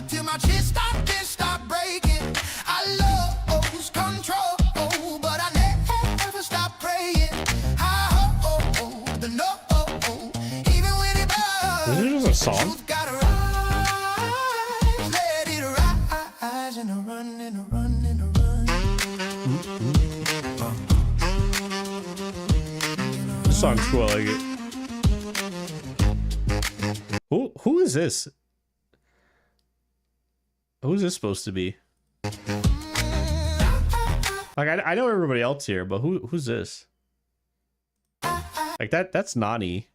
till my chest stop breaking. I lose control, but I never stop praying. This is a song. This song's cool. I like it. Who is this? Who's this supposed to be? Like I know everybody else here, but who's this? Like that's Nani.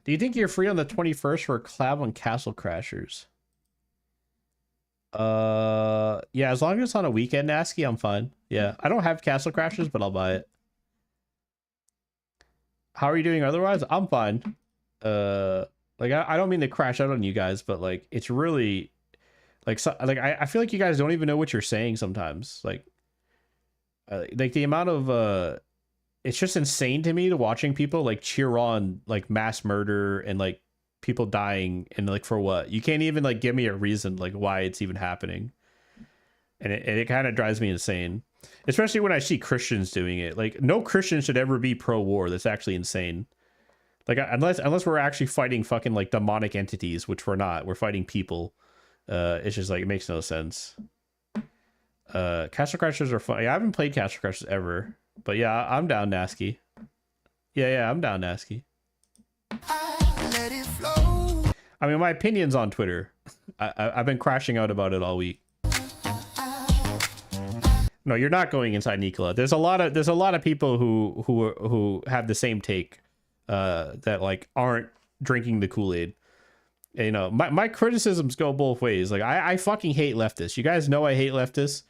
Do you think you're free on the 21st for a collab on Castle Crashers? Yeah, as long as it's on a weekend, ASCII, I'm fine. Yeah, I don't have Castle Crashers, but I'll buy it. How are you doing otherwise? I'm fine. Like I don't mean to crash out on you guys, but like it's really like I feel like you guys don't even know what you're saying sometimes. Like the amount of it's just insane to me to watching people like cheer on like mass murder and like people dying and like for what? You can't even like give me a reason like why it's even happening. And it kind of drives me insane, especially when I see Christians doing it. Like no Christian should ever be pro-war. That's actually insane. Like unless we're actually fighting fucking like demonic entities, which we're not. We're fighting people. It's just like it makes no sense. Castle Crashers are fun. Yeah, I haven't played Castle Crashers ever. But yeah, I'm down, Nasky. Yeah, I'm down, Nasky. I mean, my opinion's on Twitter. I've been crashing out about it all week. No, you're not going inside Nikola. There's a lot of people who have the same take that like aren't drinking the Kool-Aid. You know, my criticisms go both ways. Like I fucking hate leftists. You guys know I hate leftists.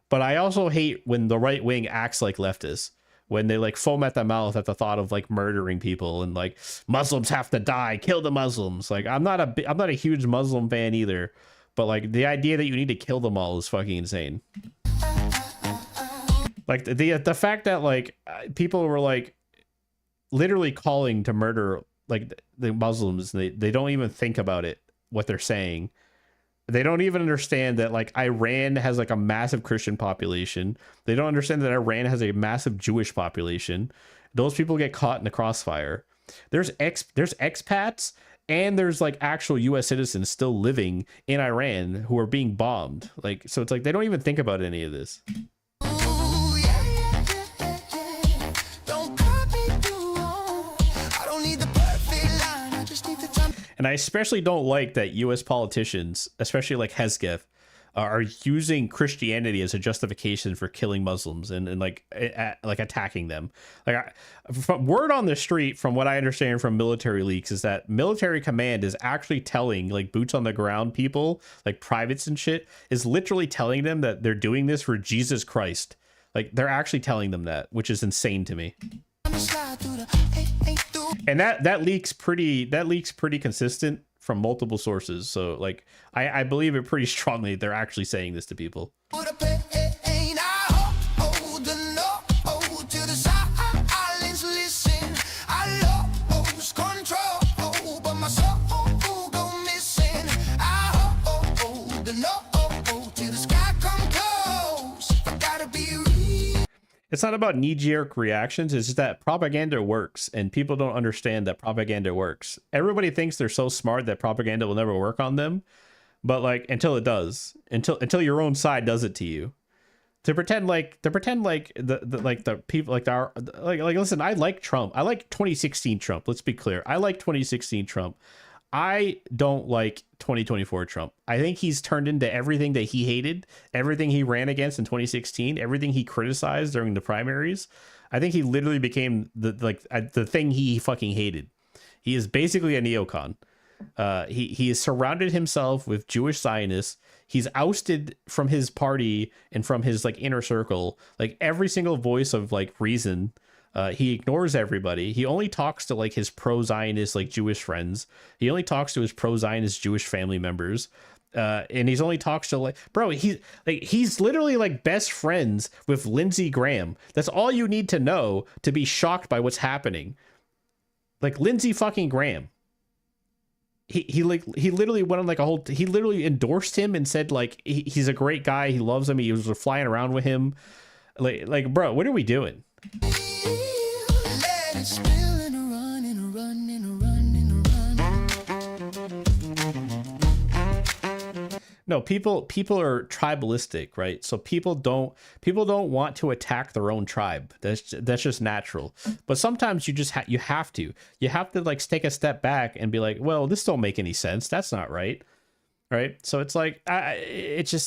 But I also hate when the right wing acts like leftists, when they like foam at the mouth at the thought of like murdering people and like Muslims have to die, kill the Muslims. Like I'm not a huge Muslim fan either, but like the idea that you need to kill them all is fucking insane. Like the fact that like people were like literally calling to murder like the Muslims, they don't even think about it, what they're saying. They don't even understand that like Iran has like a massive Christian population. They don't understand that Iran has a massive Jewish population. Those people get caught in the crossfire. There's expats and there's like actual US citizens still living in Iran who are being bombed. Like, so it's like they don't even think about any of this. And I especially don't like that U.S. politicians, especially like Hesketh, are using Christianity as a justification for killing Muslims and like attacking them. Like from word on the street, from what I understand from military leaks, is that military command is actually telling like boots on the ground people, like privates and shit, is literally telling them that they're doing this for Jesus Christ. Like they're actually telling them that, which is insane to me. And that leaks pretty consistent from multiple sources. So like I believe it pretty strongly they're actually saying this to people. It's not about knee-jerk reactions. It's just that propaganda works, and people don't understand that propaganda works. Everybody thinks they're so smart that propaganda will never work on them, but like until it does, until your own side does it to you, to pretend like the people like listen. I like Trump. I like 2016 Trump. Let's be clear. I like 2016 Trump. I don't like 2024 Trump. I think he's turned into everything that he hated, everything he ran against in 2016, everything he criticized during the primaries. I think he literally became the thing he fucking hated. He is basically a neocon. He has surrounded himself with Jewish Zionists. He's ousted from his party and from his like inner circle, like every single voice of like reason. He ignores everybody. He only talks to like his pro-Zionist like Jewish friends. He only talks to his pro-Zionist Jewish family members. And he's only talks to like, bro, he's literally like best friends with Lindsey Graham. That's all you need to know to be shocked by what's happening. Like Lindsey fucking Graham. He literally went on like he literally endorsed him and said like he's a great guy. He loves him. He was flying around with him. Like bro, what are we doing? No, people are tribalistic, right? So people don't want to attack their own tribe. That's just natural. But sometimes you have to like take a step back and be like, well, this don't make any sense. That's not right. Right. So it's like, this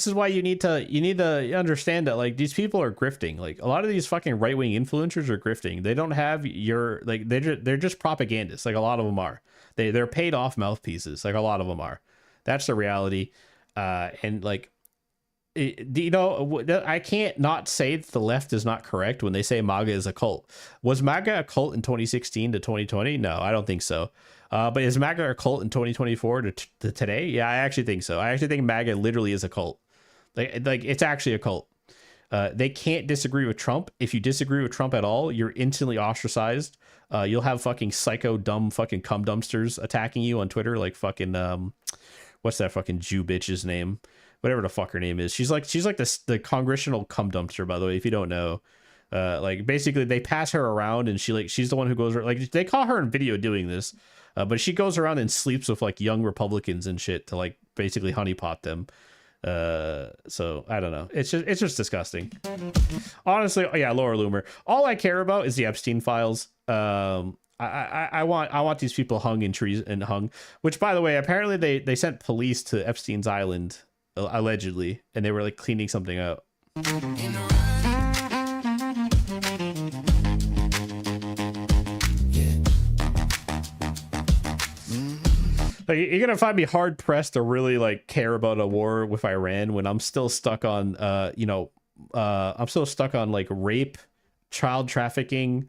is why you need to understand that like these people are grifting. Like a lot of these fucking right-wing influencers are grifting. They don't have they're just propagandists. Like a lot of them are. They're paid off mouthpieces. Like a lot of them are. That's the reality. And like, I can't not say that the left is not correct when they say MAGA is a cult. Was MAGA a cult in 2016 to 2020? No, I don't think so. But is MAGA a cult in 2024 to today? Yeah, I actually think so. I actually think MAGA literally is a cult. Like it's actually a cult. They can't disagree with Trump. If you disagree with Trump at all, you're instantly ostracized. You'll have fucking psycho dumb fucking cum dumpsters attacking you on Twitter, like fucking what's that fucking Jew bitch's name? Whatever the fuck her name is. She's like the congressional cum dumpster, by the way, if you don't know. Like basically they pass her around and she's the one who goes, like they call her in video doing this. But she goes around and sleeps with like young Republicans and shit to like basically honeypot them. So I don't know. It's just disgusting. Honestly, yeah, Laura Loomer. All I care about is the Epstein files. I want these people hung in trees and hung. Which, by the way, apparently they sent police to Epstein's Island allegedly, and they were like cleaning something out. Like, you're gonna find me hard pressed to really like care about a war with Iran when I'm still stuck on I'm still stuck on like rape, child trafficking,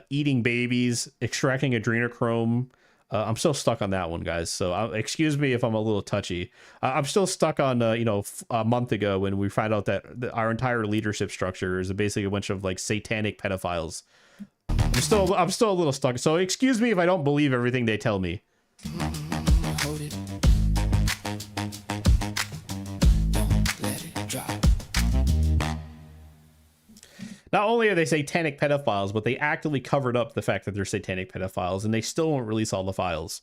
eating babies, extracting adrenochrome. I'm still stuck on that one, guys. So excuse me if I'm a little touchy. I'm still stuck on, a month ago when we found out that our entire leadership structure is basically a bunch of like satanic pedophiles. I'm still a little stuck. So excuse me if I don't believe everything they tell me. Hold it. Don't let it drop. Not only are they satanic pedophiles, but they actively covered up the fact that they're satanic pedophiles, and they still won't release all the files.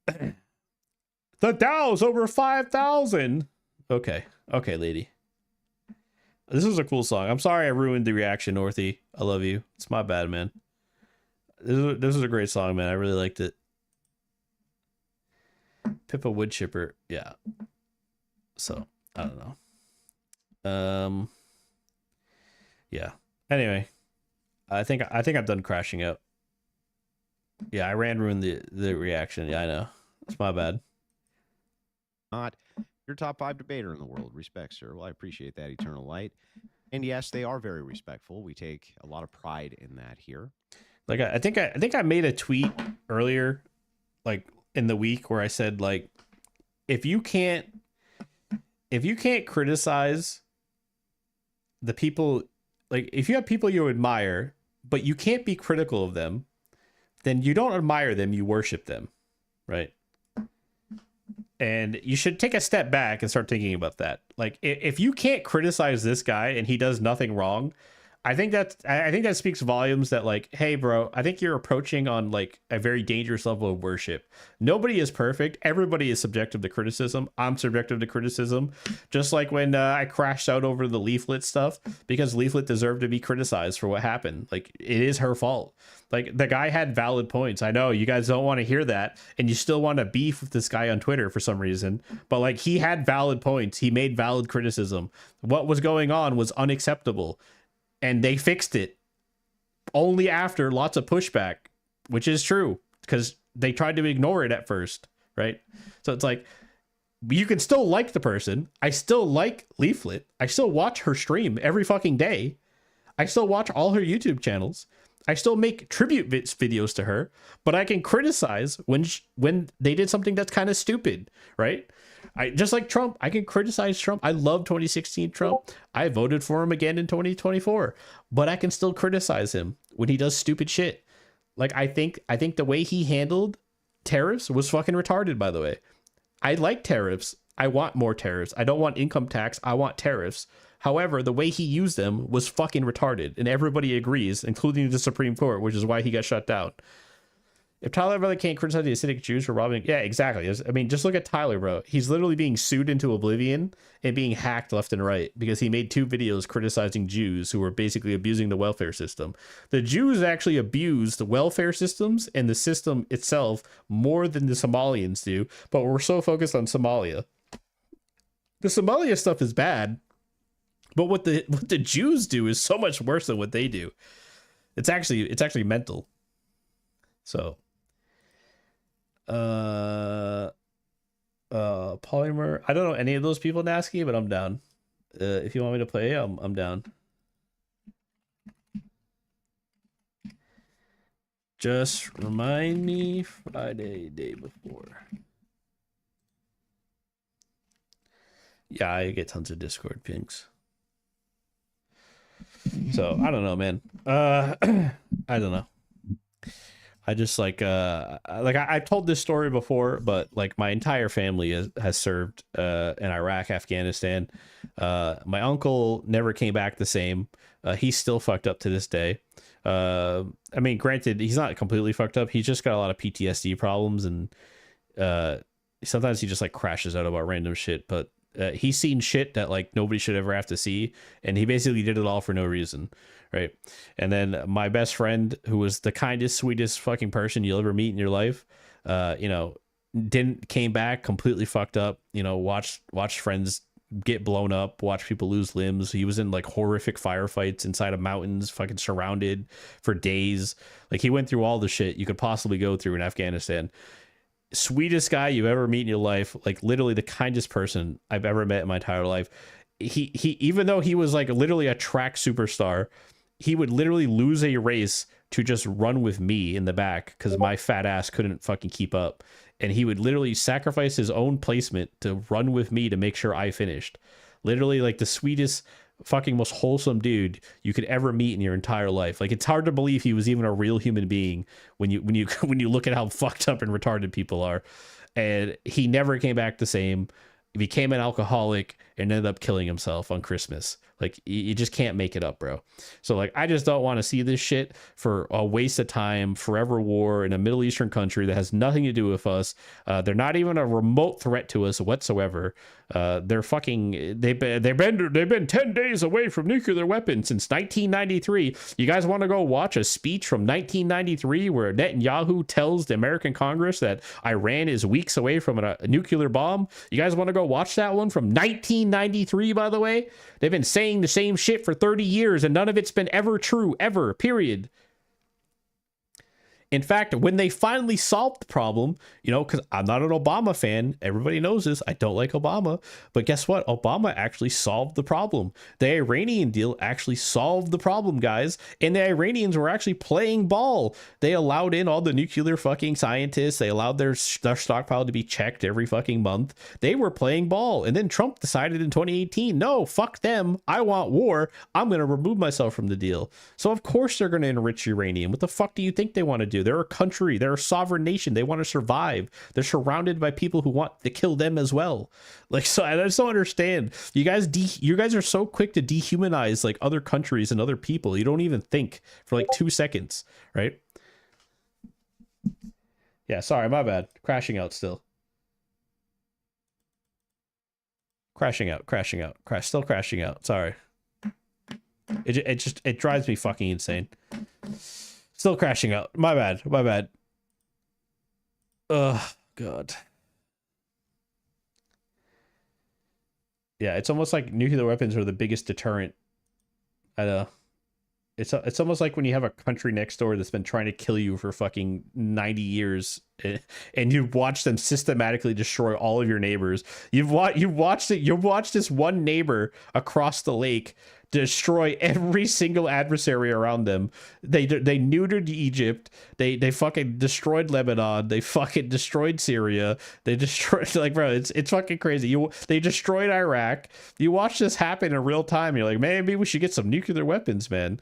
The Dow's over 5,000. Okay, lady. This is a cool song. I'm sorry I ruined the reaction, Northy. I love you. It's my bad, man. This is a great song, man. I really liked it. Pippa wood chipper. Yeah. So, I don't know. Yeah. Anyway, I think I'm done crashing out. Yeah, I ruined the reaction. Yeah, I know. It's my bad. Not your top 5 debater in the world. Respect, sir. Well, I appreciate that, Eternal Light. And yes, they are very respectful. We take a lot of pride in that here. Like I think I made a tweet earlier, like in the week, where I said, like, if you can't criticize the people, like if you have people you admire, but you can't be critical of them, then you don't admire them, you worship them, right? And you should take a step back and start thinking about that. Like, if you can't criticize this guy and he does nothing wrong, I think that speaks volumes that, like, hey, bro, I think you're approaching on like a very dangerous level of worship. Nobody is perfect. Everybody is subjective to criticism. I'm subjective to criticism. Just like when I crashed out over the Leaflet stuff, because Leaflet deserved to be criticized for what happened. Like, it is her fault. Like, the guy had valid points. I know you guys don't want to hear that, and you still want to beef with this guy on Twitter for some reason. But like, he had valid points. He made valid criticism. What was going on was unacceptable. And they fixed it only after lots of pushback, which is true, because they tried to ignore it at first, right? So it's like, you can still like the person. I still like Leaflet. I still watch her stream every fucking day. I still watch all her YouTube channels. I still make tribute videos to her, but I can criticize when they did something that's kind of stupid, right? I just like Trump. I can criticize Trump. I love 2016 Trump. I voted for him again in 2024, but I can still criticize him when he does stupid shit. Like, I think the way he handled tariffs was fucking retarded, by the way. I like tariffs. I want more tariffs. I don't want income tax. I want tariffs. However, the way he used them was fucking retarded, and everybody agrees, including the Supreme Court, which is why he got shut down. If Tyler really can't criticize the Hasidic Jews for robbing, yeah, exactly. I mean, just look at Tyler, bro. He's literally being sued into oblivion and being hacked left and right because he made 2 videos criticizing Jews who were basically abusing the welfare system. The Jews actually abuse the welfare systems and the system itself more than the Somalians do, but we're so focused on Somalia. The Somalia stuff is bad, but what the Jews do is so much worse than what they do. It's actually mental. So, Polymer. I don't know any of those people, Nasky, but I'm down. If you want me to play, I'm down. Just remind me Friday, day before. Yeah, I get tons of Discord pings. So I don't know, man. I don't know. I just like I told this story before, but like my entire family has served in Iraq, Afghanistan. My uncle never came back the same. He's still fucked up to this day. I mean, granted, he's not completely fucked up. He's just got a lot of PTSD problems, and sometimes he just like crashes out about random shit. But he's seen shit that like nobody should ever have to see, and he basically did it all for no reason. Right. And then my best friend, who was the kindest, sweetest fucking person you'll ever meet in your life, came back completely fucked up, watched friends get blown up, watched people lose limbs. He was in like horrific firefights inside of mountains, fucking surrounded for days. Like, he went through all the shit you could possibly go through in Afghanistan. Sweetest guy you've ever met in your life. Like, literally the kindest person I've ever met in my entire life. He even though he was like literally a track superstar, he would literally lose a race to just run with me in the back because my fat ass couldn't fucking keep up. And he would literally sacrifice his own placement to run with me to make sure I finished. Literally like the sweetest, fucking most wholesome dude you could ever meet in your entire life. Like, it's hard to believe he was even a real human being when you look at how fucked up and retarded people are. And he never came back the same. He became an alcoholic and ended up killing himself on Christmas. Like, you just can't make it up, bro. So, like, I just don't want to see this shit for a waste of time, forever war in a Middle Eastern country that has nothing to do with us. They're not even a remote threat to us whatsoever. They're fucking, they've been 10 days away from nuclear weapons since 1993. You guys want to go watch a speech from 1993 where Netanyahu tells the American Congress that Iran is weeks away from a nuclear bomb? You guys want to go watch that one from 1993, by the way? They've been saying the same shit for 30 years and none of it's been ever true, ever, period. In fact, when they finally solved the problem, you know, because I'm not an Obama fan, everybody knows this, I don't like Obama, but guess what? Obama actually solved the problem. The Iranian deal actually solved the problem, guys, and the Iranians were actually playing ball. They allowed in all the nuclear fucking scientists, they allowed their stockpile to be checked every fucking month. They were playing ball, and then Trump decided in 2018, no, fuck them, I want war, I'm going to remove myself from the deal. So of course they're going to enrich uranium. What the fuck do you think they want to do? They're a country. They're a sovereign nation. They want to survive. They're surrounded by people who want to kill them as well. Like, so I just don't understand. You guys are so quick to dehumanize like other countries and other people. You don't even think for like 2 seconds, right? Yeah, sorry, my bad. Crashing out still. Crashing out. Still crashing out. Sorry. It drives me fucking insane. Still crashing out. My bad. Ugh, God. Yeah, it's almost like nuclear weapons are the biggest deterrent. I know. It's almost like when you have a country next door that's been trying to kill you for fucking 90 years and you watch them systematically destroy all of your neighbors. You've watched this one neighbor across the lake destroy every single adversary around them. They neutered Egypt. They fucking destroyed Lebanon. They fucking destroyed Syria. They destroyed, like, bro, it's fucking crazy. They destroyed Iraq. You watch this happen in real time. You're like, maybe we should get some nuclear weapons, man.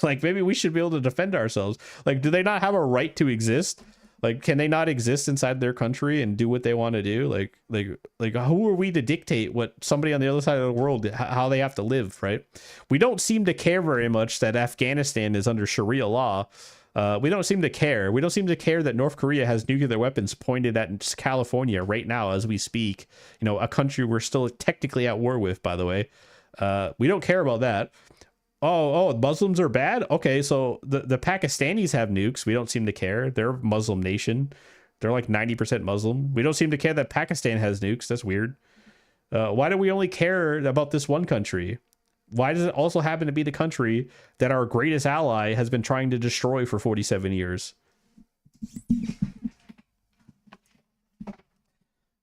Like, maybe we should be able to defend ourselves. Like, do they not have a right to exist? Like, can they not exist inside their country and do what they want to do? Like, who are we to dictate what somebody on the other side of the world, how they have to live, right? We don't seem to care very much that Afghanistan is under Sharia law. We don't seem to care. We don't seem to care that North Korea has nuclear weapons pointed at California right now as we speak. You know, a country we're still technically at war with, by the way. We don't care about that. Oh, Muslims are bad? Okay, so the Pakistanis have nukes. We don't seem to care. They're a Muslim nation. They're like 90% Muslim. We don't seem to care that Pakistan has nukes. That's weird. Why do we only care about this one country? Why does it also happen to be the country that our greatest ally has been trying to destroy for 47 years?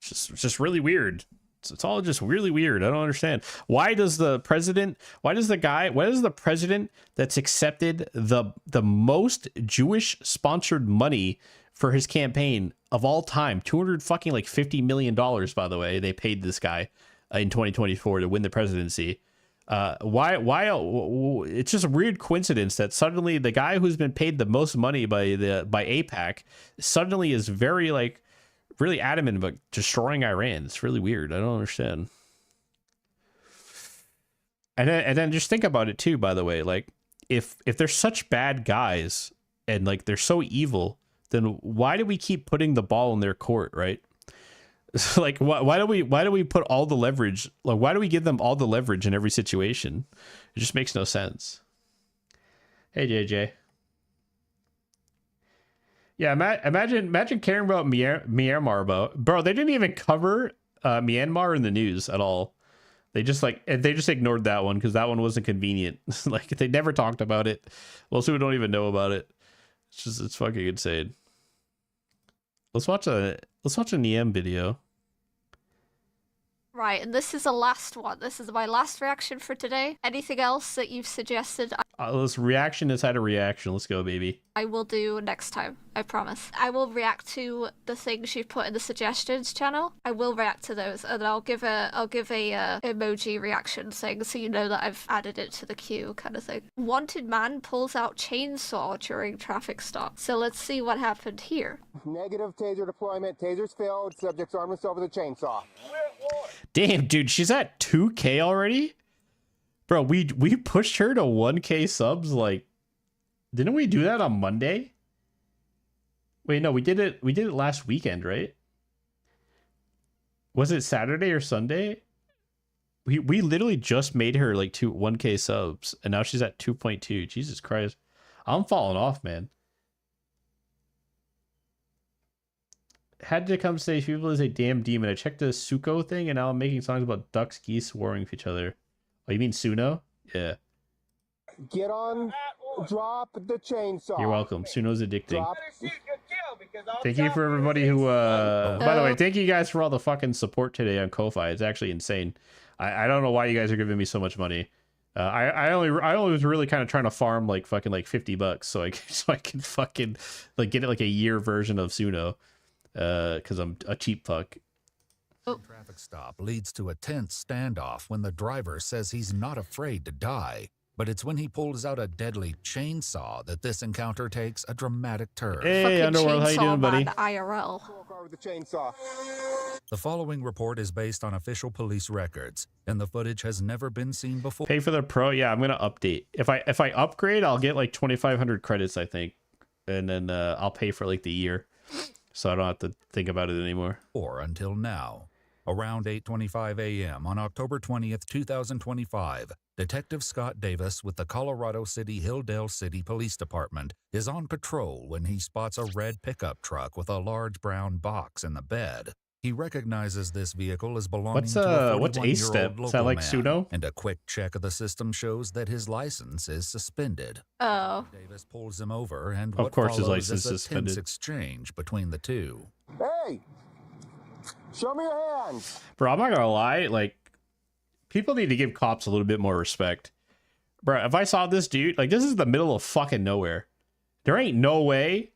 It's just really weird. It's all just really weird. I don't understand. Why does the president that's accepted the most Jewish sponsored money for his campaign of all time, $250 million, by the way, they paid this guy in 2024 to win the presidency. Why it's just a weird coincidence that suddenly the guy who's been paid the most money by AIPAC suddenly is very really adamant about destroying Iran. It's really weird. I don't understand. And then just think about it too, by the way, like if they're such bad guys and like they're so evil, then why do we keep putting the ball in their court, right? Like why do we put all the leverage? Like why do we give them all the leverage in every situation? It just makes no sense. Hey JJ. Yeah, imagine caring about Myanmar, bro. They didn't even cover Myanmar in the news at all. They just ignored that one because that one wasn't convenient. Like they never talked about it. Most people don't even know about it. It's fucking insane. Let's watch a Niem video. Right, and this is the last one. This is my last reaction for today. Anything else that you've suggested? This reaction inside a reaction. Let's go, baby. I will do next time, I promise. I will react to the things you've put in the suggestions channel. I will react to those, and I'll give a emoji reaction thing so you know that I've added it to the queue, kind of thing. Wanted man pulls out chainsaw during traffic stop. So let's see what happened here. Negative taser deployment. Tasers failed. Subject's arm is over the chainsaw. Damn, dude, she's at 2K already? Bro, we pushed her to 1K subs, like, didn't we do that on Monday? Wait, no, we did it last weekend, right? Was it Saturday or Sunday? We literally just made her like 1K subs, and now she's at 2.2. Jesus Christ. I'm falling off, man. Had to come say people is a damn demon. I checked the Suko thing, and now I'm making songs about ducks, geese warring with each other. Oh, you mean Suno? Yeah. Get on. Drop the chainsaw. You're welcome. Suno's addicting. Thank you for everybody who by the way, thank you guys for all the fucking support today on Ko-Fi. It's actually insane. I don't know why you guys are giving me so much money. I only was really kind of trying to farm like fucking like $50 so I can fucking like get it like a year version of Suno. Cuz I'm a cheap fuck. Traffic stop leads to a tense standoff when the driver says he's not afraid to die. But it's when he pulls out a deadly chainsaw that this encounter takes a dramatic turn. Hey, Underworld, how you doing, buddy? IRL. With the chainsaw. The following report is based on official police records, and the footage has never been seen before. Pay for the pro? Yeah, I'm gonna update. If I upgrade, I'll get like 2,500 credits, I think, and then I'll pay for like the year, so I don't have to think about it anymore. Or until now. Around 8:25 a.m. on October 20th, 2025, Detective Scott Davis with the Colorado City Hilldale City Police Department is on patrol when he spots a red pickup truck with a large brown box in the bed. He recognizes this vehicle as belonging to a 41-year-old local Is that like man, Suno? and a quick check of the system shows that his license is suspended. Oh. Davis pulls him over, and Of what course his follows license is a is suspended. tense exchange between the two. Hey! Show me your hands. Bro, I'm not gonna lie, like, people need to give cops a little bit more respect. Bro, if I saw this dude, like, this is the middle of fucking nowhere. There ain't no way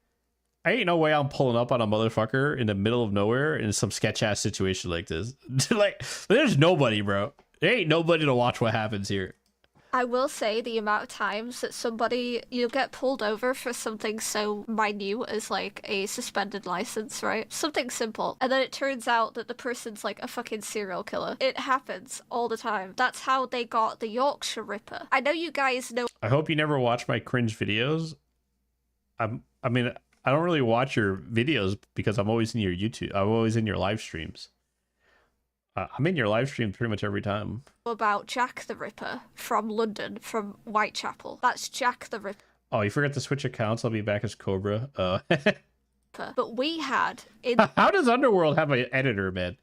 I'm pulling up on a motherfucker in the middle of nowhere in some sketch-ass situation like this. Like, there's nobody, bro. There ain't nobody to watch what happens here. I will say the amount of times that you'll get pulled over for something so minute as like a suspended license, right? Something simple. And then it turns out that the person's like a fucking serial killer. It happens all the time. That's how they got the Yorkshire Ripper. I know you guys know. I hope you never watch my cringe videos. I mean, I don't really watch your videos because I'm always in your YouTube. I'm always in your live streams. I'm in your live stream pretty much every time. About Jack the Ripper from London, from Whitechapel. That's Jack the Ripper. Oh, you forgot to switch accounts. I'll be back as Cobra. But we had... How does Underworld have an editor, man?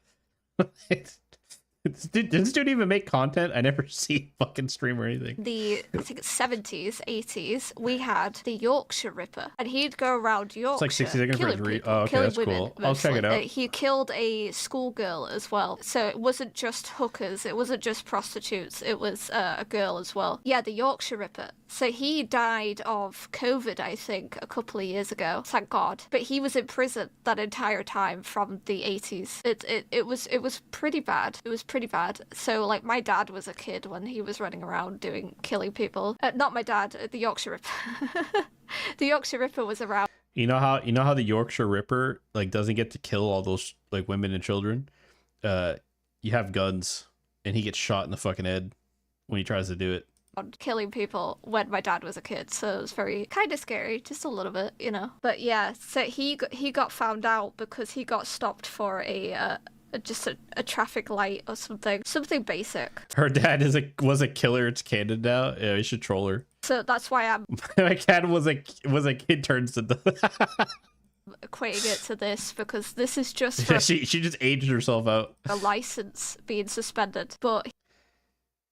Does this dude even make content? I never see fucking stream or anything. I think it's 70s, 80s, we had the Yorkshire Ripper. And he'd go around Yorkshire. It's like 60 seconds for killing people, Oh, okay, killing that's women, cool. I'll check it out. He killed a schoolgirl as well. So it wasn't just hookers, it wasn't just prostitutes, it was a girl as well. Yeah, the Yorkshire Ripper. So he died of COVID, I think, a couple of years ago. Thank God. But he was in prison that entire time from the 80s. It was pretty bad. It was pretty bad. So like my dad was a kid when he was running around killing people. Not my dad, the Yorkshire Ripper. The Yorkshire Ripper was around. You know how the Yorkshire Ripper like doesn't get to kill all those like women and children? You have guns and he gets shot in the fucking head when he tries to do it. Killing people when my dad was a kid, so it was very kind of scary, just a little bit, you know. But yeah, so he got found out because he got stopped for just a traffic light or something basic. Her dad was a killer. It's canon now. Yeah, you should troll her. So that's why I'm my cat was a kid turns to equating it to this, because this is just for she just aged herself out. A license being suspended, but.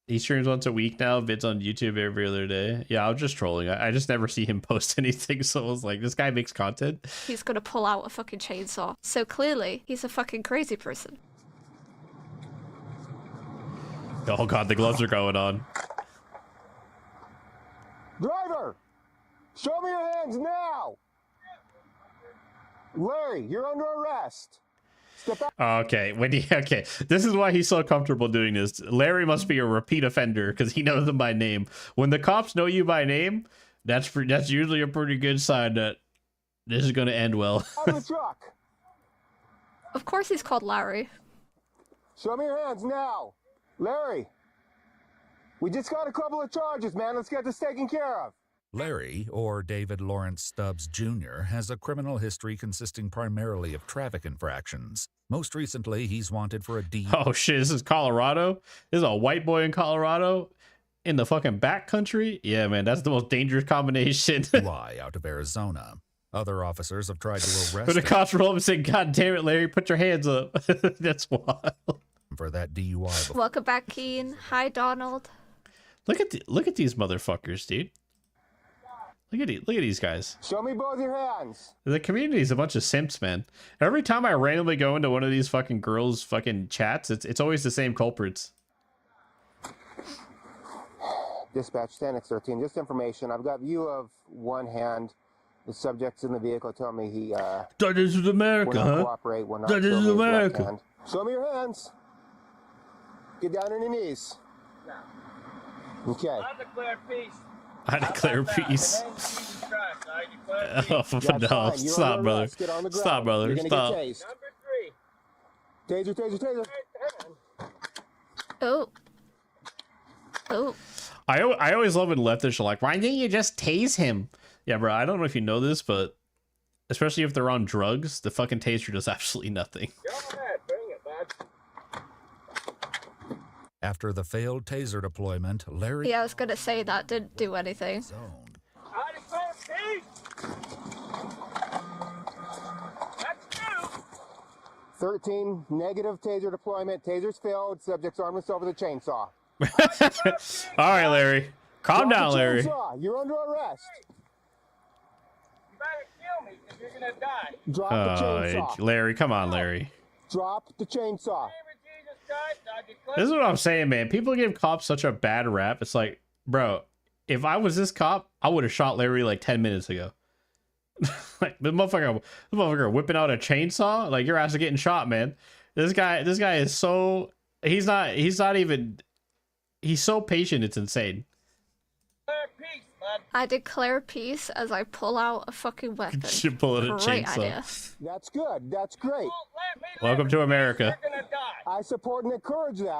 He streams once a week now, vids on YouTube every other day. Yeah, I was just trolling. I just never see him post anything, so I was like, this guy makes content. He's gonna pull out a fucking chainsaw. So clearly, he's a fucking crazy person. Oh god, the gloves are going on. Driver, show me your hands now. Larry, you're under arrest. Step out. Okay, okay. This is why he's so comfortable doing this. Larry must be a repeat offender because he knows them by name. When the cops know you by name, that's usually a pretty good sign that this is going to end well. Out of the truck. Of course he's called Larry. Show me your hands now. Larry, we just got a couple of charges, man. Let's get this taken care of. Larry, or David Lawrence Stubbs Jr., has a criminal history consisting primarily of traffic infractions. Most recently, he's wanted for a Oh shit, this is Colorado? This is a white boy in Colorado? In the fucking backcountry? Yeah, man, that's the most dangerous combination. DUI out of Arizona. Other officers have tried to arrest But the cops roll up and say, God damn it, Larry, put your hands up. That's wild. For that DUI. Welcome back, Keen. Hi, Donald. Look at these motherfuckers, dude. Look at these guys. Show me both your hands. The community is a bunch of simps, man. Every time I randomly go into one of these fucking girls' fucking chats, it's always the same culprits. Dispatch 10X13, just information. I've got view of one hand. The subject's in the vehicle. Tell me he. That is America, will not huh? cooperate. Will not That show is me his left America. hand. Show me your hands. Get down on your knees. Okay. I declare peace. I declare peace. Oh, That's no. fine. You're Stop, under brother. arrest. Get on the ground. Stop, brother. You're gonna Stop. Get tased. Taser, taser, taser. Oh. Oh. I always love when leftists are like, why didn't you just tase him? Yeah, bro, I don't know if you know this, but especially if they're on drugs, the fucking taser does absolutely nothing. After the failed taser deployment, Larry... Yeah, I was gonna say that didn't do anything. I declare peace. That's true. 13, negative taser deployment. Taser's failed. Subject's arm is over the chainsaw. All right, Larry. Calm Drop down, the Larry. chainsaw. You're under arrest. You better kill me because you're gonna die. Drop the chainsaw. Larry, come on, Larry. Drop the chainsaw. This is what I'm saying, man. People give cops such a bad rap. It's like, bro, if I was this cop, I would have shot Larry like 10 minutes ago. Like, the motherfucker whipping out a chainsaw, like your ass is getting shot, man. This guy is so he's so patient, it's insane. I declare peace as I pull out a fucking weapon. Should pull out a Great chainsaw. idea. That's good. That's great. Welcome to America. I support and encourage that. No,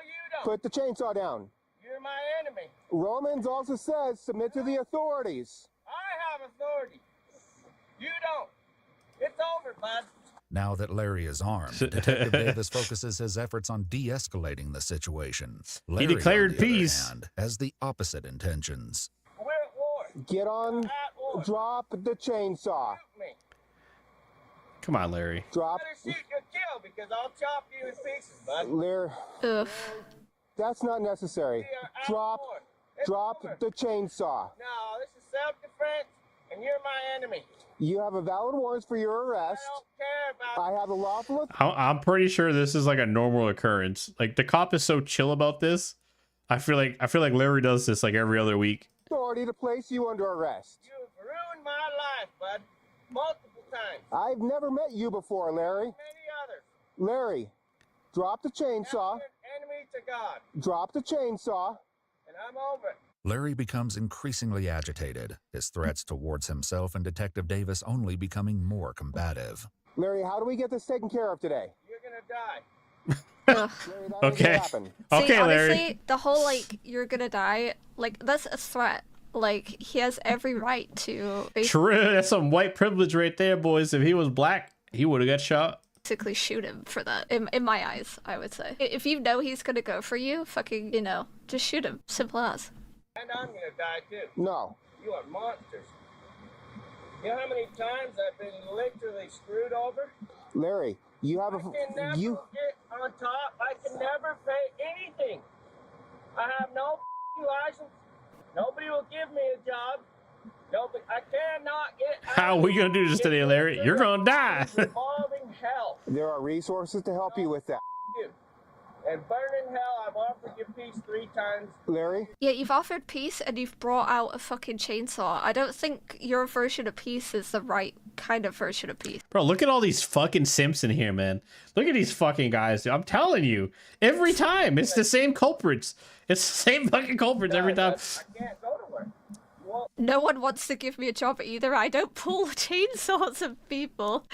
you don't. Put the chainsaw down. You're my enemy. Romans also says submit to the authorities. I have authority. You don't. It's over, bud. Now that Larry is armed, Detective Davis focuses his efforts on de-escalating the situation. Larry, declared on the other peace. hand, has the opposite intentions. We're at war. Get on. Drop the chainsaw. Shoot me. Come on, Larry. Drop. Better shoot your kill because I'll chop you in pieces, bud. Larry. That's not necessary. Drop the chainsaw. No, this is self-defense, and you're my enemy. You have a valid warrant for your arrest. I don't care about I have a lawful I'm pretty sure this is like a normal occurrence. Like the cop is so chill about this. I feel like Larry does this like every other week. authority to place you under arrest. You've ruined my life, bud. Multiple times. I've never met you before, Larry. Many others. Larry, drop the chainsaw. Enemy to God. Drop the chainsaw. And I'm over it. Larry becomes increasingly agitated, his threats towards himself and Detective Davis only becoming more combative. Larry, how do we get this taken care of today? You're gonna die. Larry, Okay. Okay, See, Larry. honestly, the whole, like, you're gonna die, like, that's a threat. Like, he has every right to True, that's some white privilege right there, boys. If he was black, he would have got shot. basically shoot him for that. In my eyes, I would say. If you know he's gonna go for you, fucking, you know, just shoot him. Simple as. And I'm gonna die too. No. You are monsters. You know how many times I've been literally screwed over? Larry, you have I can never get on top. I can never pay anything. I have no license. Nobody will give me a job. Nobody. I cannot get. How are we gonna do this today, Larry? You're gonna die. Revolving hell. There are resources to help you with that. You. And burn in hell, I've offered you peace 3 times. Larry? Yeah, you've offered peace and you've brought out a fucking chainsaw. I don't think your version of peace is the right kind of version of peace. Bro, look at all these fucking simps in here, man. Look at these fucking guys. I'm telling you, every time it's the same culprits. It's the same fucking culprits every time. I can't go to work. No one wants to give me a job either. I don't pull chainsaws at people.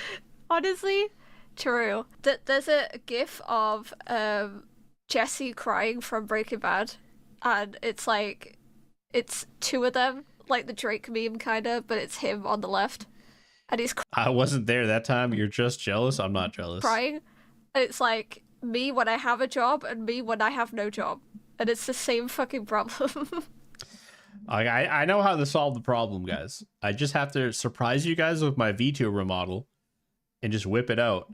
Honestly, true. There's a gif of Jesse crying from Breaking Bad, and it's like, it's 2 of them, like the Drake meme kinda, but it's him on the left, and he's I wasn't there that time. You're just jealous. I'm not jealous. crying, and it's like me when I have a job and me when I have no job, and it's the same fucking problem. I know how to solve the problem, guys. I just have to surprise you guys with my vtuber model and just whip it out.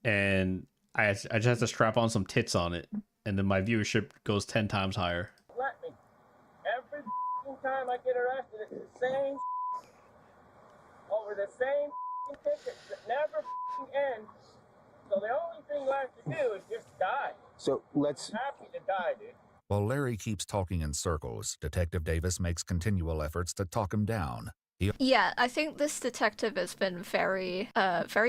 And I just have to strap on some tits on it. And then my viewership goes 10 times higher. Let me. Every time I get arrested, it's the same over the same tickets that never end. So the only thing left to do is just die. So let's... I'm happy to die, dude. While Larry keeps talking in circles, Detective Davis makes continual efforts to talk him down. Yeah, I think this detective has been very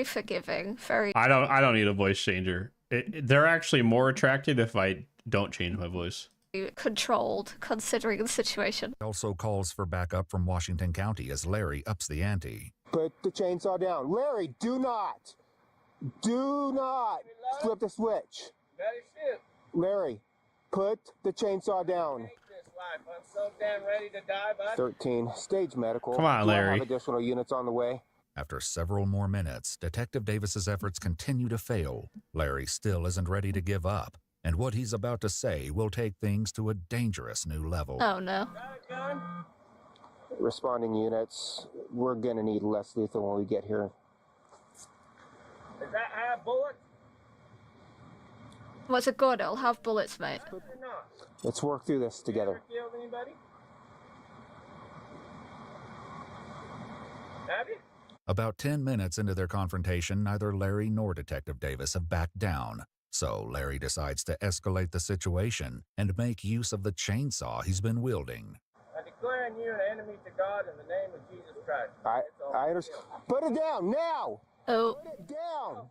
forgiving, very... I don't need a voice changer. They're actually more attracted if I don't change my voice. controlled, considering the situation. He also calls for backup from Washington County as Larry ups the ante. Put the chainsaw down. Larry, do not flip the switch. Larry, put the chainsaw down. I'm so damn ready to die, bud. 13. Stage medical. Come on, Do I Larry. have additional units on the way? After several more minutes, Detective Davis's efforts continue to fail. Larry still isn't ready to give up, and what he's about to say will take things to a dangerous new level. Oh no. Responding units, we're gonna need less lethal when we get here. Does that have bullets? What's it good? It'll have bullets, mate. Let's work through this together. Killed anybody? Have you? About 10 minutes into their confrontation, neither Larry nor Detective Davis have backed down. So Larry decides to escalate the situation and make use of the chainsaw he's been wielding. I declare you an enemy to God in the name of Jesus Christ. I understand. Put it down now! Oh. Put it down!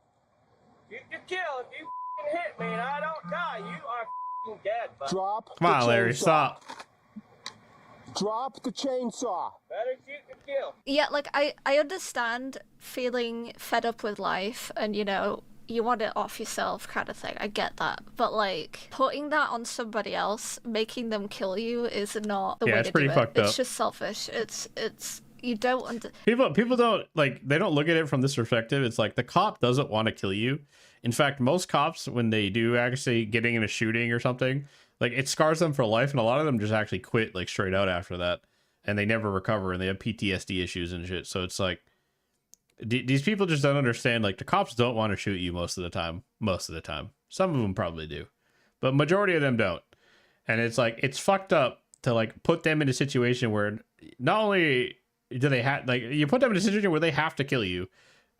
You can kill if you hit me and I don't die. You are dead, bud. Drop Come on, the Larry, chainsaw. stop. Drop the chainsaw. Better shoot than kill. Yeah, like, I understand feeling fed up with life and, you know, you want it off yourself kind of thing. I get that. But, like, putting that on somebody else, making them kill you is not the way to do it. it's pretty fucked up. It's just selfish. It's you don't People don't, like, they don't look at it from this perspective. It's like the cop doesn't want to kill you. In fact, most cops, when they do actually getting in a shooting or something, like, it scars them for life, and a lot of them just actually quit, like, straight out after that, and they never recover, and they have PTSD issues and shit. So it's like, these people just don't understand, like, the cops don't want to shoot you most of the time. Some of them probably do, but majority of them don't. And it's like, it's fucked up to, like, put them in a situation where not only do they have, like, you put them in a situation where they have to kill you,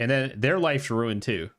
and then their life's ruined too.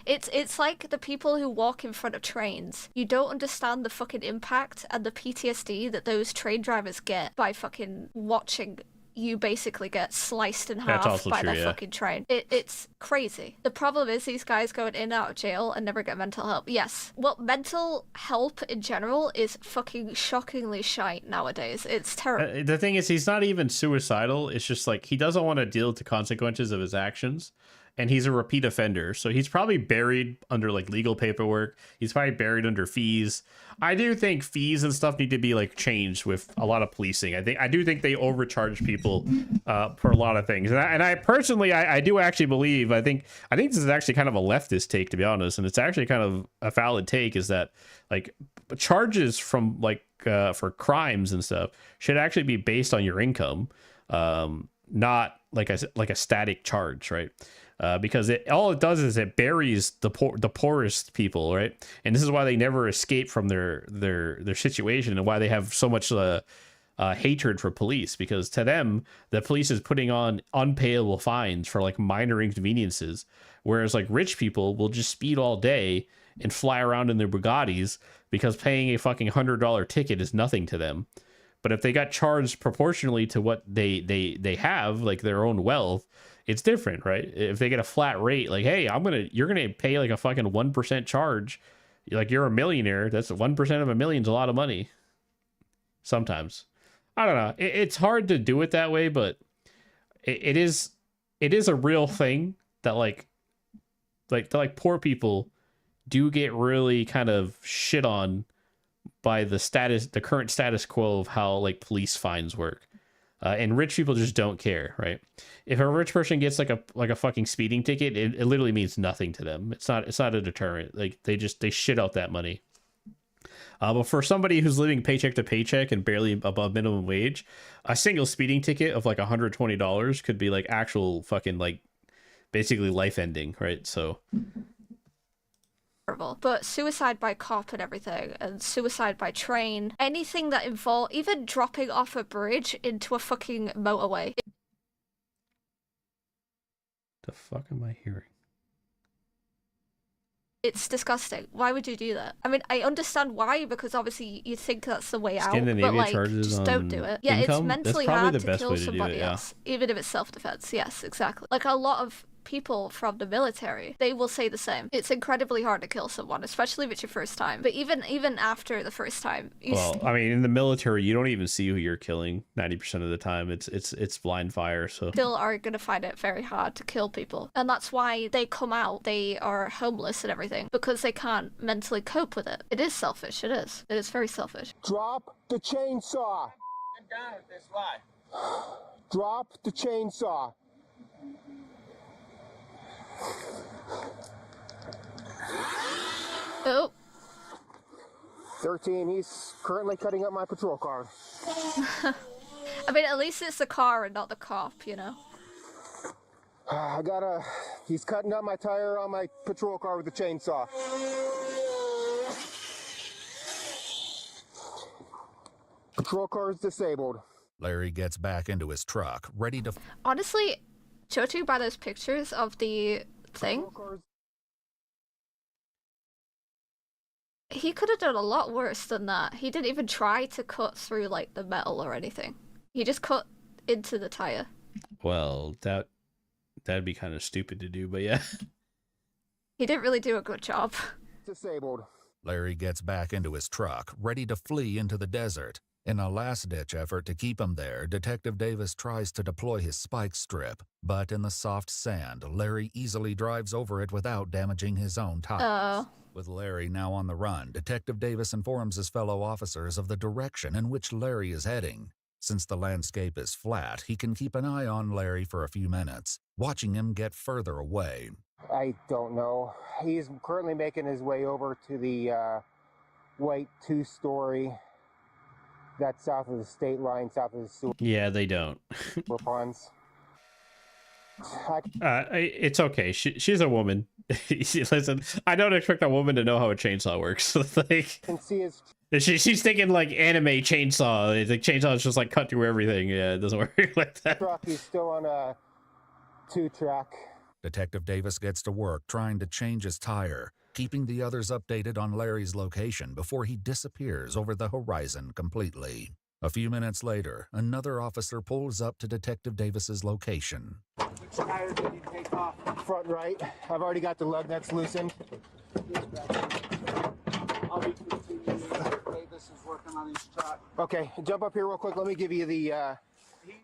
It's like the people who walk in front of trains. You don't understand the fucking impact and the PTSD that those train drivers get by fucking watching you basically get sliced in That's half also by true, that yeah. fucking train. It's crazy. The problem is these guys going in and out of jail and never get mental help. Yes. Well, mental help in general is fucking shockingly shite nowadays. It's terrible. The thing is, he's not even suicidal. It's just like, he doesn't want to deal with the consequences of his actions. And he's a repeat offender, so he's probably buried under, like, legal paperwork. He's probably buried under fees. I do think fees and stuff need to be, like, changed with a lot of policing. I do think they overcharge people for a lot of things. And I personally, I do actually believe, I think this is actually kind of a leftist take, to be honest, and it's actually kind of a valid take, is that, like, charges from, like, for crimes and stuff should actually be based on your income, not like a static charge, right? Because all it does is it buries the poorest people, right? And this is why they never escape from their situation, and why they have so much hatred for police, because to them, the police is putting on unpayable fines for like minor inconveniences, whereas like rich people will just speed all day and fly around in their Bugattis because paying a fucking $100 ticket is nothing to them. But if they got charged proportionally to what they have, like their own wealth, it's different, right? If they get a flat rate, like, hey, you're gonna pay like a fucking 1% charge, like you're a millionaire. That's 1% of a million's a lot of money. Sometimes, I don't know. It's hard to do it that way, but it is a real thing that like poor people do get really kind of shit on by the current status quo of how like police fines work, and rich people just don't care, right? If a rich person gets like a fucking speeding ticket, it literally means nothing to them. It's not a deterrent. Like they shit out that money. But for somebody who's living paycheck to paycheck and barely above minimum wage, a single speeding ticket of like $120 could be like actual fucking like basically life ending, right? So. But suicide by cop and everything, and suicide by train, anything that involves even dropping off a bridge into a fucking motorway. The fuck am I hearing? It's disgusting. Why would you do that? I mean, I understand why, because obviously you think that's the way out, but like, just don't do it. Yeah, it's mentally hard to kill somebody else, even if it's self-defense. Yes, exactly. Like a lot of people from the military, they will say the same. It's incredibly hard to kill someone, especially if it's your first time. But even after the first time, I mean, in the military, you don't even see who you're killing 90% of the time. It's blind fire. So still are gonna find it very hard to kill people, and that's why they come out. They are homeless and everything because they can't mentally cope with it. It is selfish. It is. It is very selfish. Drop the chainsaw. I'm down with this life. Drop the chainsaw. Oh. 13, he's currently cutting up my patrol car. I mean, at least it's the car and not the cop, you know? He's cutting up my tire on my patrol car with a chainsaw. Patrol car is disabled. Larry gets back into his truck, ready to... Honestly, judging by those pictures of the thing, he could have done a lot worse than that. He didn't even try to cut through, like, the metal or anything. He just cut into the tire. Well, that'd be kind of stupid to do, but yeah. He didn't really do a good job. Disabled. Larry gets back into his truck, ready to flee into the desert. In a last-ditch effort to keep him there, Detective Davis tries to deploy his spike strip, but in the soft sand, Larry easily drives over it without damaging his own tires. With Larry now on the run, Detective Davis informs his fellow officers of the direction in which Larry is heading. Since the landscape is flat, he can keep an eye on Larry for a few minutes, watching him get further away. I don't know. He's currently making his way over to the white two-story that's south of the state line, south of the sewer. Yeah, they don't. Ponds. It's okay. She's a woman. Listen, I don't expect a woman to know how a chainsaw works. Like, can see his... she's thinking like anime chainsaw. The chainsaw is just like cut through everything. Yeah, it doesn't work like that. Truck, he's still on a 2-track. Detective Davis gets to work trying to change his tire, keeping the others updated on Larry's location before he disappears over the horizon completely. A few minutes later, another officer pulls up to Detective Davis's location. Which tire did you take off? Front right. I've already got the lug nuts loosened. I'll be continuing. Davis is working on his truck. Okay, jump up here real quick. Let me give you the...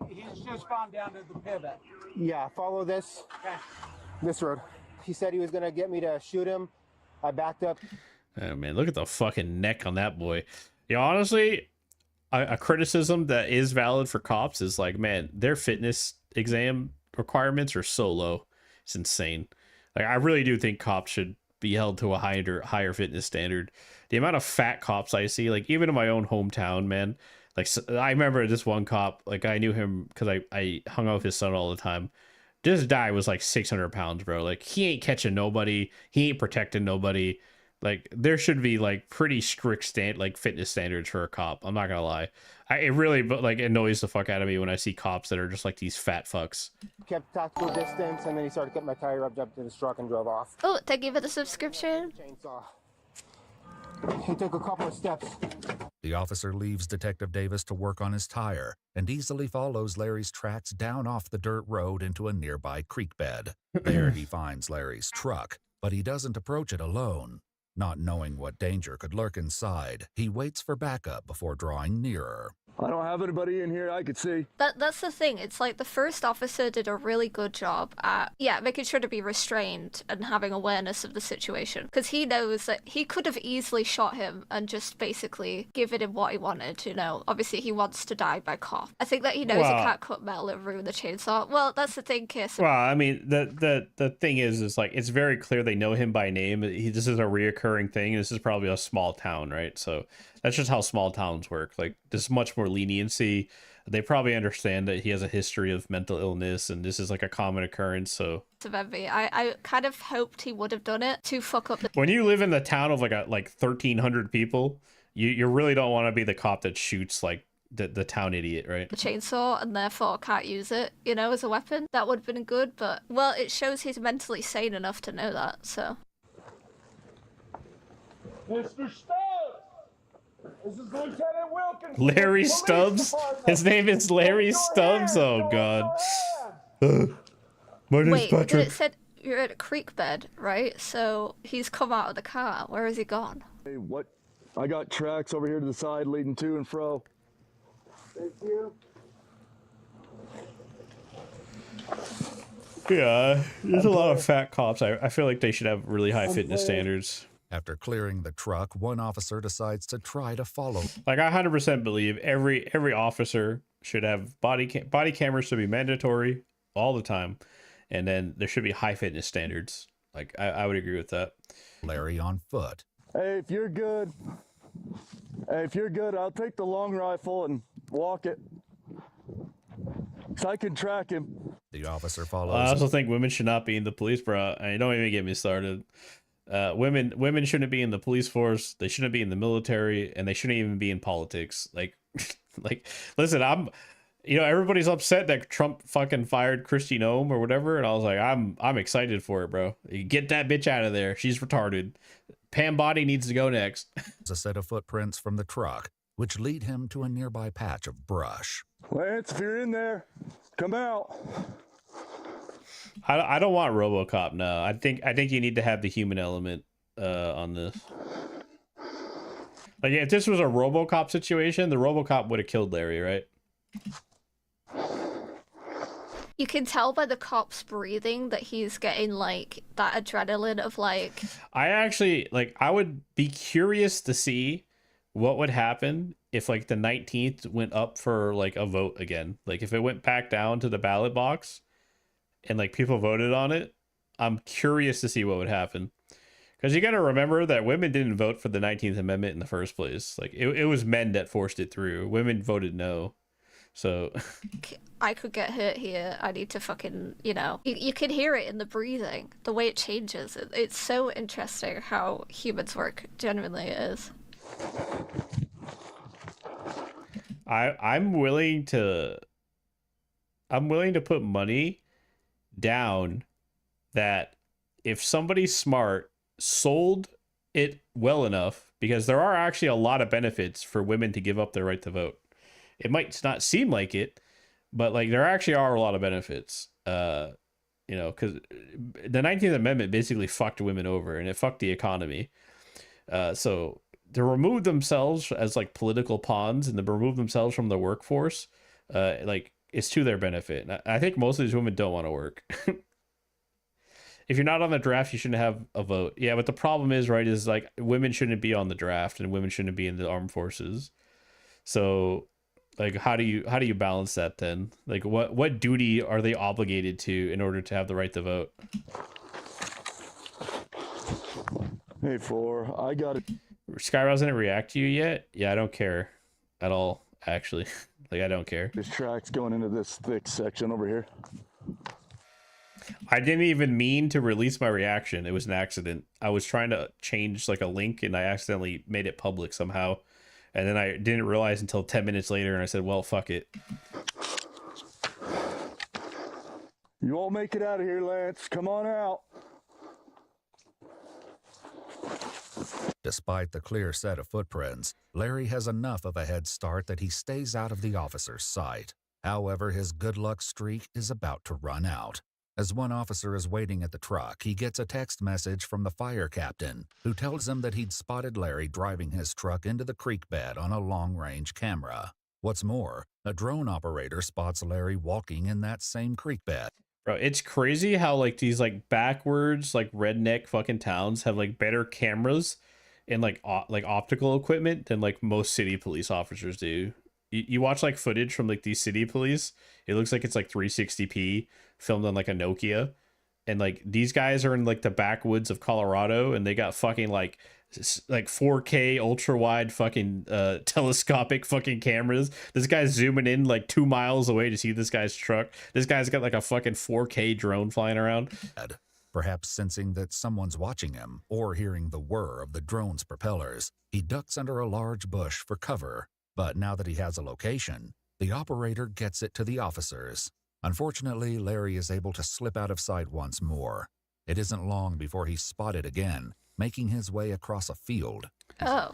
He's just gone down to the pivot. Yeah, follow this. Okay. This road. He said he was going to get me to shoot him. I backed up. Oh, man, look at the fucking neck on that boy. Yeah, honestly, a criticism that is valid for cops is like, man, their fitness exam requirements are so low. It's insane. Like, I really do think cops should be held to a higher fitness standard. The amount of fat cops I see, like, even in my own hometown, man. Like, I remember this one cop, like, I knew him because I hung out with his son all the time. This guy was like 600 pounds, bro. Like, he ain't catching nobody. He ain't protecting nobody. Like there should be like pretty strict fitness standards for a cop. I'm not gonna lie. It really like annoys the fuck out of me when I see cops that are just like these fat fucks. Kept tactical distance, and then he started getting my tire rubbed up to his truck and drove off. Oh, thank you for the subscription. Chainsaw. He took a couple of steps. The officer leaves Detective Davis to work on his tire and easily follows Larry's tracks down off the dirt road into a nearby creek bed. There he finds Larry's truck, but he doesn't approach it alone. Not knowing what danger could lurk inside, he waits for backup before drawing nearer. I don't have anybody in here I could see. That's the thing. It's like the first officer did a really good job at, making sure to be restrained and having awareness of the situation. Because he knows that he could have easily shot him and just basically given him what he wanted, you know. Obviously, he wants to die by cop. I think that he knows he can't cut metal and ruin the chainsaw. Well, that's the thing, Kiss. Well, I mean, the thing is like, it's very clear they know him by name. This is a reoccurring thing. This is probably a small town, right? So that's just how small towns work. Like, there's much more leniency. They probably understand that he has a history of mental illness, and this is like a common occurrence. So I kind of hoped he would have done it to fuck up the... When you live in the town of like 1,300 people, you really don't want to be the cop that shoots like the town idiot, right? The chainsaw, and therefore can't use it, you know, as a weapon. That would have been good, but, well, it shows he's mentally sane enough to know that, so... Mr. Stubbs! This is Lieutenant Wilkins. Larry Stubbs? His name is Larry Stubbs? Oh, God. My name's Wait, Patrick. it said you're at a creek bed, right? So he's come out of the car. Where has he gone? Hey, what? I got tracks over here to the side leading to and fro. Thank you. Yeah, there's a lot of fat cops. I feel like they should have really high fitness standards. After clearing the truck, one officer decides to try to follow. Like, I 100% believe every officer should have body cameras should be mandatory all the time, and then there should be high fitness standards. Like, I would agree with that. Larry on foot. Hey, if you're good, I'll take the long rifle and walk it, so I can track him. The officer follows. I also think women should not be in the police, bro. I mean, don't even get me started. Women shouldn't be in the police force. They shouldn't be in the military, and they shouldn't even be in politics. Like, listen, everybody's upset that Trump fucking fired Kristi Noem or whatever, and I was like, I'm excited for it, bro. Get that bitch out of there. She's retarded. Pam Bondi needs to go next. A set of footprints from the truck, which lead him to a nearby patch of brush. Lance, if you're in there, come out. I don't want RoboCop. No, I think you need to have the human element on this. Like, if this was a RoboCop situation, the RoboCop would have killed Larry, right? You can tell by the cop's breathing that he's getting like that adrenaline of like. I would be curious to see what would happen if like the 19th went up for like a vote again. Like, if it went back down to the ballot box and like people voted on it, I'm curious to see what would happen. Because you got to remember that women didn't vote for the 19th Amendment in the first place. Like, it was men that forced it through. Women voted no. So I could get hurt here. I need to fucking, you can hear it in the breathing, the way it changes. It's so interesting how humans work. Genuinely, it is. I'm willing to put money down that if somebody smart sold it well enough, because there are actually a lot of benefits for women to give up their right to vote. It might not seem like it, but like there actually are a lot of benefits. Because the 19th Amendment basically fucked women over, and it fucked the economy. So to remove themselves as like political pawns and to remove themselves from the workforce, it's to their benefit. And I think most of these women don't want to work. If you're not on the draft, you shouldn't have a vote. Yeah, but the problem is, right, is like women shouldn't be on the draft and women shouldn't be in the armed forces. So like, how do you balance that then? Like, what duty are they obligated to in order to have the right to vote? Hey, I got it. Skyebrows didn't react to you yet? Yeah, I don't care at all, actually. Like, I don't care. There's tracks going into this thick section over here. I didn't even mean to release my reaction. It was an accident. I was trying to change like a link and I accidentally made it public somehow. And then I didn't realize until 10 minutes later and I said, well, fuck it. You won't make it out of here, Lance. Come on out. Despite the clear set of footprints, Larry has enough of a head start that he stays out of the officer's sight. However, his good luck streak is about to run out. As one officer is waiting at the truck, he gets a text message from the fire captain, who tells him that he'd spotted Larry driving his truck into the creek bed on a long-range camera. What's more, a drone operator spots Larry walking in that same creek bed. Bro, it's crazy how like these like backwards like redneck fucking towns have like better cameras and like optical equipment than like most city police officers do. You watch like footage from like these city police, it looks like it's like 360p filmed on like a Nokia, and like these guys are in like the backwoods of Colorado and they got fucking like 4K ultra wide fucking telescopic fucking cameras. This guy's zooming in like 2 miles away to see this guy's truck. This guy's got like a fucking 4K drone flying around. Perhaps sensing that someone's watching him or hearing the whir of the drone's propellers, he ducks under a large bush for cover. But now that he has a location, the operator gets it to the officers. Unfortunately, Larry is able to slip out of sight once more. It isn't long before he's spotted again, making his way across a field. Oh.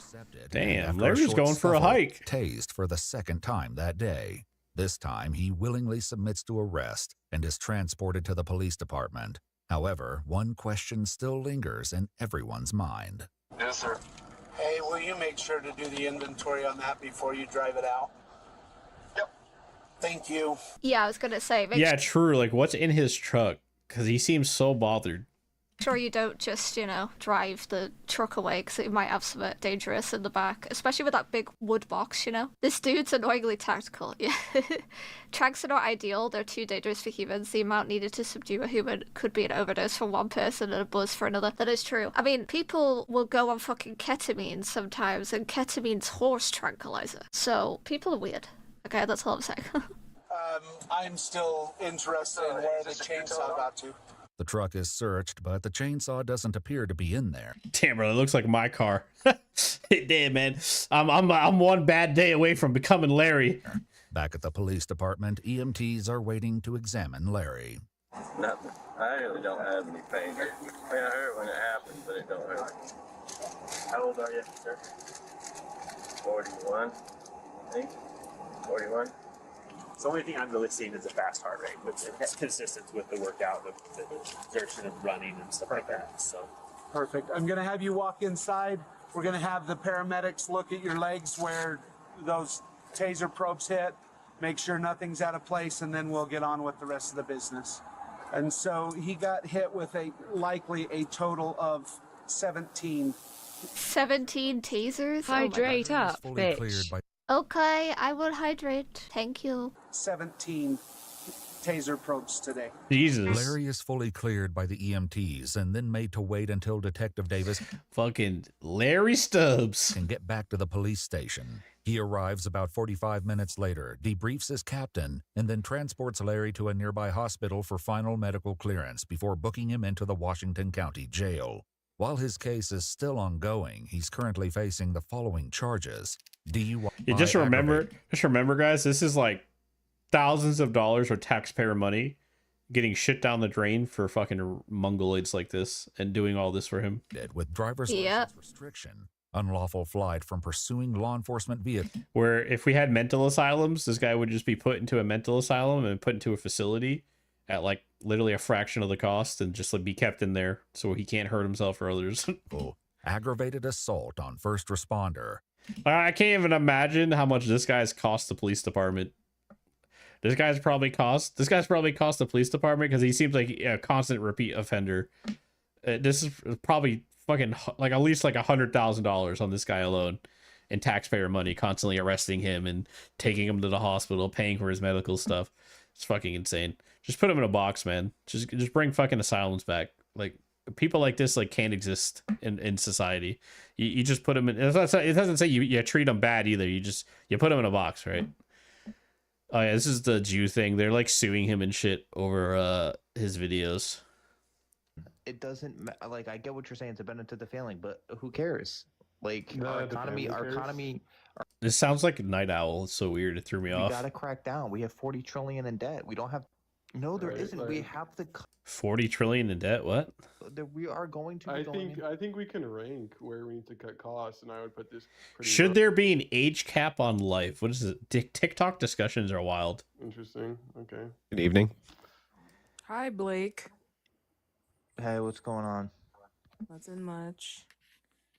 Damn, Larry's going for a hike. Tased for the second time that day. This time, he willingly submits to arrest and is transported to the police department. However, one question still lingers in everyone's mind. Yes, sir. Hey, will you make sure to do the inventory on that before you drive it out? Yep. Thank you. Yeah, I was gonna say. Yeah, true. Like, what's in his truck? Because he seems so bothered. Sure you don't just, drive the truck away because it might have something dangerous in the back, especially with that big wood box, This dude's annoyingly tactical. Yeah. Tranks are not ideal. They're too dangerous for humans. The amount needed to subdue a human could be an overdose for one person and a buzz for another. That is true. I mean, people will go on fucking ketamine sometimes, and ketamine's horse tranquilizer. So, people are weird. Okay, that's all I'm saying. I'm still interested in where the chainsaw got to. The truck is searched, but the chainsaw doesn't appear to be in there. Damn, bro, it looks like my car. It did, man. I'm one bad day away from becoming Larry. Back at the police department, EMTs are waiting to examine Larry. Nothing. I really don't have any pain. I mean, I hurt when it happens, but it don't hurt. How old are you, sir? 41, I think. 41. The only thing I'm really seeing is a fast heart rate, which is consistent with the workout, the exertion of running and stuff like that. So, Perfect. I'm going to have you walk inside. We're going to have the paramedics look at your legs where those taser probes hit, make sure nothing's out of place, and then we'll get on with the rest of the business. And so he got hit with likely a total of 17. 17 tasers? Hydrate up, bitch. Okay, I will hydrate. Thank you. 17 taser probes today. Jesus. Larry is fully cleared by the EMTs and then made to wait until Detective Davis fucking Larry Stubbs can get back to the police station. He arrives about 45 minutes later, debriefs his captain, and then transports Larry to a nearby hospital for final medical clearance before booking him into the Washington County Jail. While his case is still ongoing, he's currently facing the following charges. DUI. Yeah, just remember, guys, this is like thousands of dollars of taxpayer money getting shit down the drain for fucking mongoloids like this and doing all this for him. With driver's license restriction, unlawful flight from pursuing law enforcement vehicle. Where if we had mental asylums, this guy would just be put into a mental asylum and put into a facility at like literally a fraction of the cost and just like be kept in there so he can't hurt himself or others. Aggravated assault on first responder. I can't even imagine how much this guy's cost the police department. This guy's probably cost the police department because he seems like a constant repeat offender. This is probably fucking like at least like $100,000 on this guy alone in taxpayer money, constantly arresting him and taking him to the hospital, paying for his medical stuff. It's fucking insane. Just put him in a box, man. Just bring fucking asylums back. Like people like this like can't exist in society. You just put them in. It doesn't say you treat them bad either. You put them in a box, right? Oh yeah, this is the Jew thing. They're like suing him and shit over his videos. It doesn't like I get what you're saying. It's a benefit to the family, but who cares? Like our economy. This sounds like Night Owl. It's so weird. It threw me We off. gotta crack down. We have 40 trillion in debt. We don't have. No, there isn't. We have to. 40 trillion in debt. What? We are going to. I think we can rank where we need to cut costs, and I would put this. Should there be an age cap on life? What is it? TikTok discussions are wild. Interesting. Okay. Good evening. Hi, Blake. Hey, what's going on? Nothing much.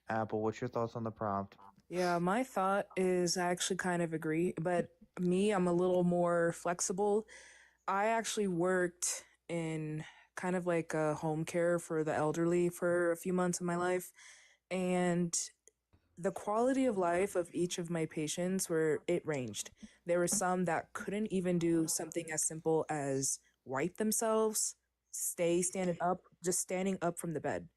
Apple, what's your thoughts on the prompt? Yeah, my thought is I actually kind of agree, but me, I'm a little more flexible. I actually worked in kind of like a home care for the elderly for a few months of my life, and the quality of life of each of my patients it ranged. There were some that couldn't even do something as simple as wipe themselves, standing up from the bed.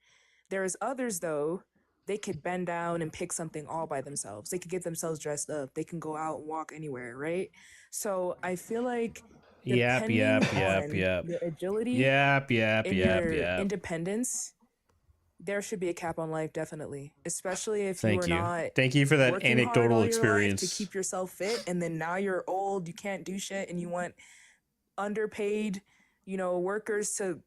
There's others though, they could bend down and pick something all by themselves. They could get themselves dressed up. They can go out and walk anywhere, right? So I feel like Yep. your agility, your independence, there should be a cap on life, definitely. Especially if you are not. Thank you for that working hard anecdotal all your life experience. to keep yourself fit, and then now you're old, you can't do shit, and you want underpaid, workers to,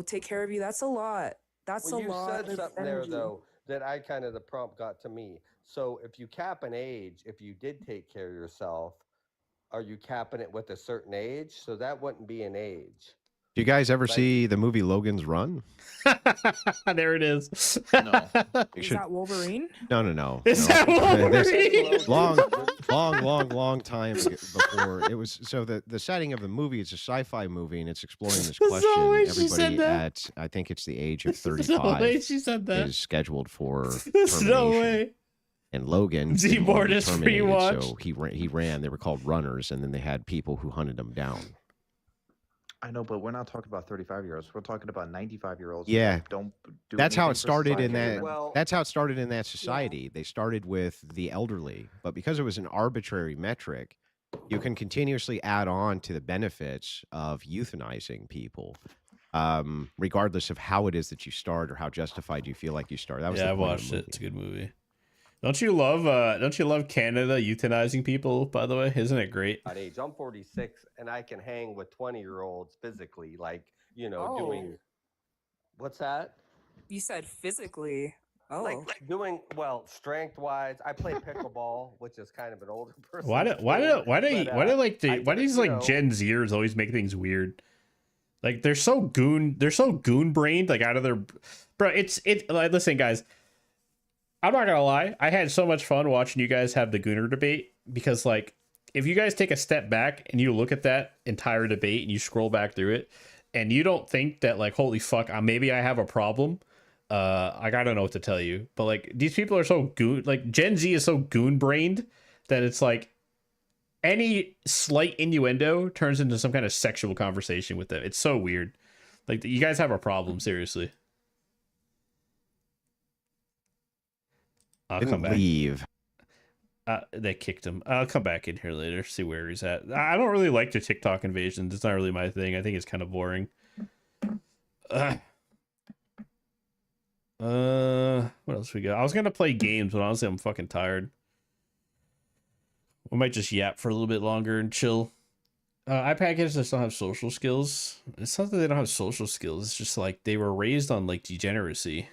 take care of you. That's a lot. That's a lot. You said something there though that the prompt got to me. So if you cap an age, if you did take care of yourself, are you capping it with a certain age? So that wouldn't be an age. Do you guys ever see the movie Logan's Run? There it is. No. Is that Wolverine? No. Is that Wolverine? Long time before it was. So the setting of the movie is a sci-fi movie, and it's exploring this question. no way she said Everybody that. at I think it's the age of There's no 35 way she said that. is scheduled for There's no termination. way. And Logan Z-Board is free terminated, watch. so he ran. They were called runners, and then they had people who hunted them down. I know, but we're not talking about 35-year-olds. We're talking about 95-year-olds. Yeah, Don't do that's how anything it for started in society. that. That's how it started in that society. They started with the elderly, but because it was an arbitrary metric, you can continuously add on to the benefits of euthanizing people, regardless of how it is that you start or how justified you feel like you start. That was Yeah, the I point of watched the it. It's a good movie. Don't you love Canada euthanizing people, by the way? Isn't it great? At age, I'm 46, and I can hang with 20-year-olds physically, doing. What's that? You said physically. Oh. Like doing strength-wise. I play pickleball, which is kind of an older person. Why do these Gen Zers always make things weird? Like they're so goon brained, like out of their bro. It's like, listen, guys. I'm not gonna lie, I had so much fun watching you guys have the Gooner debate, because like if you guys take a step back and you look at that entire debate and you scroll back through it and you don't think that like, holy fuck, maybe I have a problem, I don't know what to tell you. But like these people are so goon, like Gen Z is so goon brained that it's like any slight innuendo turns into some kind of sexual conversation with them. It's so weird. Like you guys have a problem, seriously. I'll come back. Leave. They kicked him. I'll come back in here later, see where he's at. I don't really like the TikTok invasions. It's not really my thing. I think it's kind of boring. What else we got? I was gonna play games, but honestly, I'm fucking tired. We might just yap for a little bit longer and chill. iPad kids just don't have social skills. It's not that they don't have social skills. It's just like they were raised on like degeneracy.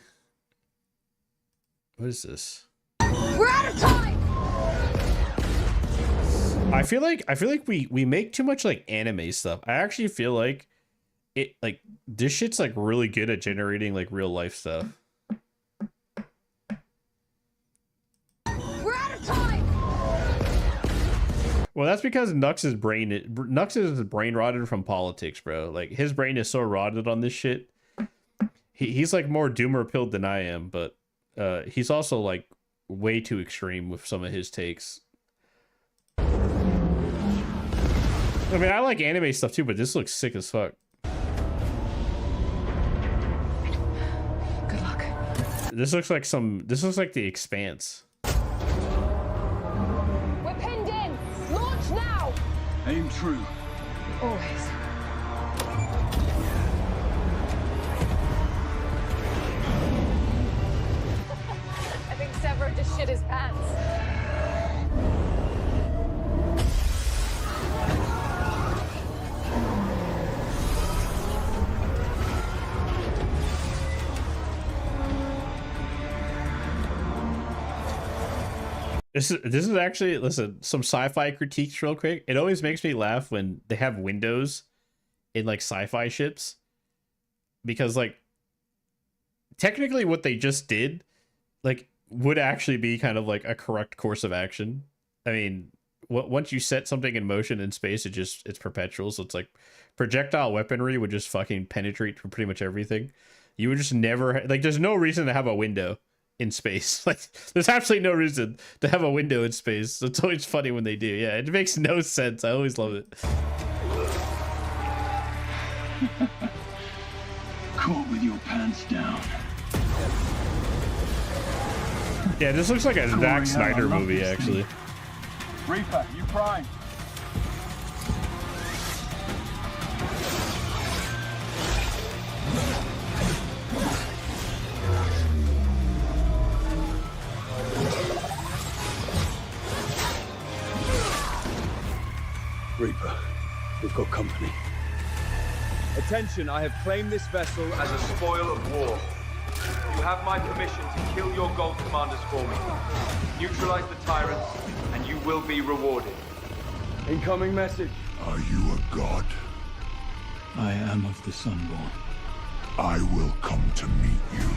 What is this? We're out of time! I feel like we make too much like anime stuff. I actually feel like this shit's like really good at generating like real life stuff. We're out of time! Well, that's because Nux is brain rotted from politics, bro. Like his brain is so rotted on this shit. He's like more doomer pilled than I am, but he's also like way too extreme with some of his takes. I mean, I like anime stuff too, but this looks sick as fuck. Good luck. This looks like The Expanse. We're pinned in! Launch now! Aim true. Always. shit his pants. This is actually, listen, some sci-fi critiques real quick. It always makes me laugh when they have windows in like sci-fi ships, because like technically what they just did like would actually be kind of like a correct course of action. I mean, once you set something in motion in space, it's perpetual. So it's like projectile weaponry would just fucking penetrate for pretty much everything. You would just never like, there's no reason to have a window in space. Like there's absolutely no reason to have a window in space. It's always funny when they do. Yeah, it makes no sense. I always love it. Caught with your pants down. Yeah, this looks like a Zack Snyder movie, actually. Reaper, you prime. Reaper, we've got company. Attention, I have claimed this vessel as a spoil of war. You have my permission to kill your gold commanders for me. Neutralize the tyrants, and you will be rewarded. Incoming message. Are you a god? I am of the Sunborn. I will come to meet you.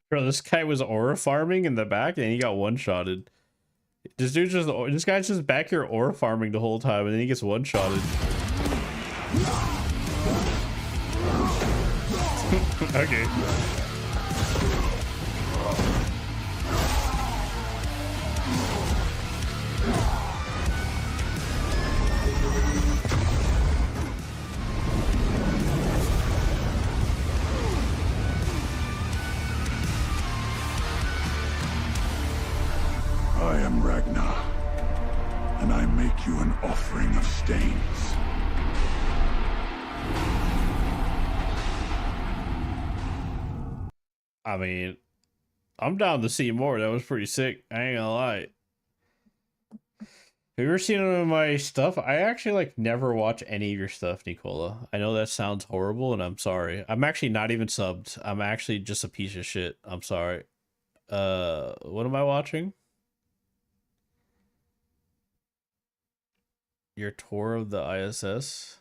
Bro, this guy was aura farming in the back and he got one-shotted. This guy's just back here aura farming the whole time and then he gets one-shotted. Okay. I am Ragnar, and I make you an offering of stains. I mean, I'm down to see more. That was pretty sick. I ain't gonna lie. Have you ever seen any of my stuff? I actually like never watch any of your stuff, Nicola. I know that sounds horrible, and I'm sorry. I'm actually not even subbed. I'm actually just a piece of shit. I'm sorry. What am I watching? Your tour of the ISS?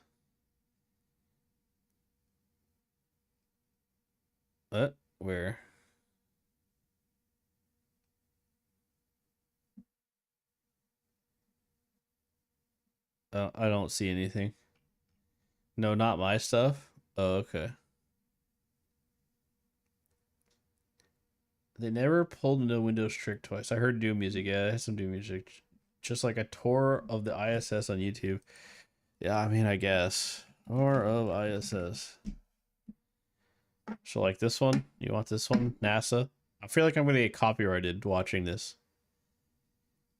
What? Where? I don't see anything. No, not my stuff. Oh, okay. They never pulled into Windows trick twice. I heard Doom music. Yeah, I had some Doom music. Just like a tour of the ISS on YouTube. Yeah, I mean, I guess. Tour of ISS. So like this one? You want this one? NASA? I feel like I'm going to get copyrighted watching this.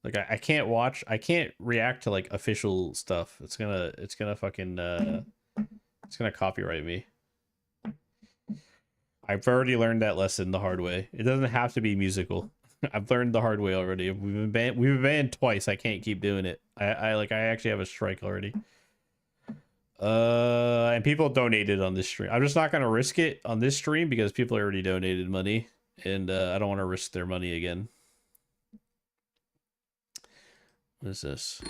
Like I can't watch, I can't react to like official stuff. It's gonna fucking, it's gonna copyright me. I've already learned that lesson the hard way. It doesn't have to be musical. I've learned the hard way already. We've been banned twice. I can't keep doing it. I actually have a strike already. And people donated on this stream. I'm just not gonna risk it on this stream because people already donated money, and I don't want to risk their money again. What is this?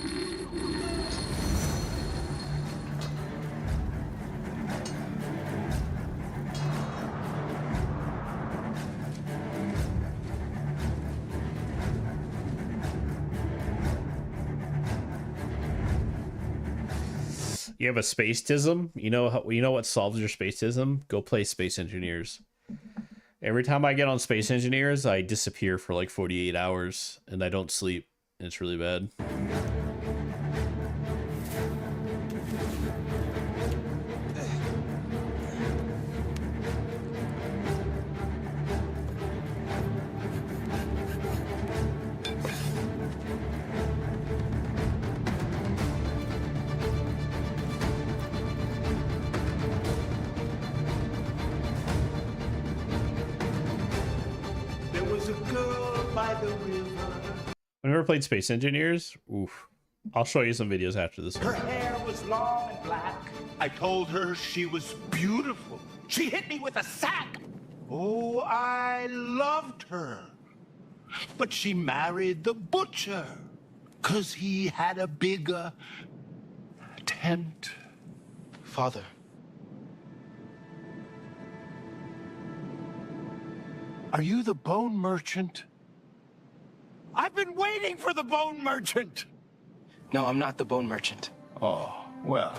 You have a spacetism? You know what solves your spacetism? Go play Space Engineers. Every time I get on Space Engineers, I disappear for like 48 hours and I don't sleep. And it's really bad. There was a girl by the river. I've never played Space Engineers. Oof. I'll show you some videos after this one. Her hair was long and black. I told her she was beautiful. She hit me with a sack. Oh, I loved her. But she married the butcher, 'cause he had a bigger tent. Father. Are you the bone merchant? I've been waiting for the bone merchant. No, I'm not the bone merchant. Oh, well.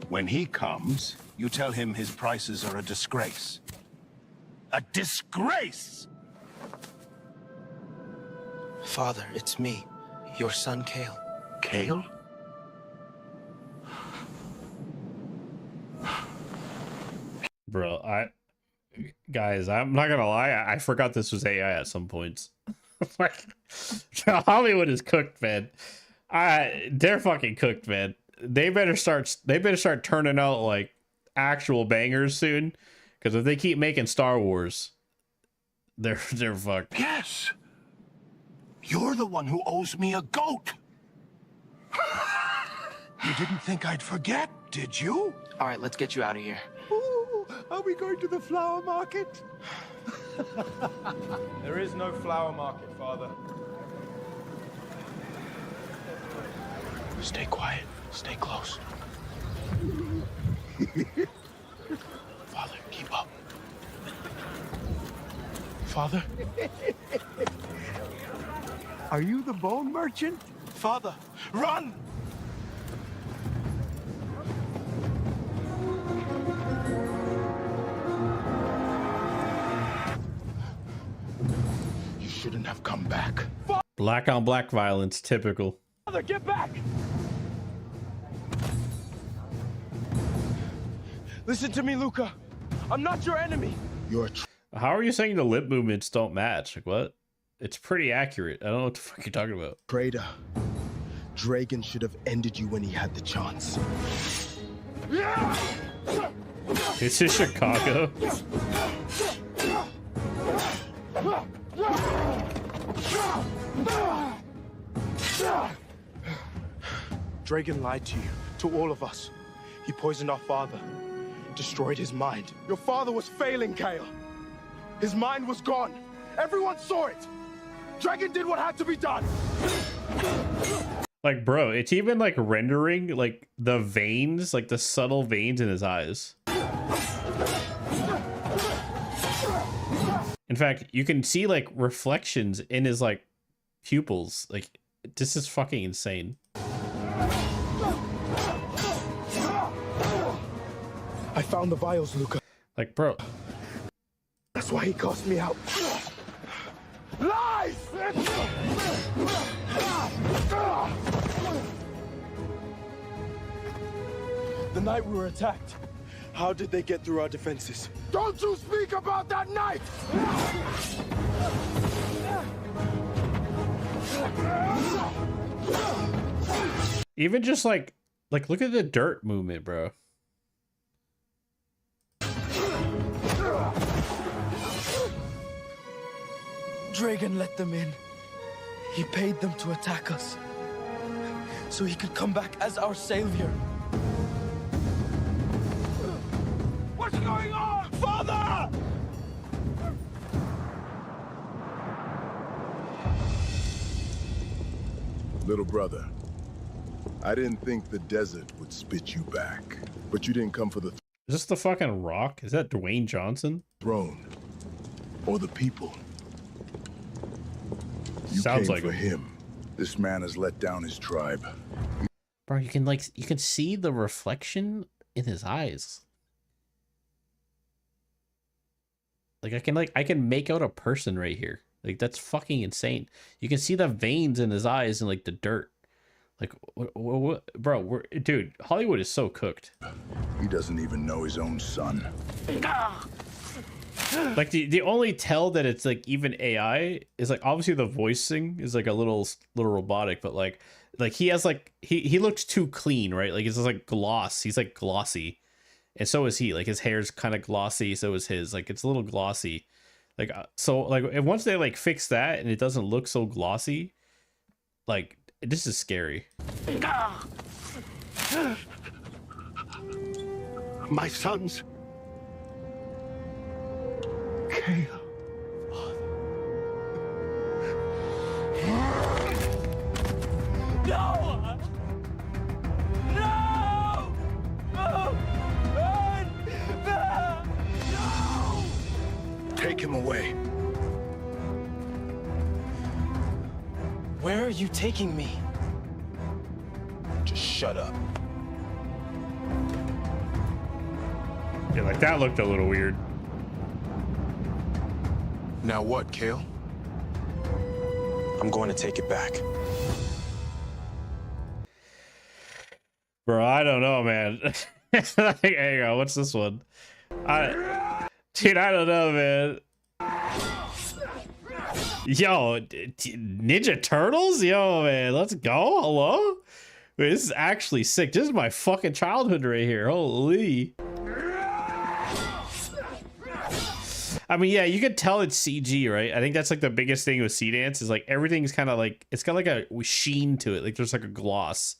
When he comes, you tell him his prices are a disgrace. A disgrace! Father, it's me, your son, Kale. Kale? Bro, guys, I'm not gonna lie, I forgot this was AI at some points. Like, Hollywood is cooked, man. They're fucking cooked, man. They better start turning out like actual bangers soon, because if they keep making Star Wars, they're fucked. Yes. You're the one who owes me a goat. You didn't think I'd forget, did you? All right, let's get you out of here. Ooh, are we going to the flower market? There is no flower market, Father. Stay quiet. Stay close. Father, keep up. Father? Are you the bone merchant? Father, run! You shouldn't have come back. Black on black violence, typical. Father, get back! Listen to me, Luca. I'm not your enemy. How are you saying the lip movements don't match? Like, what? It's pretty accurate. I don't know what the fuck you're talking about. Traitor. Dragon should have ended you when he had the chance. This is Chicago. Dragon lied to you, to all of us. He poisoned our father, destroyed his mind. Your father was failing, Kale. His mind was gone. Everyone saw it. Dragon did what had to be done. Like, bro, it's even like rendering like the veins, like the subtle veins in his eyes. In fact, you can see like reflections in his like pupils. Like, this is fucking insane. I found the vials, Luca. Like, bro. That's why he cast me out. Lies! The night we were attacked, how did they get through our defenses? Don't you speak about that night! Even just like look at the dirt movement, bro. Dragon let them in. He paid them to attack us, so he could come back as our savior. What's going on, Father? Little brother, I didn't think the desert would spit you back, but you didn't come for the Is this the fucking Rock? Is that Dwayne Johnson? throne or the people. You Sounds came like for him. him. This man has let down his tribe. Bro, you can see the reflection in his eyes. Like I can make out a person right here. Like that's fucking insane. You can see the veins in his eyes and like the dirt. Like what bro, dude, Hollywood is so cooked. He doesn't even know his own son. Like the only tell that it's like even AI is like obviously the voicing is like a little robotic, but like he has like he looks too clean, right? Like it's just like gloss. He's like glossy. And so is he. Like his hair's kind of glossy, so is his. Like it's a little glossy. Like so like and once they like fix that and it doesn't look so glossy, like this is scary. My sons. Kale. No! No! No! No! Take him away. Where are you taking me? Just shut up. Yeah, like that looked a little weird. Now what, Kale? I'm going to take it back. Bro, I don't know, man. Like, hang on, what's this one? Dude, I don't know, man. Yo, Ninja Turtles? Yo, man, let's go. Hello? Wait, this is actually sick. This is my fucking childhood right here. Holy. I mean, yeah, you could tell it's CG, right? I think that's like the biggest thing with Sea Dance is like everything's kind of like, it's got like a sheen to it. Like there's like a gloss.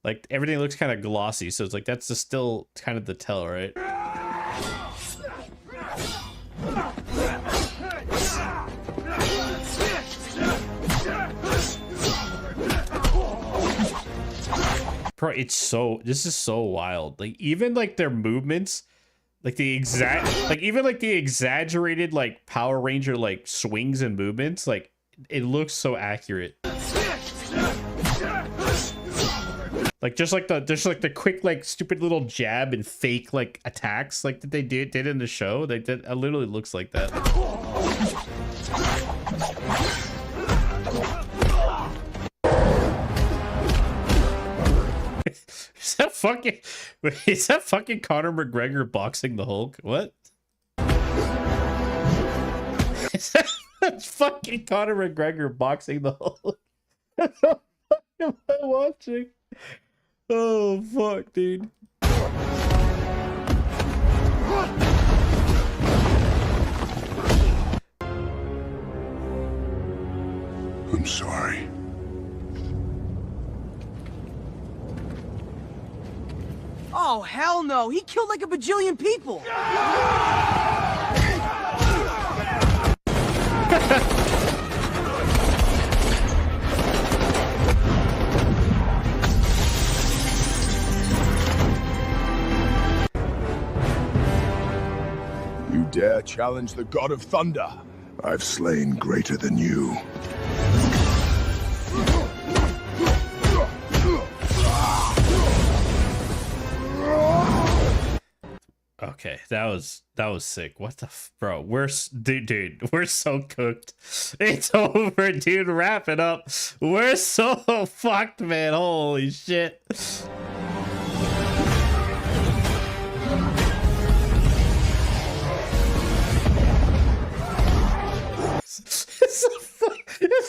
Like everything looks kind of glossy. So it's like, that's just still kind of the tell, right? Bro, this is so wild. Like even like their movements, like even like the exaggerated like Power Ranger like swings and movements, like it looks so accurate. Like just like the quick like stupid little jab and fake like attacks like that they did in the show. They did. It literally looks like that. Is that fucking Conor McGregor boxing the Hulk? What? That's fucking Conor McGregor boxing the Hulk. What the fuck am I watching? Oh fuck, dude. I'm sorry. Oh, hell no. He killed like a bajillion people. You dare challenge the God of Thunder? I've slain greater than you. Okay, that was sick. What the bro? Dude, we're so cooked. It's over, dude. Wrap it up. We're so fucked, man. Holy shit. It's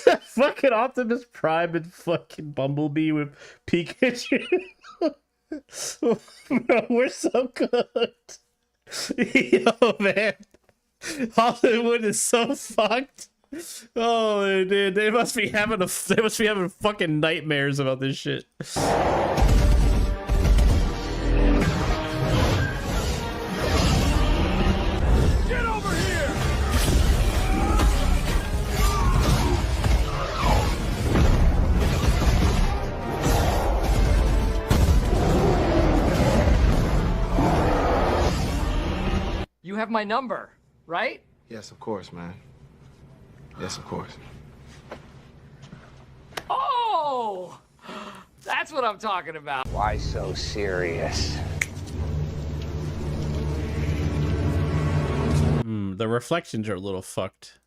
that fucking Optimus Prime and fucking Bumblebee with Pikachu. Bro, we're so cooked. Yo, man. Hollywood is so fucked. Oh, dude, they must be having fucking nightmares about this shit. Get over here! You have my number, right? Yes, of course, man. Yes, of course. Oh! That's That's what I'm talking about. Why so serious? The reflections are a little fucked.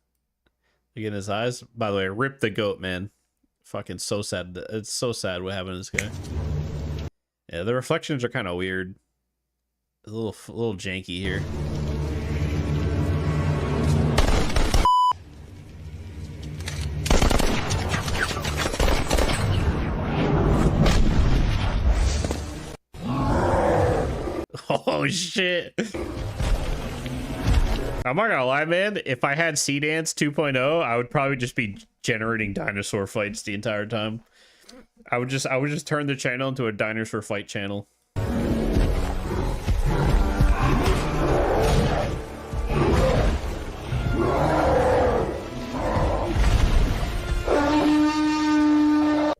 Look in his eyes. By the way, rip the goat, man. Fucking so sad. It's so sad what happened to this guy. Yeah, the reflections are kind of weird. A little janky here. Oh shit. I'm not gonna lie, man. If I had Sea Dance 2.0, I would probably just be generating dinosaur fights the entire time. I would just turn the channel into a dinosaur fight channel.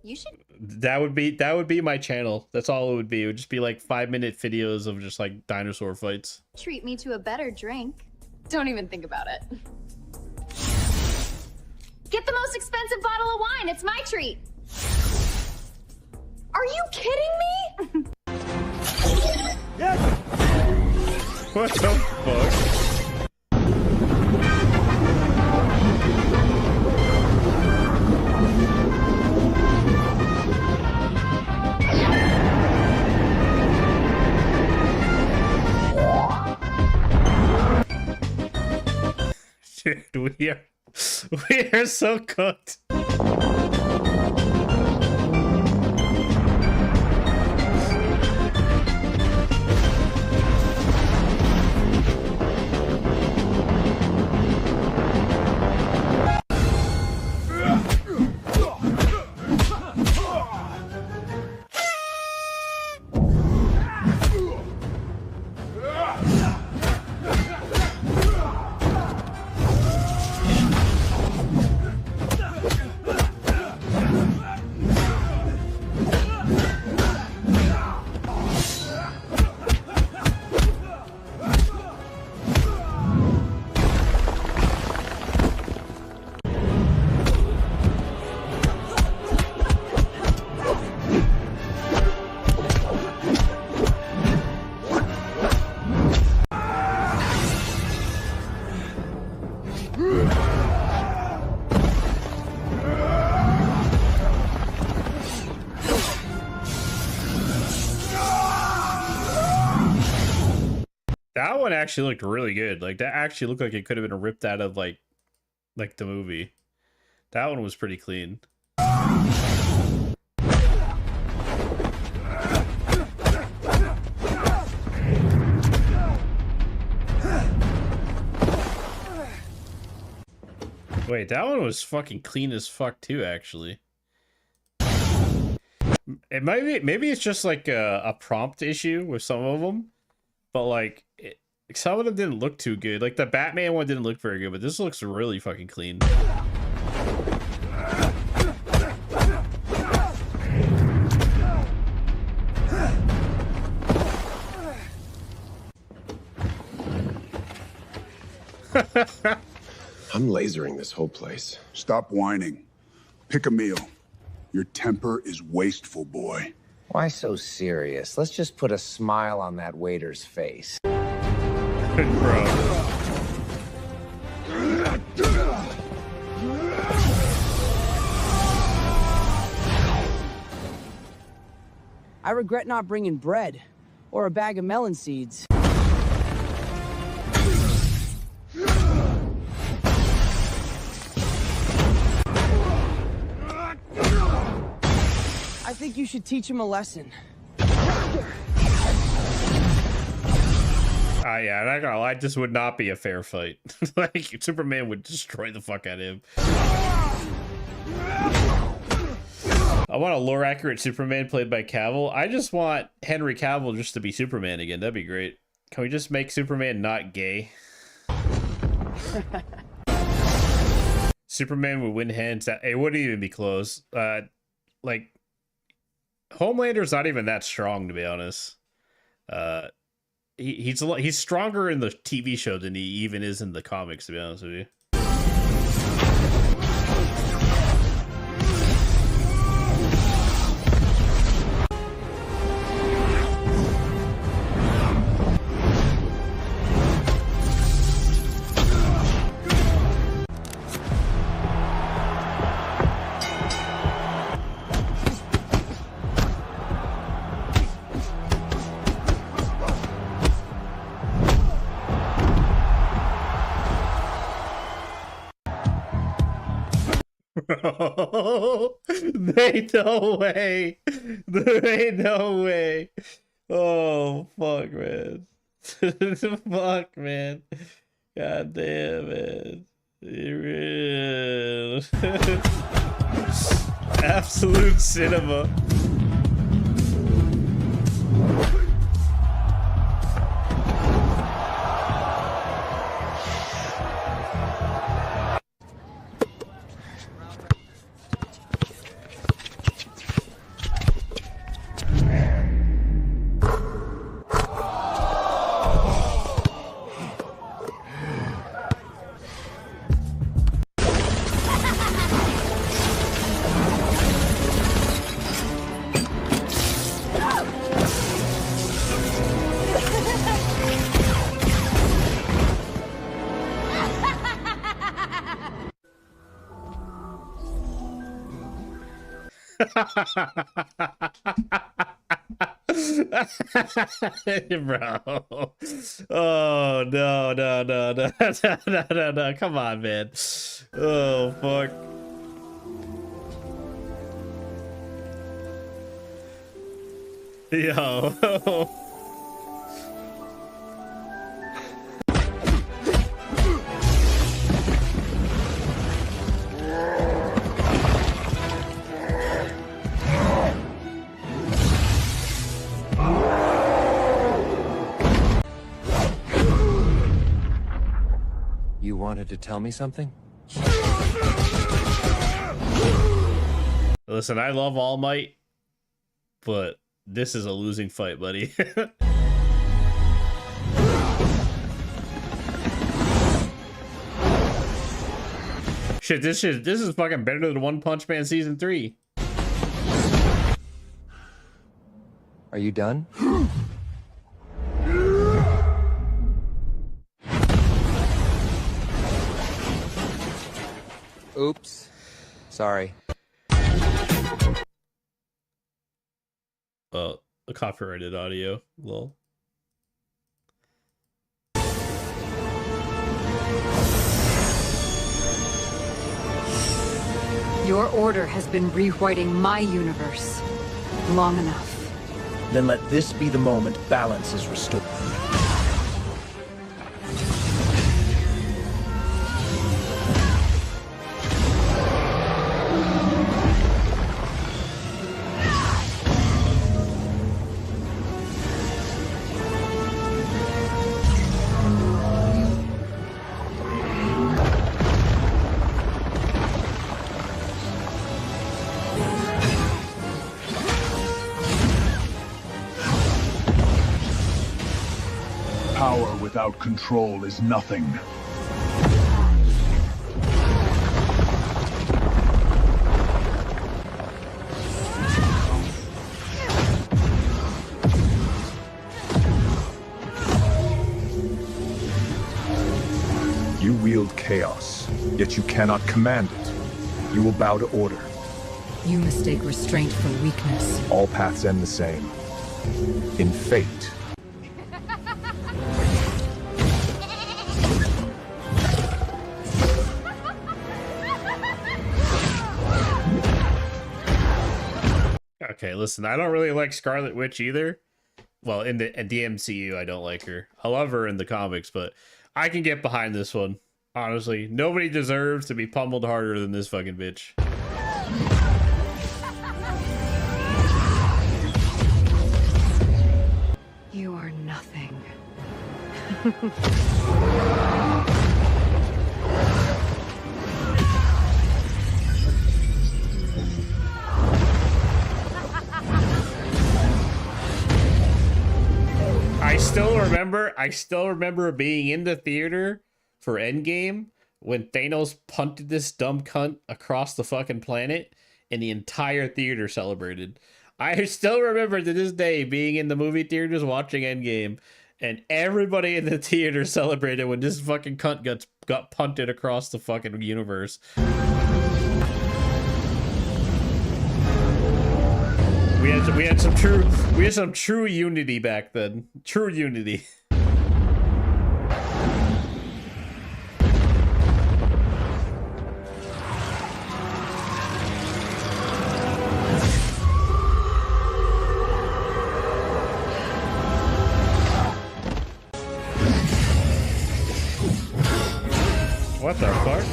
You should. That would be my channel. That's all it would be. It would just be like 5-minute videos of just like dinosaur fights. Treat me to a better drink. Don't even think about it. Get the most expensive bottle of wine. It's my treat. Are you kidding me? What the fuck? Dude, we are so cooked. That one actually looked really good. Like that actually looked like it could have been ripped out of like the movie. That one was pretty clean. Wait, that one was fucking clean as fuck too, actually. It might be, maybe it's just like a prompt issue with some of them, but like some of them didn't look too good. Like the Batman one didn't look very good, but this looks really fucking clean. I'm lasering this whole place. Stop whining. Pick a meal. Your temper is wasteful, boy. Why so serious? Let's just put a smile on that waiter's face. Bro. I regret not bringing bread or a bag of melon seeds. I think you should teach him a lesson. Yeah, I'm not gonna lie, this would not be a fair fight. Like, Superman would destroy the fuck out of him. I want a lore-accurate Superman played by Cavill. I just want Henry Cavill just to be Superman again. That'd be great. Can we just make Superman not gay? Superman would win hands down. It wouldn't even be close. Like, Homelander's not even that strong, to be honest. He's stronger in the TV show than he even is in the comics, to be honest with you. Bro, there ain't no way. There ain't no way. Oh, fuck, man. Fuck, man. God damn it. Absolute cinema. Bro. Oh no, no, no, no, no, no, no. Come on, man. Oh fuck. Yo. You wanted to tell me something? Listen, I love All Might, but this is a losing fight, buddy. Shit, this is fucking better than One Punch Man Season 3. Are you done? Oops. Sorry. The copyrighted audio. Lol. Your order has been rewriting my universe long enough. Then let this be the moment balance is restored. Power without control is nothing. You wield chaos, yet you cannot command it. You will bow to order. You mistake restraint for weakness. All paths end the same. In fate. Okay, listen, I don't really like Scarlet Witch either. Well, in the MCU, I don't like her. I love her in the comics, but I can get behind this one. Honestly, nobody deserves to be pummeled harder than this fucking bitch. You are nothing. I still remember being in the theater for Endgame when Thanos punted this dumb cunt across the fucking planet and the entire theater celebrated. I still remember to this day being in the movie theaters watching Endgame and everybody in the theater celebrated when this fucking cunt got punted across the fucking universe. We had some true unity back then. True unity. What the fuck?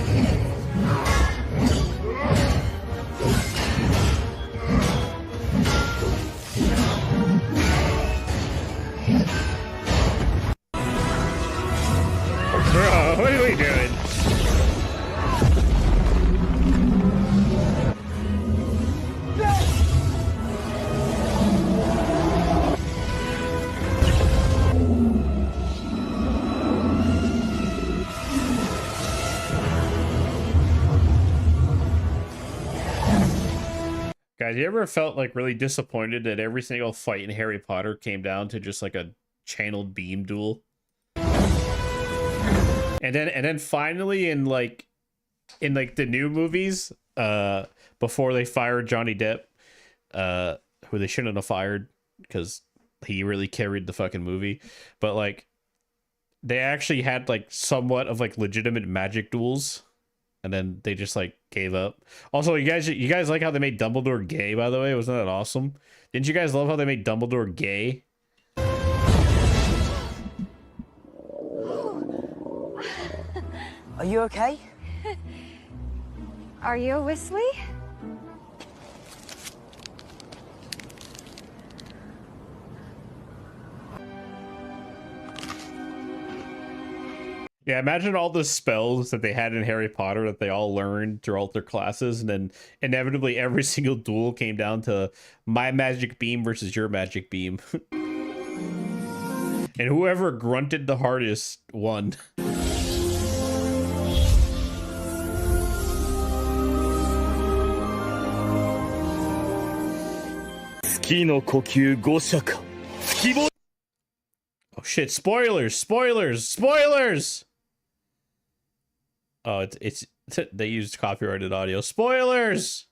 Bro, what are we doing? Guys, you ever felt like really disappointed that every single fight in Harry Potter came down to just like a channeled beam duel? And then finally in like the new movies, before they fired Johnny Depp, who they shouldn't have fired because he really carried the fucking movie, but like they actually had like somewhat of like legitimate magic duels. And then they just like gave up. Also, you guys like how they made Dumbledore gay, by the way? Wasn't that awesome? Didn't you guys love how they made Dumbledore gay? Are you okay? Are you a Whistly? Yeah, imagine all the spells that they had in Harry Potter that they all learned throughout their classes, and then inevitably every single duel came down to my magic beam versus your magic beam. And whoever grunted the hardest won. Oh shit, spoilers, spoilers, spoilers! Oh, it's they used copyrighted audio. Spoilers!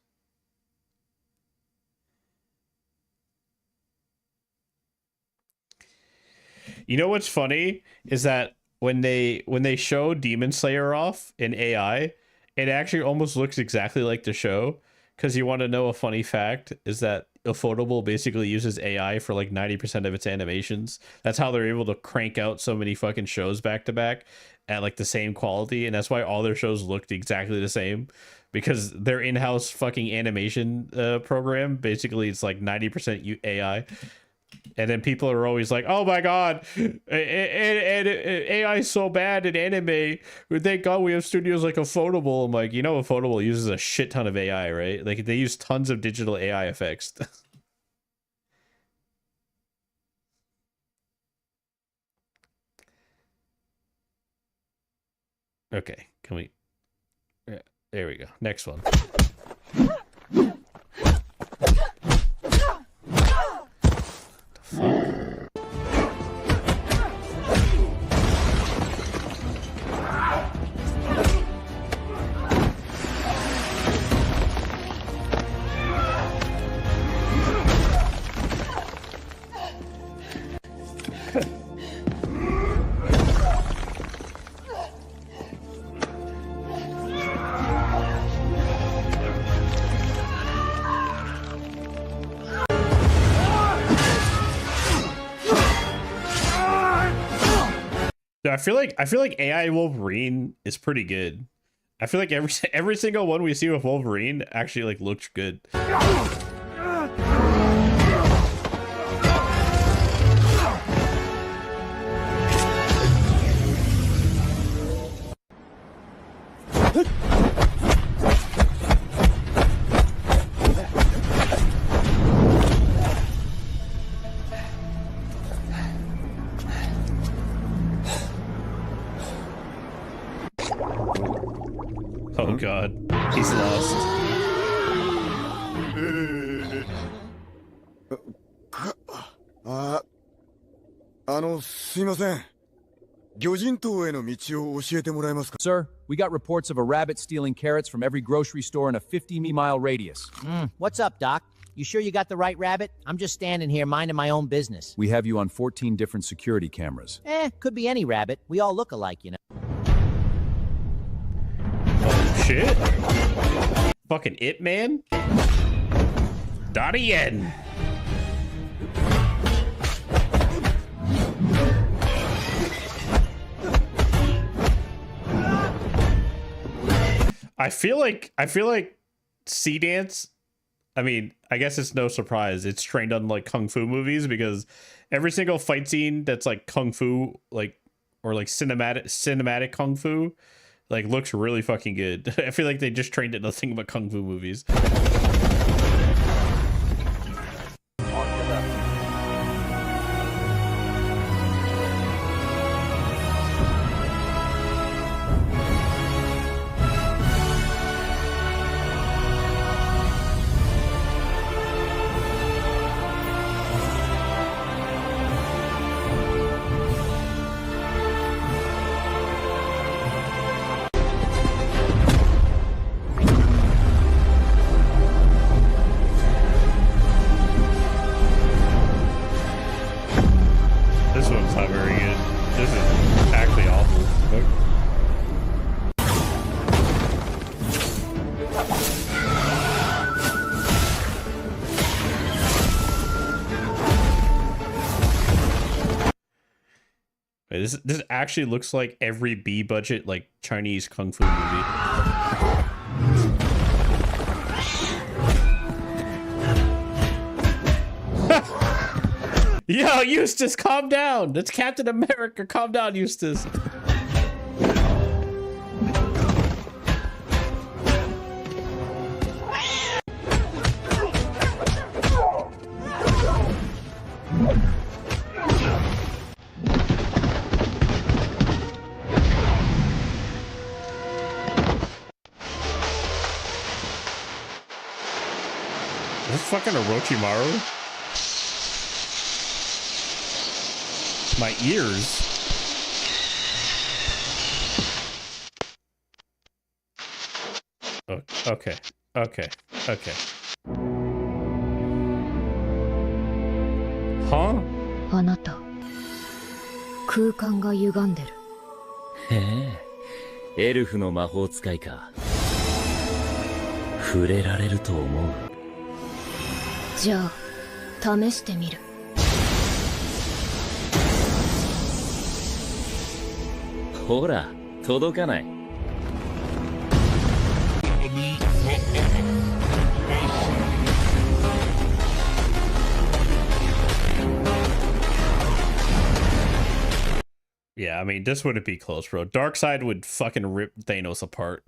You know what's funny is that when they show Demon Slayer off in AI, it actually almost looks exactly like the show. Because you want to know a funny fact is that Ufotable basically uses AI for like 90% of its animations. That's how they're able to crank out so many fucking shows back to back at like the same quality, and that's why all their shows looked exactly the same, because their in-house fucking animation program, basically it's like 90% AI. And then people are always like, oh my god, AI is so bad in anime. Thank God we have studios like Ufotable. I'm like, you know, Ufotable uses a shit ton of AI, right? Like they use tons of digital AI effects. Okay, can we... Yeah, there we go. Next one. I feel like AI Wolverine is pretty good. I feel like every single one we see with Wolverine actually like looks good. Oh god, he's lost. すいません。魚人島への道を教えてもらえますか? Sir, we got reports of a rabbit stealing carrots from every grocery store in a 50-mile radius. What's up, Doc? You sure you got the right rabbit? I'm just standing here minding my own business. We have you on 14 different security cameras. Could be any rabbit. We all look alike, you know. Oh shit. Fucking It Man? Donnie Yen. I feel like Sea Dance, I mean, I guess it's no surprise. It's trained on like kung fu movies because every single fight scene that's like kung fu, like, or like cinematic kung fu, like looks really fucking good. I feel like they just trained it nothing but kung fu movies. This one's not very good. This is actually awful. Wait, this actually looks like every B budget like Chinese kung fu movie. Yo, Eustace, calm down. That's Captain America. Calm down, Eustace. Is this fucking Orochimaru? My ears. Oh, okay. Huh? あなた、空間が歪んでる。へえ、エルフの魔法使いか。触れられると思う。じゃあ、試してみる。ほら、届かない。Yeah, I mean, this wouldn't be close, bro. Darkseid would fucking rip Thanos apart.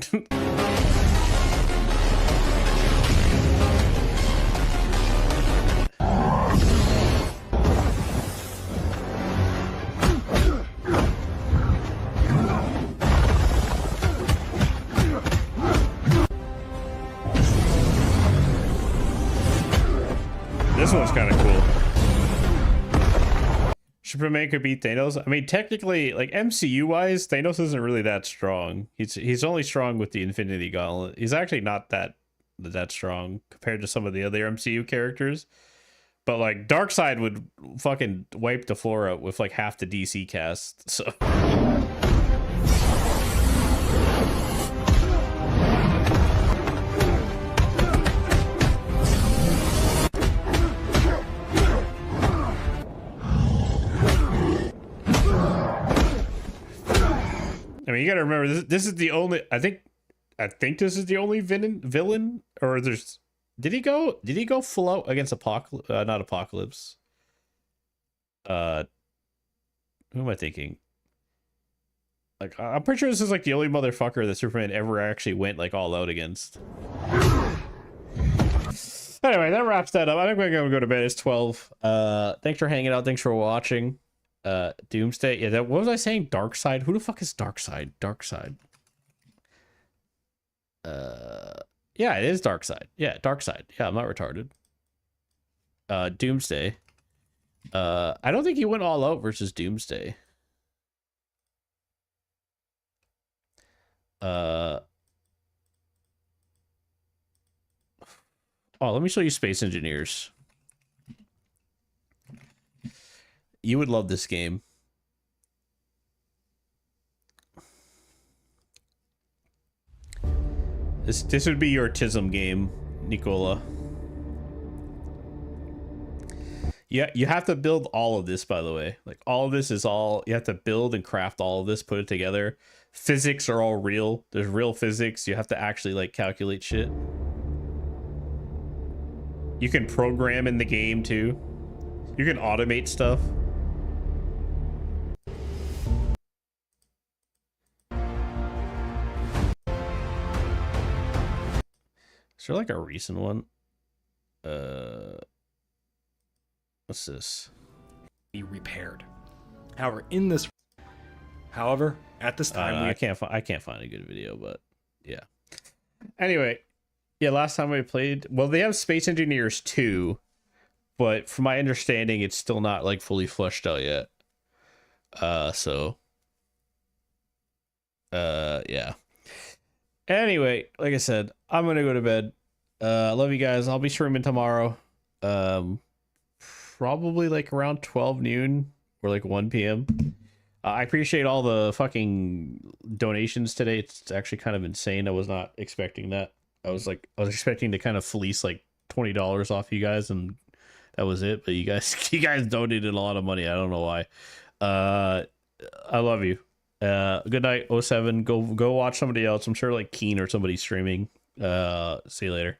This one's kind of cool. Superman could beat Thanos. I mean, technically, like MCU-wise, Thanos isn't really that strong. He's only strong with the Infinity Gauntlet. He's actually not that strong compared to some of the other MCU characters. But like Darkseid would fucking wipe the floor out with like half the DC cast. So. I mean, you gotta remember this is the only. I think this is the only villain. Or there's. Did he go full out against Apocalypse? Not Apocalypse. Who am I thinking? Like, I'm pretty sure this is like the only motherfucker that Superman ever actually went like all out against. Anyway, that wraps that up. I think we're gonna go to bed. It's 12. Thanks for hanging out. Thanks for watching. Doomsday. Yeah, what was I saying? Darkseid? Who the fuck is Darkseid? Darkseid. Yeah, it is Darkseid. Yeah, Darkseid. Yeah, I'm not retarded. Doomsday. I don't think he went all out versus Doomsday. Oh, let me show you Space Engineers. You would love this game. This would be your TISM game, Nicola. Yeah, you have to build all of this, by the way. Like, all of this is all... You have to build and craft all of this, put it together. Physics are all real. There's real physics. You have to actually, like, calculate shit. You can program in the game, too. You can automate stuff. Is there, like, a recent one? What's this? Be repaired. However, at this time, I can't find a good video, but yeah. Anyway, yeah, last time we played, well, they have Space Engineers 2, but from my understanding, it's still not like fully fleshed out yet. Yeah. Anyway, like I said, I'm gonna go to bed. Love you guys. I'll be streaming tomorrow. Probably like around 12 noon or like 1 p.m. I appreciate all the fucking donations today. It's actually kind of insane. I was not expecting that. I was expecting to kind of fleece like $20 off you guys, and that was it. But you guys donated a lot of money. I don't know why. I love you. Good night, 07. Go watch somebody else. I'm sure like Keen or somebody streaming. See you later.